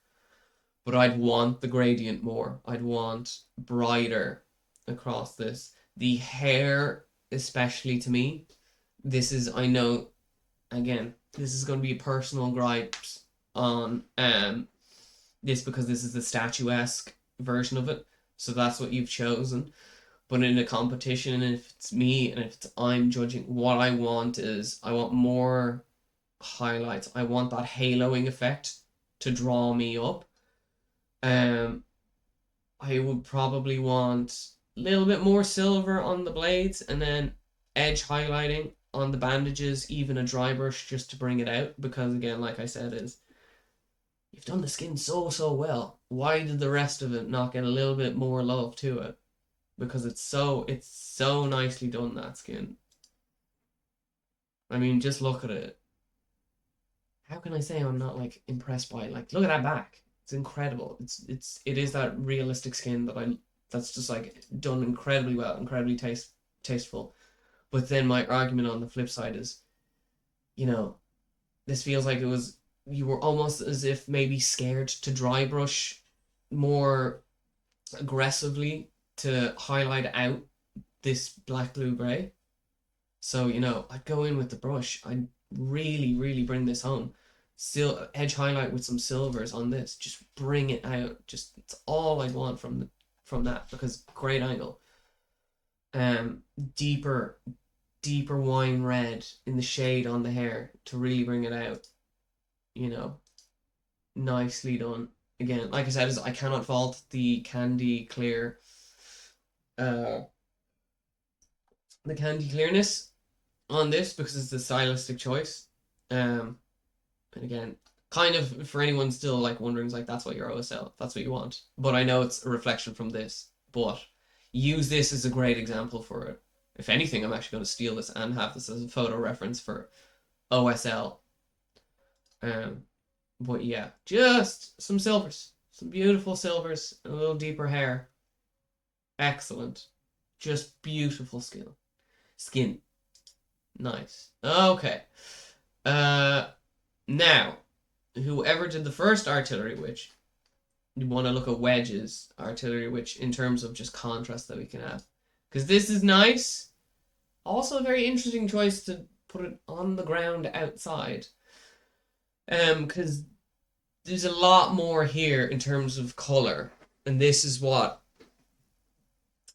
but I'd want the gradient more. I'd want brighter across this. The hair, especially to me, this is, I know, again, this is going to be personal gripes on this because this is the statuesque version of it. So that's what you've chosen. But in a competition, and if it's me and if I'm judging, what I want is I want more highlights. I want that haloing effect to draw me up. Um, I would probably want a little bit more silver on the blades and then edge highlighting on the bandages, even a dry brush just to bring it out. Because again, like I said, is you've done the skin so well. Why did the rest of it not get a little bit more love to it? Because it's so nicely done, that skin. I mean, just look at it. How can I say I'm not like impressed by it? Like, look at that back. It's incredible. It is that realistic skin that's just like done incredibly well, incredibly tasteful. But then my argument on the flip side is, you know, this feels like you were almost as if maybe scared to dry brush more aggressively to highlight out this black blue gray. So, I'd go in with the brush. I'd really, really bring this home. Still edge highlight with some silvers on this. Just bring it out. Just it's all I want from that because great angle. Um, deeper, deeper wine red in the shade on the hair to really bring it out. You know, nicely done. Again, like I said, I cannot fault the candy clear, uh, the candy clearness on this because it's a stylistic choice. And again, kind of for anyone still like wondering, like that's what your OSL, that's what you want. But I know it's a reflection from this. But use this as a great example for it. If anything, I'm actually going to steal this and have this as a photo reference for OSL. Um, but yeah, just some silvers, some beautiful silvers, and a little deeper hair. Excellent, just beautiful skin. Nice. Okay. Uh, Now, whoever did the first artillery witch, you want to look at Wedge's artillery witch in terms of just contrast that we can have. Because this is nice. Also a very interesting choice to put it on the ground outside. Because there's a lot more here in terms of color. And this is what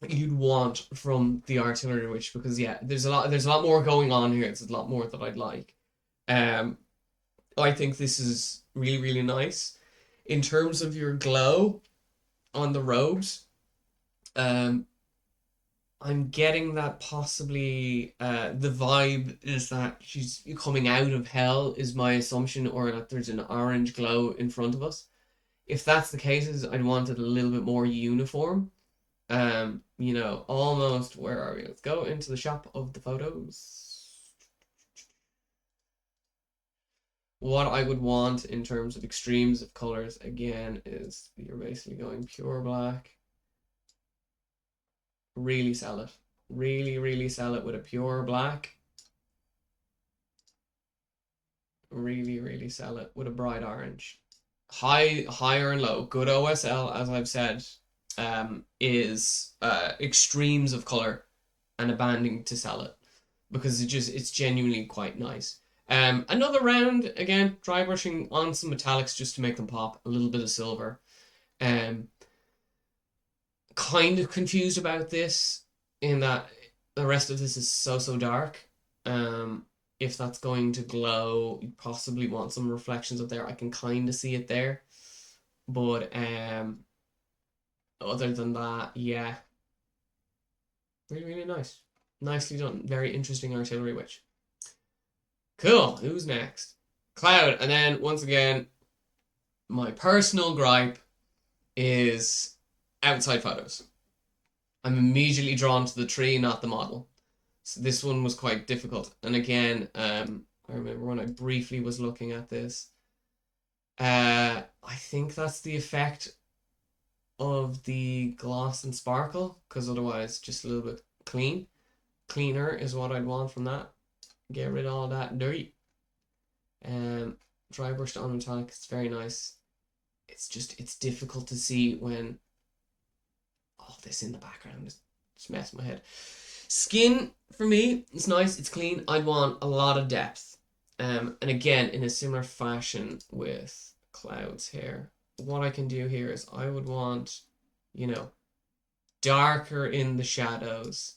you'd want from the artillery witch. Because yeah, there's a lot more going on here. It's a lot more that I'd like. Um, I think this is really, really nice. In terms of your glow on the robes, um, I'm getting that possibly the vibe is that she's coming out of hell is my assumption, or that there's an orange glow in front of us. If that's the case, I'd want it a little bit more uniform. Almost where are we? Let's go into the shop of the photos. what I would want in terms of extremes of colors, again, is you're basically going pure black. Really sell it. Really, really sell it with a pure black. Really, really sell it with a bright orange. Higher and low. Good OSL, as I've said, is extremes of color and a banding to sell it, because it's genuinely quite nice. Another round, again, dry brushing on some metallics just to make them pop. A little bit of silver. Kind of confused about this in that the rest of this is so dark. If that's going to glow, you possibly want some reflections up there. I can kind of see it there. But other than that, yeah. Really, really nice. Nicely done. Very interesting artillery witch. Cool. Who's next? Cloud. And then, once again, my personal gripe is outside photos. I'm immediately drawn to the tree, not the model. So this one was quite difficult. And again, I remember when I briefly was looking at this. I think that's the effect of the gloss and sparkle, because otherwise just a little bit cleaner is what I'd want from that. Get rid of all that dirt. Dry brushed on metallic, it's very nice. It's difficult to see when all this in the background is just messing my head. Skin for me is nice, it's clean. I'd want a lot of depth. And again, in a similar fashion with Cloud's hair, what I can do here is I would want, darker in the shadows.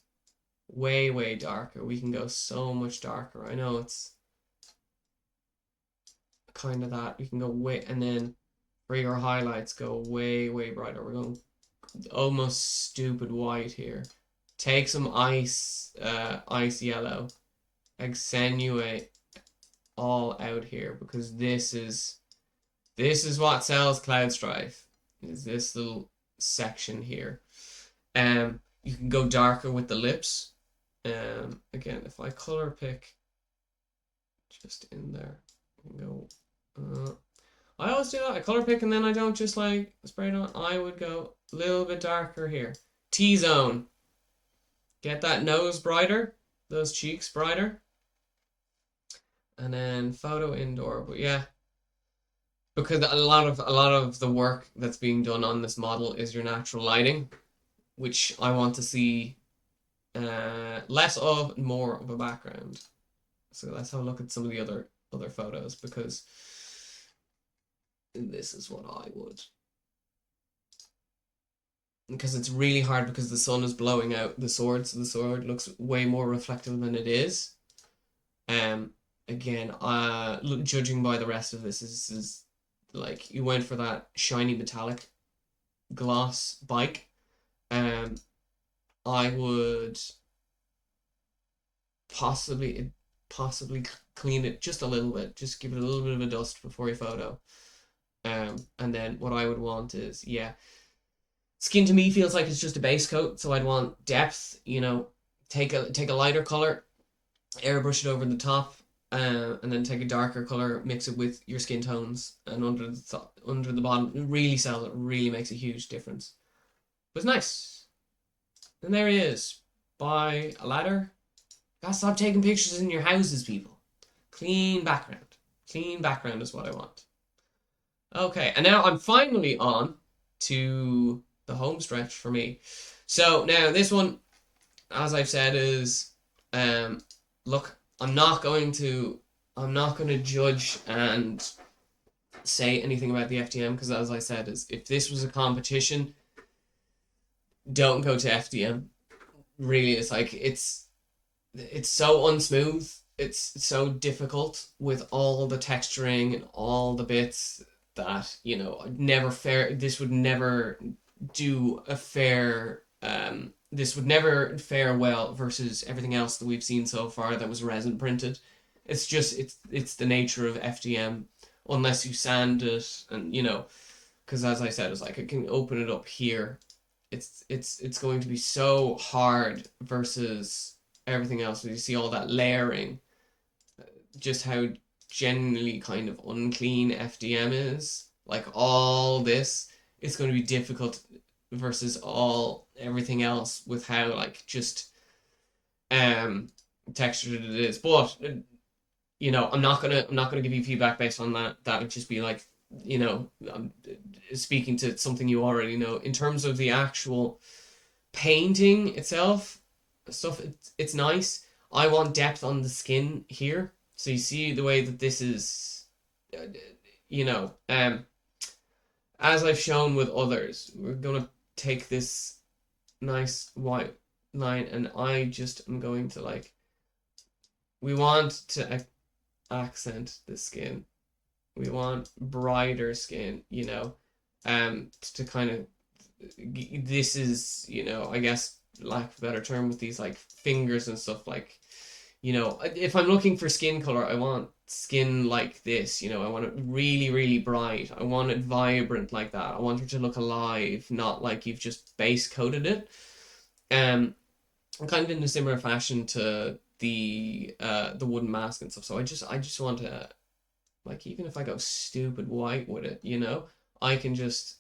Way darker. We can go so much darker. I know it's kind of that. We can go way, and then for your highlights, go way brighter. We're going almost stupid white here. Take some ice yellow, accentuate all out here, because this is what sells Cloud Strife, is this little section here. You can go darker with the lips. Again, if I color pick just in there, I can go. I always do that. I color pick and then I don't just like spray it on. I would go a little bit darker here. T-zone. Get that nose brighter, those cheeks brighter. And then photo indoor. But yeah, because a lot of the work that's being done on this model is your natural lighting, which I want to see less of and more of a background. So let's have a look at some of the other photos, because this is what I would. Because it's really hard because the sun is blowing out the sword, so the sword looks way more reflective than it is. Again, judging by the rest of this, is like you went for that shiny metallic gloss bike. I would possibly clean it just a little bit, just give it a little bit of a dust before your photo. And then what I would want is, skin to me feels like it's just a base coat, so I'd want depth. Take a lighter color, airbrush it over the top, and then take a darker color, mix it with your skin tones, and under the bottom, it really sells it. Really makes a huge difference. But it's nice. And there he is, by a ladder. Gotta stop taking pictures in your houses, people. Clean background. Clean background is what I want. Okay, and now I'm finally on to the home stretch for me. So now this one, as I've said, is look, I'm not going to judge and say anything about the FDM, because as I said, is if this was a competition, don't go to FDM. Really, it's like it's so unsmooth. It's so difficult with all the texturing and all the bits that this would never do a fair. This would never fare well versus everything else that we've seen so far that was resin printed. It's just it's the nature of FDM, unless you sand it, and because as I said, it's like I can open it up here. It's going to be so hard versus everything else. You see all that layering, just how generally kind of unclean FDM is, like all this, it's going to be difficult versus everything else with how like just um textured it is. But I'm not gonna give you feedback based on that. That would just be like, I'm speaking to something you already know. In terms of the actual painting itself, stuff, it's nice. I want depth on the skin here. So you see the way that this is, you know, as I've shown with others, we're gonna take this nice white line, and I just am going to like, we want to accent the skin. We want brighter skin, to kind of, this is, I guess, lack of a better term, with these like fingers and stuff, like, if I'm looking for skin color, I want skin like this, I want it really, really bright. I want it vibrant like that. I want it to look alive, not like you've just base coated it. Kind of in a similar fashion to the wooden mask and stuff. So I just want to, like, even if I go stupid white with it, I can just,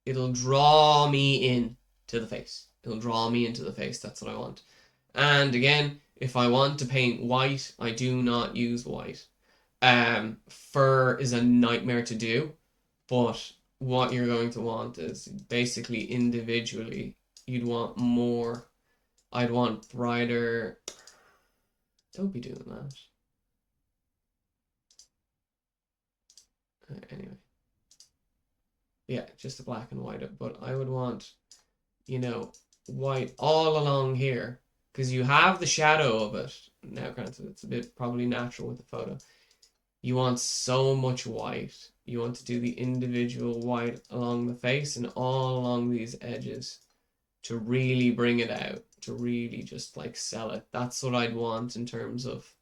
it'll draw me in to the face. It'll draw me into the face. That's what I want. And again, if I want to paint white, I do not use white. Fur is a nightmare to do, but what you're going to want is basically individually, you'd want more. I'd want brighter. Don't be doing that. Anyway. Yeah, just the black and white. But I would want, white all along here, because you have the shadow of it. Now, granted, it's a bit probably natural with the photo. You want so much white. You want to do the individual white along the face and all along these edges to really bring it out, to really just like sell it. That's what I'd want in terms of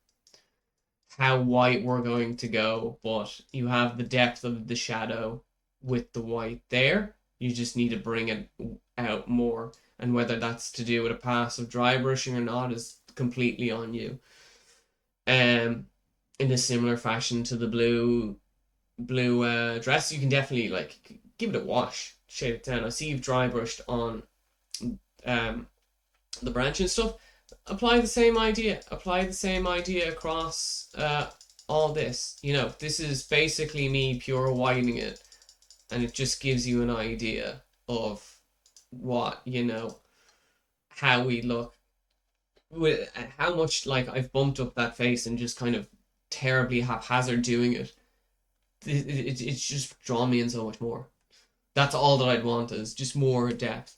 how white we're going to go. But you have the depth of the shadow with the white there. You just need to bring it out more. And whether that's to do with a pass of dry brushing or not is completely on you. In a similar fashion to the blue dress, you can definitely like give it a wash, shade it down. I see you've dry brushed on the branch and stuff. Apply the same idea. Apply the same idea across all this. This is basically me pure whitening it, and it just gives you an idea of what, how we look, with how much like I've bumped up that face and just kind of terribly haphazard doing it. It's just drawn me in so much more. That's all that I'd want, is just more depth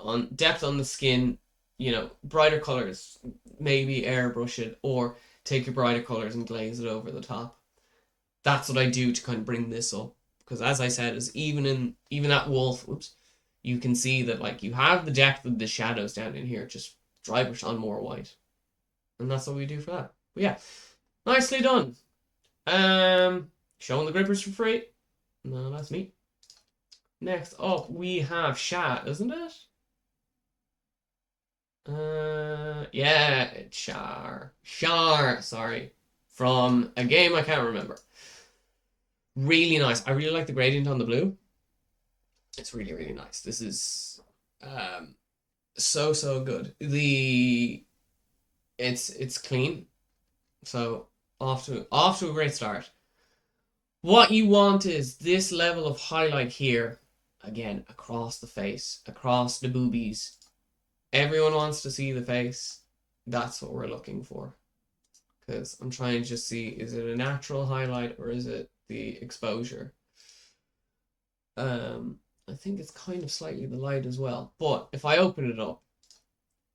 on the skin. Brighter colors, maybe airbrush it, or take your brighter colors and glaze it over the top. That's what I do to kind of bring this up, because as I said, is even at Wolf, you can see that like you have the depth of the shadows down in here. Just dry brush on more white, and that's what we do for that. But yeah, nicely done. Showing the grippers for free. No, that's me. Next up, we have Shat, isn't it? Yeah, it's Char, sorry. From a game I can't remember. Really nice. I really like the gradient on the blue. It's really, really nice. This is so good. It's clean. So off to a great start. What you want is this level of highlight here, again, across the face, across the boobies. Everyone wants to see the face. That's what we're looking for. Because I'm trying to just see, is it a natural highlight or is it the exposure? I think it's kind of slightly the light as well. But if I open it up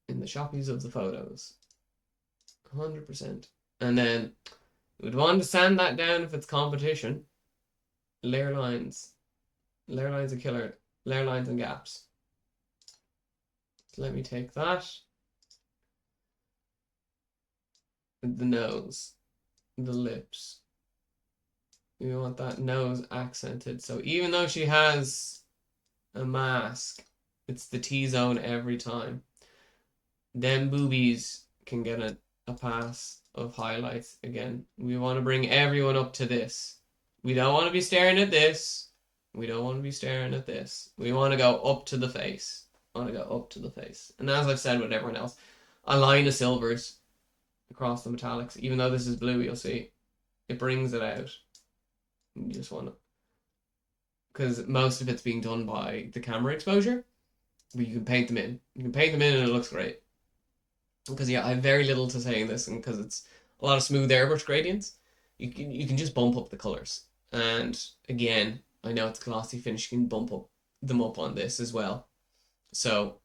in the shoppies of the photos, 100%. And then we'd want to sand that down if it's competition. Layer lines. Layer lines are killer. Layer lines and gaps. Let me take that. The nose. The lips. We want that nose accented. So even though she has a mask, it's the T-zone every time. Then boobies can get a pass of highlights again. We want to bring everyone up to this. We don't want to be staring at this. We don't want to be staring at this. We want to go up to the face. I want to go up to the face. And as I've said with everyone else, a line of silvers across the metallics. Even though this is blue, you'll see it brings it out. You just want to, because most of it's being done by the camera exposure, but you can paint them in. You can paint them in and it looks great. Because yeah, I have very little to say in this, and because it's a lot of smooth airbrush gradients, you can just bump up the colors. And again, I know it's glossy finish, you can bump them up on this as well. So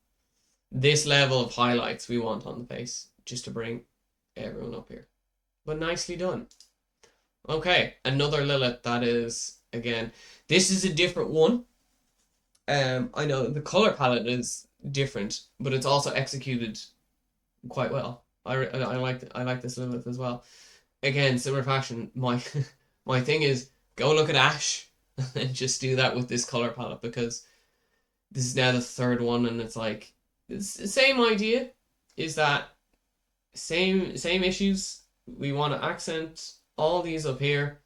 this level of highlights we want on the face, just to bring everyone up here. But nicely done. Okay, another Lilith that is, again, this is a different one. I know the color palette is different, but it's also executed quite well. I like this Lilith as well. Again, similar fashion. My my thing is go look at Ash and just do that with this color palette, because this is now the third one, and it's like it's the same idea. Is that same issues? We want to accent all these up here.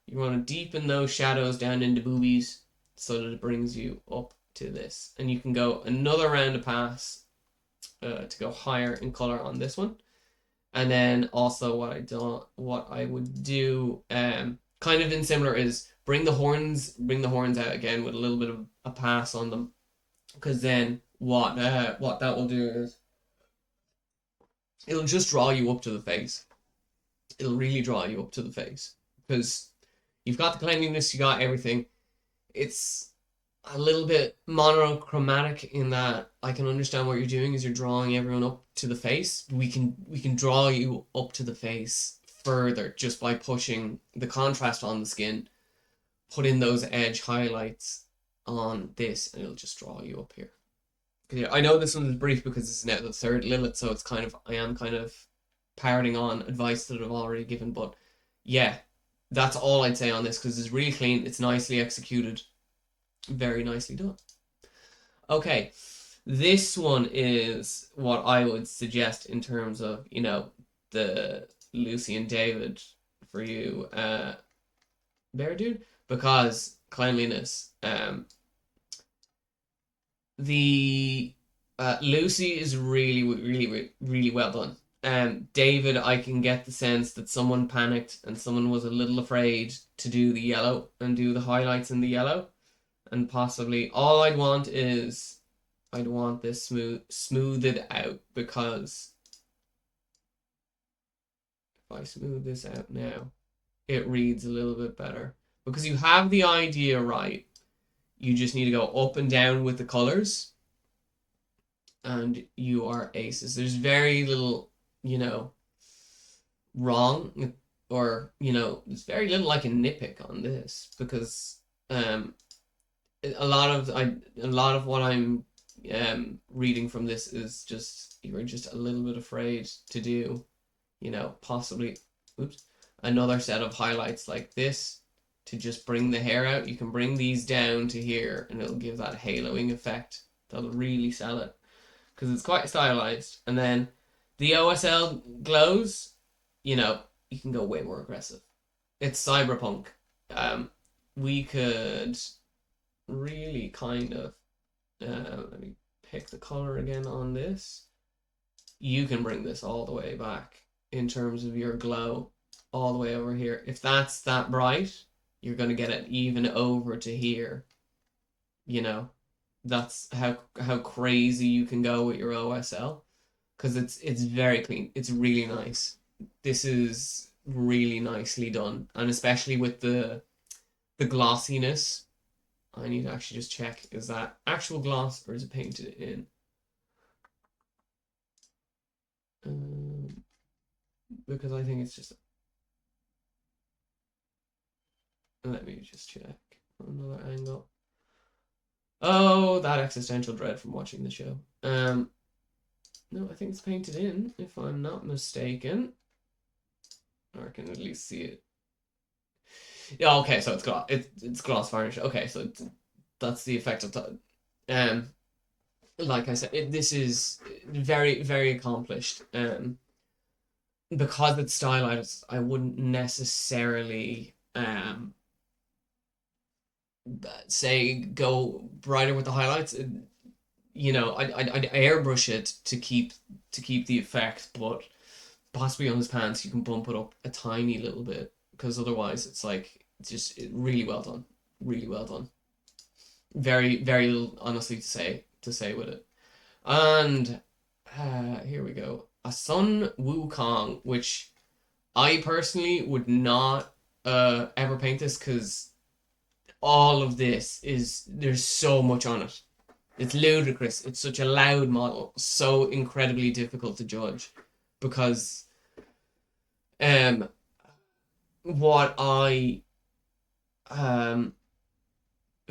You want to deepen those shadows down into boobies so that it brings you up to this, and you can go another round of pass to go higher in color on this one. And then also what I would do kind of in similar is bring the horns out again with a little bit of a pass on them, because then what that will do is it'll just draw you up to the face. It'll really draw you up to the face, because you've got the cleanliness, you got everything. It's a little bit monochromatic in that I can understand what you're doing is you're drawing everyone up to the face. We can draw you up to the face further just by pushing the contrast on the skin, put in those edge highlights on this, and it'll just draw you up here. Yeah, I know this one is brief because this is now the third Lilith, so it's I am kind of parroting on advice that I've already given, but yeah, that's all I'd say on this, because it's really clean, it's nicely executed, very nicely done. Okay, this one is what I would suggest in terms of, you know, the Lucy and David for you, Bear Dude, because cleanliness. The Lucy is really well done. David, I can get the sense that someone panicked and someone was a little afraid to do the yellow and do the highlights in the yellow, and possibly all I'd want this smoothed out, because if I smooth this out now, it reads a little bit better, because you have the idea right. You just need to go up and down with the colors, and you are aces. There's very little, you know, wrong, or, you know, there's very little I can nitpick on this, because a lot of what I'm reading from this is just you were just a little bit afraid to do, you know, possibly another set of highlights like this to just bring the hair out. You can bring these down to here and it'll give that haloing effect that'll really sell it, because it's quite stylized. And then the OSL glows, you know, you can go way more aggressive. It's cyberpunk. We could really kind of let me pick the color again on this. You can bring this all the way back in terms of your glow, all the way over here. If that's that bright, you're going to get it even over to here. You know, that's how crazy you can go with your OSL, because it's very clean. It's really nice. This is really nicely done, and especially with the glossiness. I need to actually just check, is that actual gloss or is it painted in? Because I think it's just... Let me just check from another angle. Oh, that existential dread from watching the show. No, I think it's painted in, if I'm not mistaken. Or I can at least see it. Yeah, okay, so it's gloss varnish. Okay, so that's the effect of that. Like I said, this is very, very accomplished. because it's stylized, I wouldn't necessarily say go brighter with the highlights. You know, I'd airbrush it to keep the effect, but possibly on his pants you can bump it up a tiny little bit because otherwise it's like it's just really well done, really well done. Very little honestly to say with it. And here we go. A Sun Wukong, which I personally would not ever paint this because all of this is there's so much on it. It's ludicrous. It's such a loud model, so incredibly difficult to judge because um what I um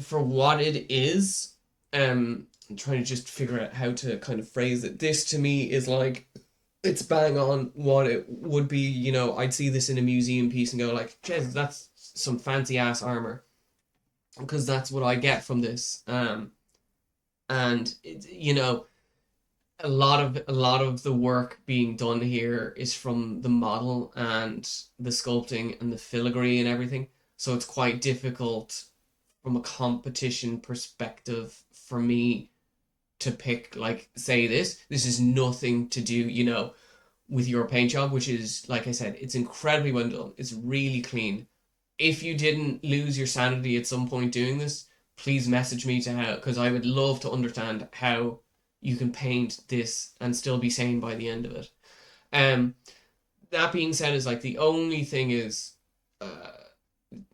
for what it is, I'm trying to just figure out how to kind of phrase it. This to me is like it's bang on what it would be. You know, I'd see this in a museum piece and go like, "Jez, that's some fancy ass armor," because that's what I get from this. And it, you know, a lot of the work being done here is from the model and the sculpting and the filigree and everything. So it's quite difficult from a competition perspective for me to pick like say this is nothing to do, you know, with your paint job, which is like I said, it's incredibly well done. It's really clean. If you didn't lose your sanity at some point doing this, please message me to how because I would love to understand how you can paint this and still be sane by the end of it. Um, that being said, is like the only thing is,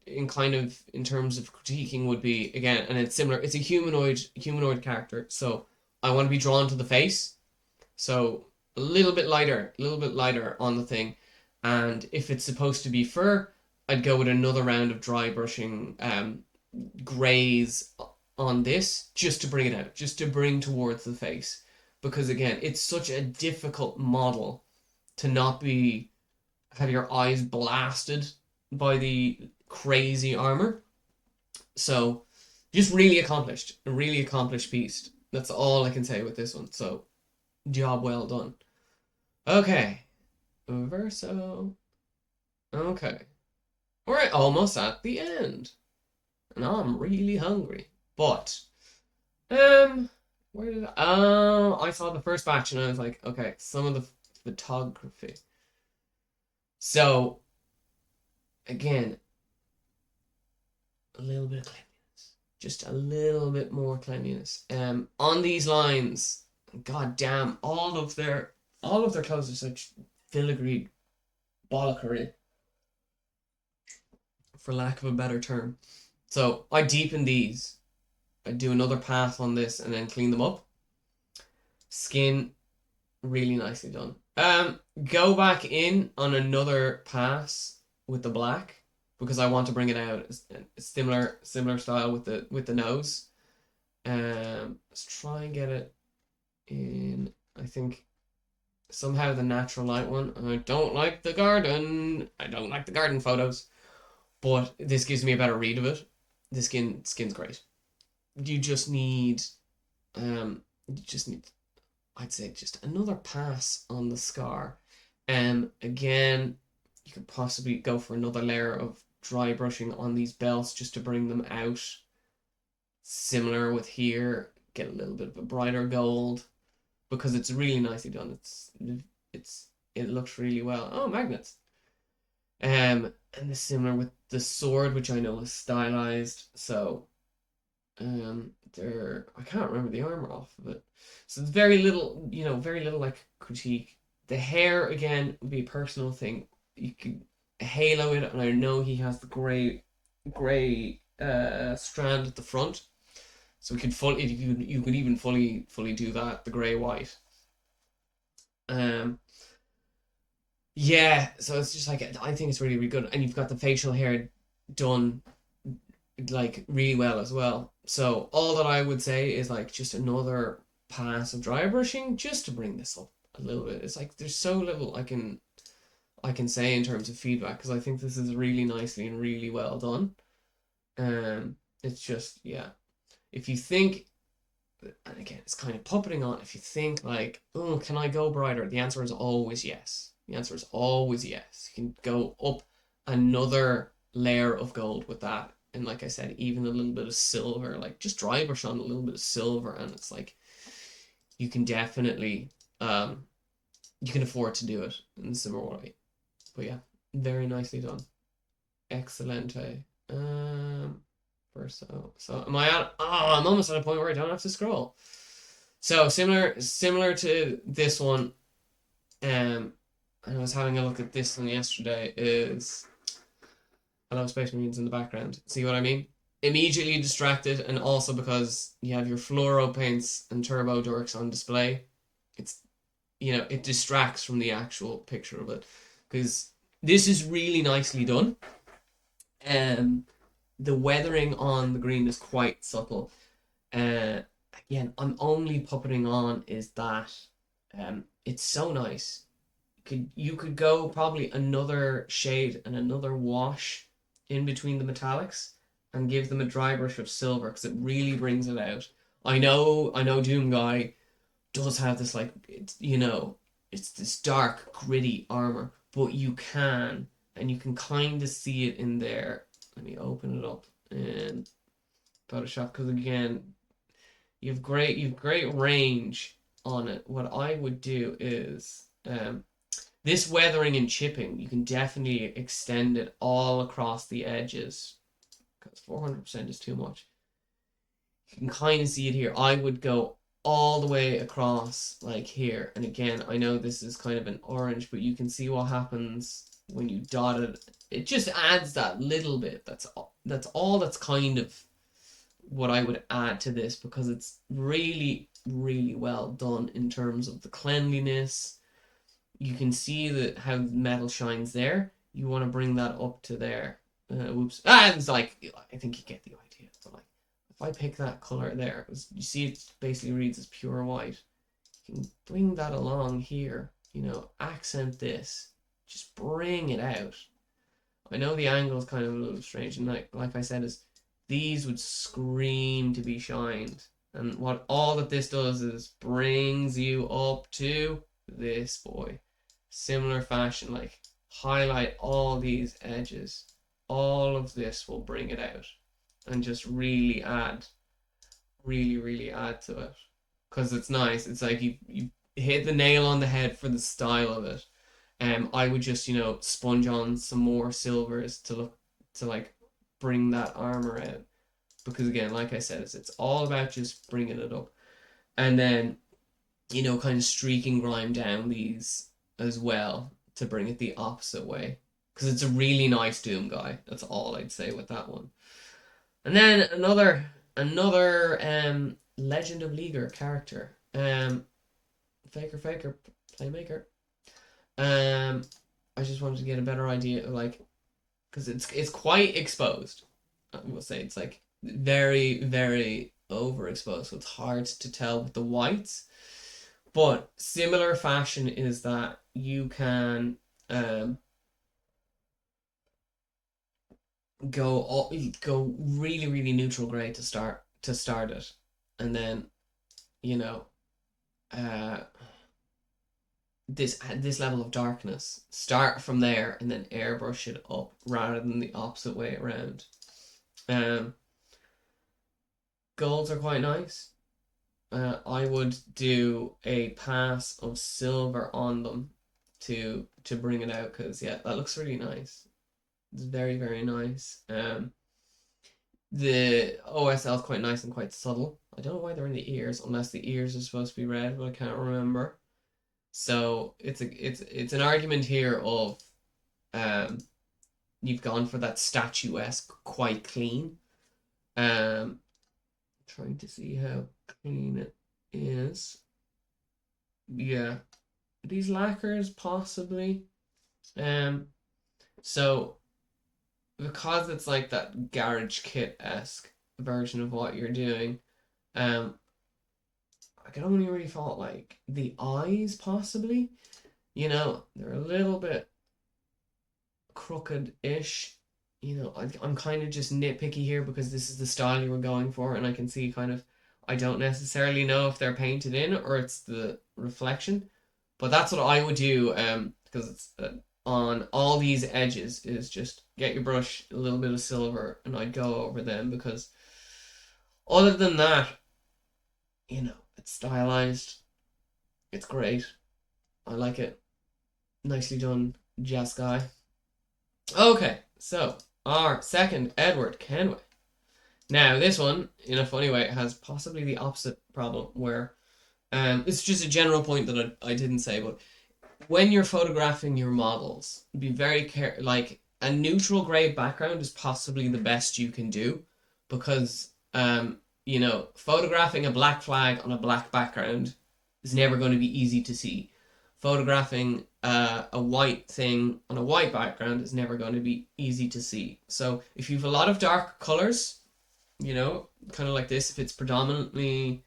in kind of in terms of critiquing would be again, and it's similar. It's a humanoid character, so I want to be drawn to the face. So a little bit lighter on the thing, and if it's supposed to be fur, I'd go with another round of dry brushing grays on this just to bring it out, just to bring towards the face. Because again, it's such a difficult model to not be have your eyes blasted by the crazy armor. So just a really accomplished piece. That's all I can say with this one. So job well done. Okay, Verso. Okay, we're almost at the end, and I'm really hungry. But Um, where did I? Oh, I saw the first batch and I was like, okay, some of the photography. So again, a little bit of cleanliness, just a little bit more cleanliness. On these lines, god damn, all of their clothes are such filigree bollockary, for lack of a better term. So I deepen these. I do another pass on this and then clean them up. Skin really nicely done. Go back in on another pass with the black because I want to bring it out. It's similar style with the nose. Let's try and get it in. I think somehow the natural light one. I don't like the garden. I don't like the garden photos, but this gives me a better read of it. The skin's great. You just need you just need I'd say just another pass on the scar. Again, you could possibly go for another layer of dry brushing on these belts just to bring them out. Similar with here, get a little bit of a brighter gold because it's really nicely done. It looks really well. Oh, magnets. And the similar with the sword, which I know is stylized. So there I can't remember the armor off of it. So it's very little, you know, very little like critique. The hair again would be a personal thing. You could halo it, and I know he has the grey strand at the front. So we could fully you could even fully do that, the grey white. Um yeah, so it's just like I think it's really good. And you've got the facial hair done like really well as well. So all that I would say is like just another pass of dry brushing just to bring this up a little bit. It's like there's so little I can say in terms of feedback because I think this is really nicely and really well done. It's just yeah. If you think and again it's kind of puppeting on if you think like, oh, can I go brighter? The answer is always yes. The answer is always yes. You can go up another layer of gold with that. And like I said, even a little bit of silver, like just dry brush on a little bit of silver, and it's like you can definitely you can afford to do it in a similar way. But yeah, very nicely done. Excellente. First, so am I at? Oh, I'm almost at a point where I don't have to scroll. So similar to this one. And I was having a look at this one yesterday. Is Hello Space Marines in the background. See what I mean? Immediately distracted, and also because you have your fluoro paints and turbo dorks on display, it's it distracts from the actual picture of it, because this is really nicely done. The weathering on the green is quite subtle. Again, I'm only putting on is that it's so nice. You could go probably another shade and another wash in between the metallics and give them a dry brush of silver, because it really brings it out. I know Doom Guy does have this, like, it's this dark gritty armor, but you can kind of see it in there. Let me open it up in Photoshop, because again, you've great range on it. What I would do is this weathering and chipping, you can definitely extend it all across the edges, because 400% is too much. You can kind of see it here. I would go all the way across, like here. And again, I know this is kind of an orange, but you can see what happens when you dot it. It just adds that little bit. That's all that's kind of what I would add to this, because it's really, really well done in terms of the cleanliness. You can see that how the metal shines there. You want to bring that up to there. Whoops. It's like, I think you get the idea. But like, if I pick that color there, you see it basically reads as pure white. You can bring that along here, accent this. Just bring it out. I know the angle is kind of a little strange, and like I said, is these would scream to be shined. And what all that this does is brings you up to this boy. Similar fashion, like highlight all these edges. All of this will bring it out and just really add to it, because it's nice. It's like you hit the nail on the head for the style of it. I would just sponge on some more silvers to like bring that armor out, because again, like I said, it's all about just bringing it up, and then kind of streaking grime down these as well to bring it the opposite way, because it's a really nice Doom Guy. That's all I'd say with that one. And then another Legend of Leaguer character, Faker Playmaker. I just wanted to get a better idea of, like, because it's quite exposed. I will say it's like very, very overexposed, so it's hard to tell with the whites. But similar fashion is that you can go really, really neutral gray to start it, and then this level of darkness, start from there and then airbrush it up rather than the opposite way around. Golds are quite nice. I would do a pass of silver on them to bring it out, because yeah, that looks really nice. It's very, very nice. The OSL is quite nice and quite subtle. I don't know why they're in the ears, unless the ears are supposed to be red, but I can't remember. So it's an argument here of you've gone for that statuesque, quite clean. Trying to see how clean it is. Yeah, these lacquers possibly. So because it's like that garage kit-esque version of what you're doing, I can only really fault like the eyes possibly. They're a little bit crooked-ish. I'm kind of just nitpicky here because this is the style you were going for, and I can see I don't necessarily know if they're painted in or it's the reflection, but that's what I would do. because it's on all these edges is just get your brush, a little bit of silver, and I'd go over them because other than that, it's stylized. It's great. I like it. Nicely done, Jazz Guy. Okay, so our second Edward Kenway. Now, this one, in a funny way, has possibly the opposite problem where it's just a general point that I didn't say, but when you're photographing your models, be very careful. Like, a neutral gray background is possibly the best you can do because, photographing a black flag on a black background is never going to be easy to see. Photographing a white thing on a white background is never going to be easy to see. So if you have a lot of dark colors, kind of like this, if it's predominantly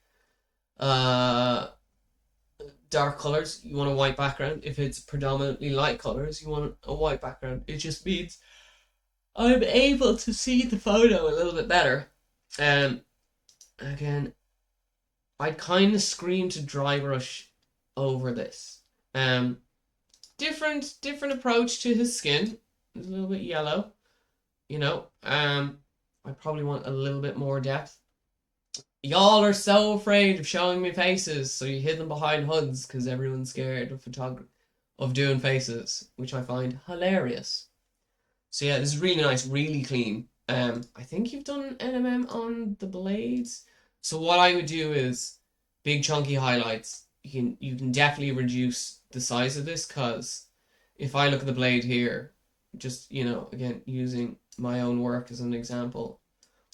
dark colors, you want a white background. If it's predominantly light colors, you want a white background. It just means I'm able to see the photo a little bit better. Again, I'd kind of scream to dry brush over this. Different approach to his skin. It's a little bit yellow, I probably want a little bit more depth. Y'all are so afraid of showing me faces, so you hid them behind hoods because everyone's scared of doing faces, which I find hilarious. So yeah, this is really nice, really clean. I think you've done NMM on the blades. So what I would do is big chunky highlights. You can definitely reduce the size of this because if I look at the blade here, just again using my own work as an example,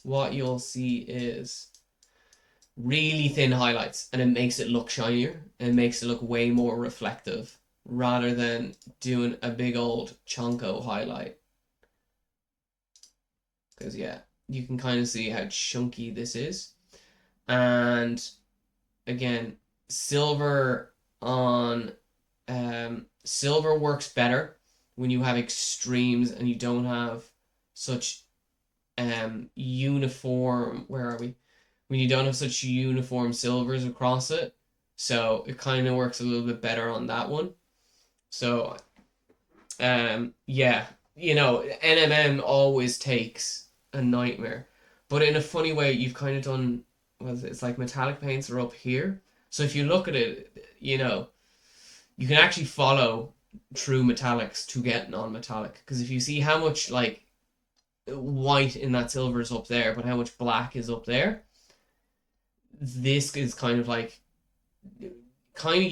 what you'll see is really thin highlights, and it makes it look shinier and it makes it look way more reflective rather than doing a big old chunko highlight. Because yeah, you can kind of see how chunky this is. And again, silver works better when you have extremes and you don't have such uniform, where are we? When you don't have such uniform silvers across it. So it kind of works a little bit better on that one. So yeah, NMM always takes a nightmare. But in a funny way, you've kind of done, it's like metallic paints are up here. So if you look at it, you can actually follow true metallics to get non-metallic. Because if you see how much like white in that silver is up there, but how much black is up there, this is kind of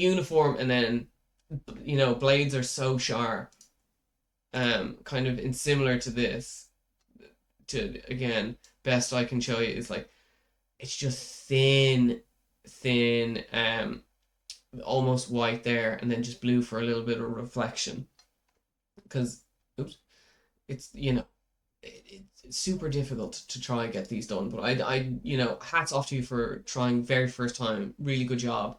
uniform, and then blades are so sharp, kind of in similar to this. To again, best I can show you is like it's just thin, almost white there, and then just blue for a little bit of reflection. Because, it's it's super difficult to try and get these done. But I hats off to you for trying very first time. Really good job.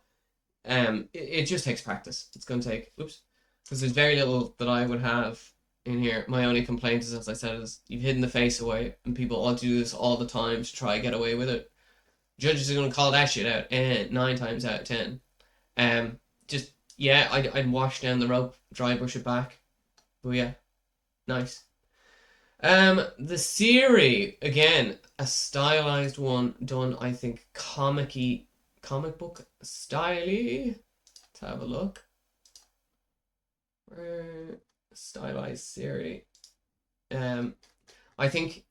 It just takes practice. It's going to take, because there's very little that I would have in here. My only complaint is, as I said, is you've hidden the face away, and people all do this all the time to try and get away with it. Judges are going to call that shit out, and 9 times out of 10. Just, yeah, I'd wash down the rope, dry brush it back. But yeah, nice. The Siri, again, a stylized one done, I think, comic book styly. Let's have a look. Stylized Siri. I think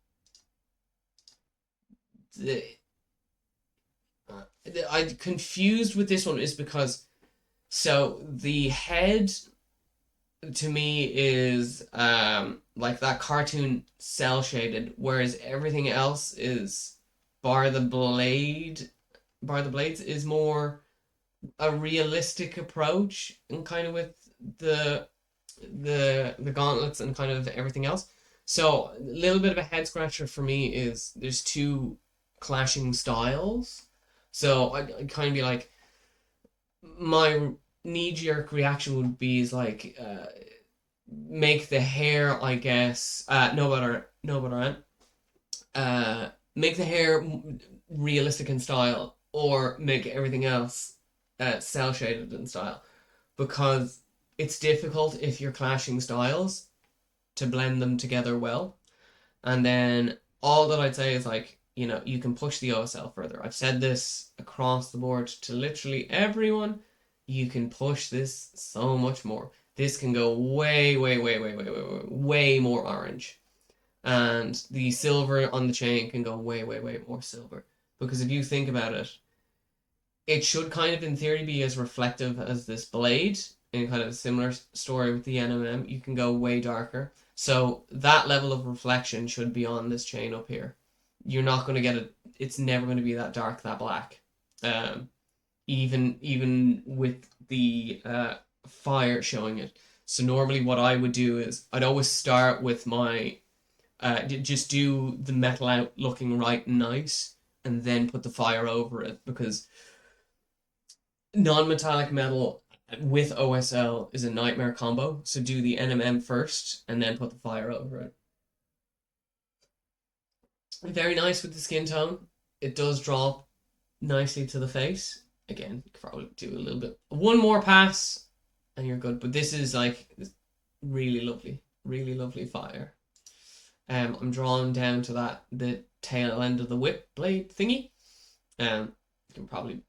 I'm confused with this one is because so the head to me is like that cartoon cell shaded, whereas everything else is bar the blades is more a realistic approach, and kind of with the gauntlets and kind of everything else. So a little bit of a head scratcher for me is there's two clashing styles. So I'd kind of be like, my knee-jerk reaction would be is like make the hair, I guess, make the hair realistic in style, or make everything else cell shaded in style, because it's difficult if you're clashing styles to blend them together well. And then all that I'd say is like, you can push the OSL further. I've said this across the board to literally everyone. You can push this so much more. This can go way, way, way, way, way, way, way, way more orange. And the silver on the chain can go way, way, way more silver. Because if you think about it, it should kind of in theory be as reflective as this blade in kind of a similar story with the NMM. You can go way darker. So that level of reflection should be on this chain up here. You're not going to get it. It's never going to be that dark, that black. Even with the fire showing it. So normally what I would do is I'd always start with my just do the metal out looking right and nice, and then put the fire over it, because non-metallic metal with OSL is a nightmare combo. So do the NMM first, and then put the fire over it. Very nice with the skin tone. It does drop nicely to the face. Again, you could probably do a little bit. One more pass, and you're good. But this is like really lovely fire. I'm drawing down to the tail end of the whip blade thingy. You can probably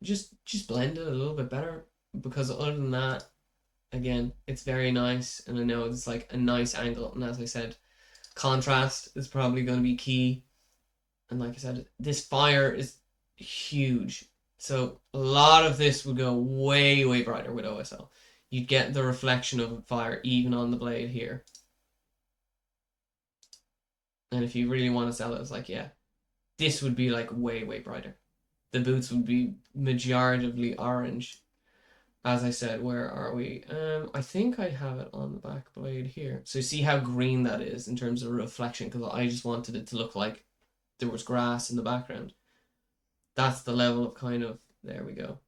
just blend it a little bit better, because other than that, again, it's very nice, and I know it's like a nice angle, and as I said, contrast is probably going to be key. And like I said, this fire is huge, so a lot of this would go way, way brighter with OSL. You'd get the reflection of fire even on the blade here. And if you really want to sell it, it's like, yeah, this would be like way, way brighter. The boots would be majoritively orange. As I said, where are we? I think I have it on the back blade here. So you see how green that is in terms of reflection, because I just wanted it to look like there was grass in the background. That's the level of kind of, there we go.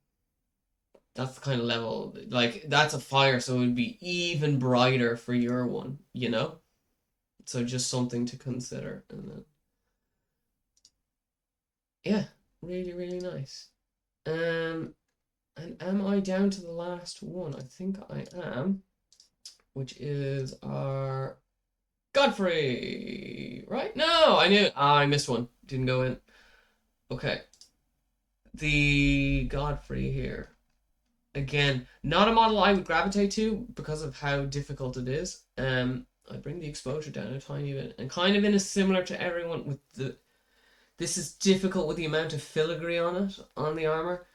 That's the kind of level, like, that's a fire, so it would be even brighter for your one, So just something to consider. And then, yeah, really, really nice. And am I down to the last one? I think I am, which is our Godfrey, right? No, I knew. I missed one. Didn't go in. Okay. The Godfrey here. Again, not a model I would gravitate to because of how difficult it is. I bring the exposure down a tiny bit, and kind of in a similar to everyone with this is difficult with the amount of filigree on it, on the armor.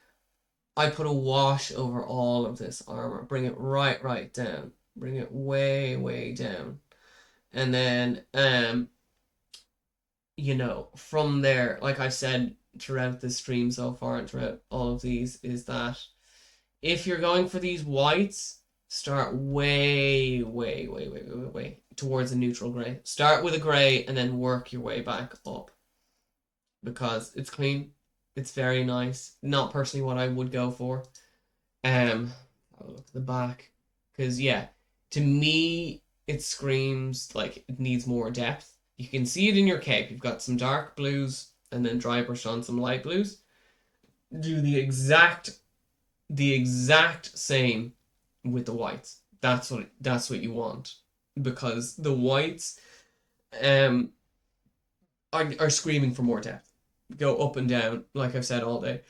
I put a wash over all of this armor, bring it right down, bring it way, way down. And then, from there, like I said throughout the stream so far and throughout all of these, is that if you're going for these whites, start way, way, way, way, way, way, way towards a neutral gray. Start with a gray and then work your way back up, because it's clean. It's very nice. Not personally what I would go for. Have a look at the back, because yeah, to me it screams like it needs more depth. You can see it in your cape. You've got some dark blues and then dry brush on some light blues. Do the exact same with the whites. That's what you want, because the whites are screaming for more depth. Go up and down, like I've said all day.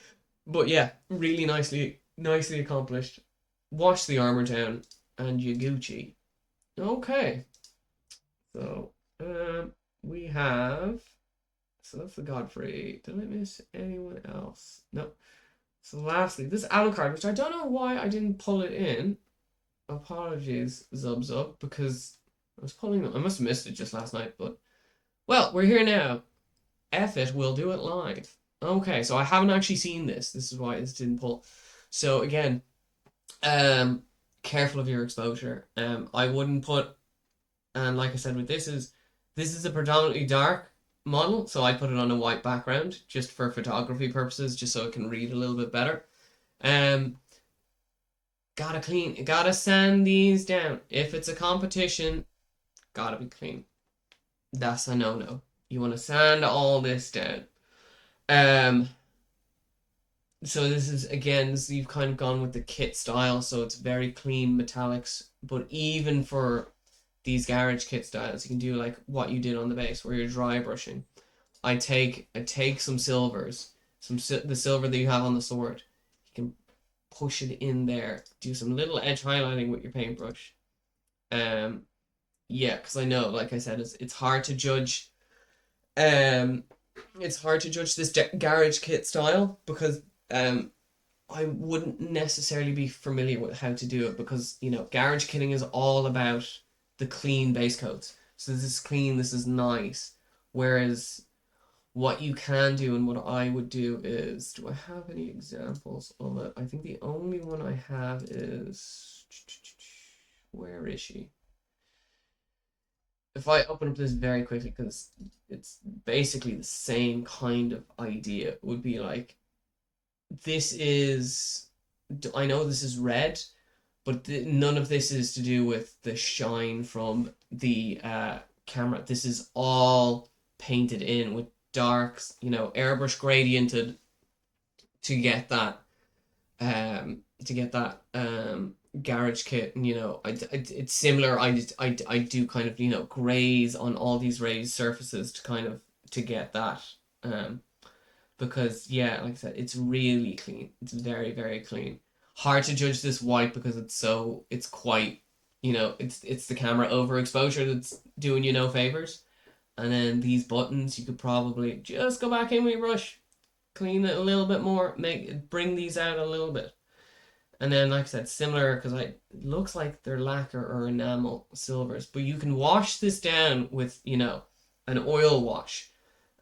But yeah, really nicely accomplished. Wash the armor down, and you Gucci. Okay. So, we have. So that's the Godfrey. Did I miss anyone else? No. So lastly, this Alucard, which I don't know why I didn't pull it in. Apologies, Zub, because I was pulling them. I must have missed it just last night, but well, we're here now. F it, we'll do it live. Okay, so I haven't actually seen this. This is why this didn't pull. So again, careful of your exposure. I wouldn't put, and like I said, with this is a predominantly dark model, so I put it on a white background just for photography purposes, just so it can read a little bit better. Gotta sand these down. If it's a competition, gotta be clean. That's a no-no. You want to sand all this down. So this is again, you've kind of gone with the kit style, so it's very clean metallics. But even for these garage kit styles, you can do like what you did on the base, where you're dry brushing. I take some silvers, the silver that you have on the sword. You can push it in there, do some little edge highlighting with your paintbrush. Um, yeah, because I know, like I said, it's hard to judge. Um, it's hard to judge this garage kit style because I wouldn't necessarily be familiar with how to do it because garage kitting is all about the clean base coats. So this is clean, this is nice. Whereas what you can do and what I would do is, do I have any examples of it? I think the only one I have is, where is she? If I open up this very quickly, because it's basically the same kind of idea, it would be like, this is, I know this is red, but none of this is to do with the shine from the camera. This is all painted in with darks, airbrush gradiented to get that garage kit. And it's similar. I do kind of grays on all these raised surfaces to kind of to get that because yeah, like I said, it's really clean. It's very, very clean. Hard to judge this white because it's quite, it's the camera overexposure that's doing you no favors. And then these buttons, you could probably just go back in with your brush, clean it a little bit more, bring these out a little bit. And then, like I said, similar because it looks like they're lacquer or enamel silvers, but you can wash this down with, an oil wash,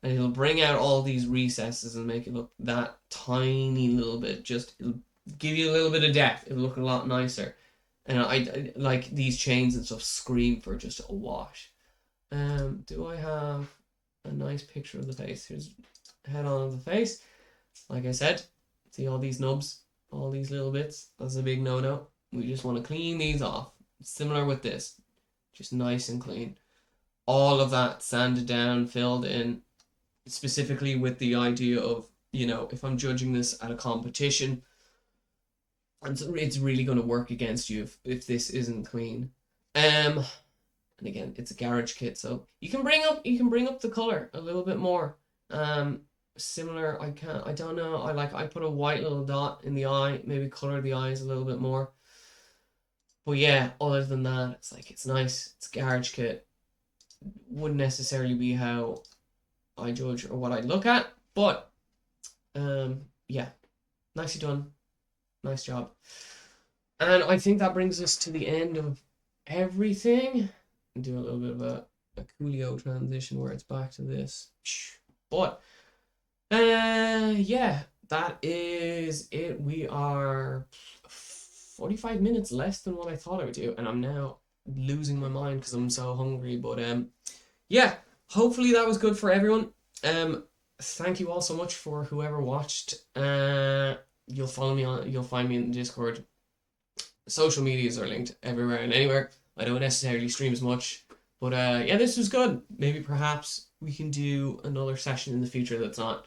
and it'll bring out all these recesses and make it look that tiny little bit. Just it'll give you a little bit of depth. It'll look a lot nicer. And I like these chains and stuff scream for just a wash. Do I have a nice picture of the face? Here's head on of the face. Like I said, see all these nubs, all these little bits. That's a big no-no. We just want to clean these off. Similar with this, just nice and clean. All of that sanded down, filled in, specifically with the idea of, if I'm judging this at a competition, and it's really going to work against you if this isn't clean. And again, it's a garage kit, so you can bring up the color a little bit more. Similar, I don't know. I put a white little dot in the eye, maybe color the eyes a little bit more. But yeah, other than that, it's like it's nice. It's garage kit. Wouldn't necessarily be how I judge or what I look at, but yeah, nicely done, nice job. And I think that brings us to the end of everything. Do a little bit of a Coolio transition where it's back to this, but yeah, that is it. We are 45 minutes less than what I thought I would do, and I'm now losing my mind because I'm so hungry. But yeah, hopefully that was good for everyone. Thank you all so much for whoever watched. You'll find me in the Discord. Social medias are linked everywhere and anywhere. I don't necessarily stream as much, but yeah, this was good. Maybe perhaps we can do another session in the future that's not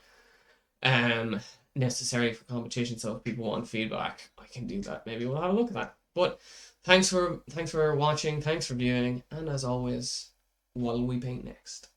necessary for competition. So if people want feedback, I can do that. Maybe we'll have a look at that. But thanks for watching, thanks for viewing, and as always, what'll we paint next?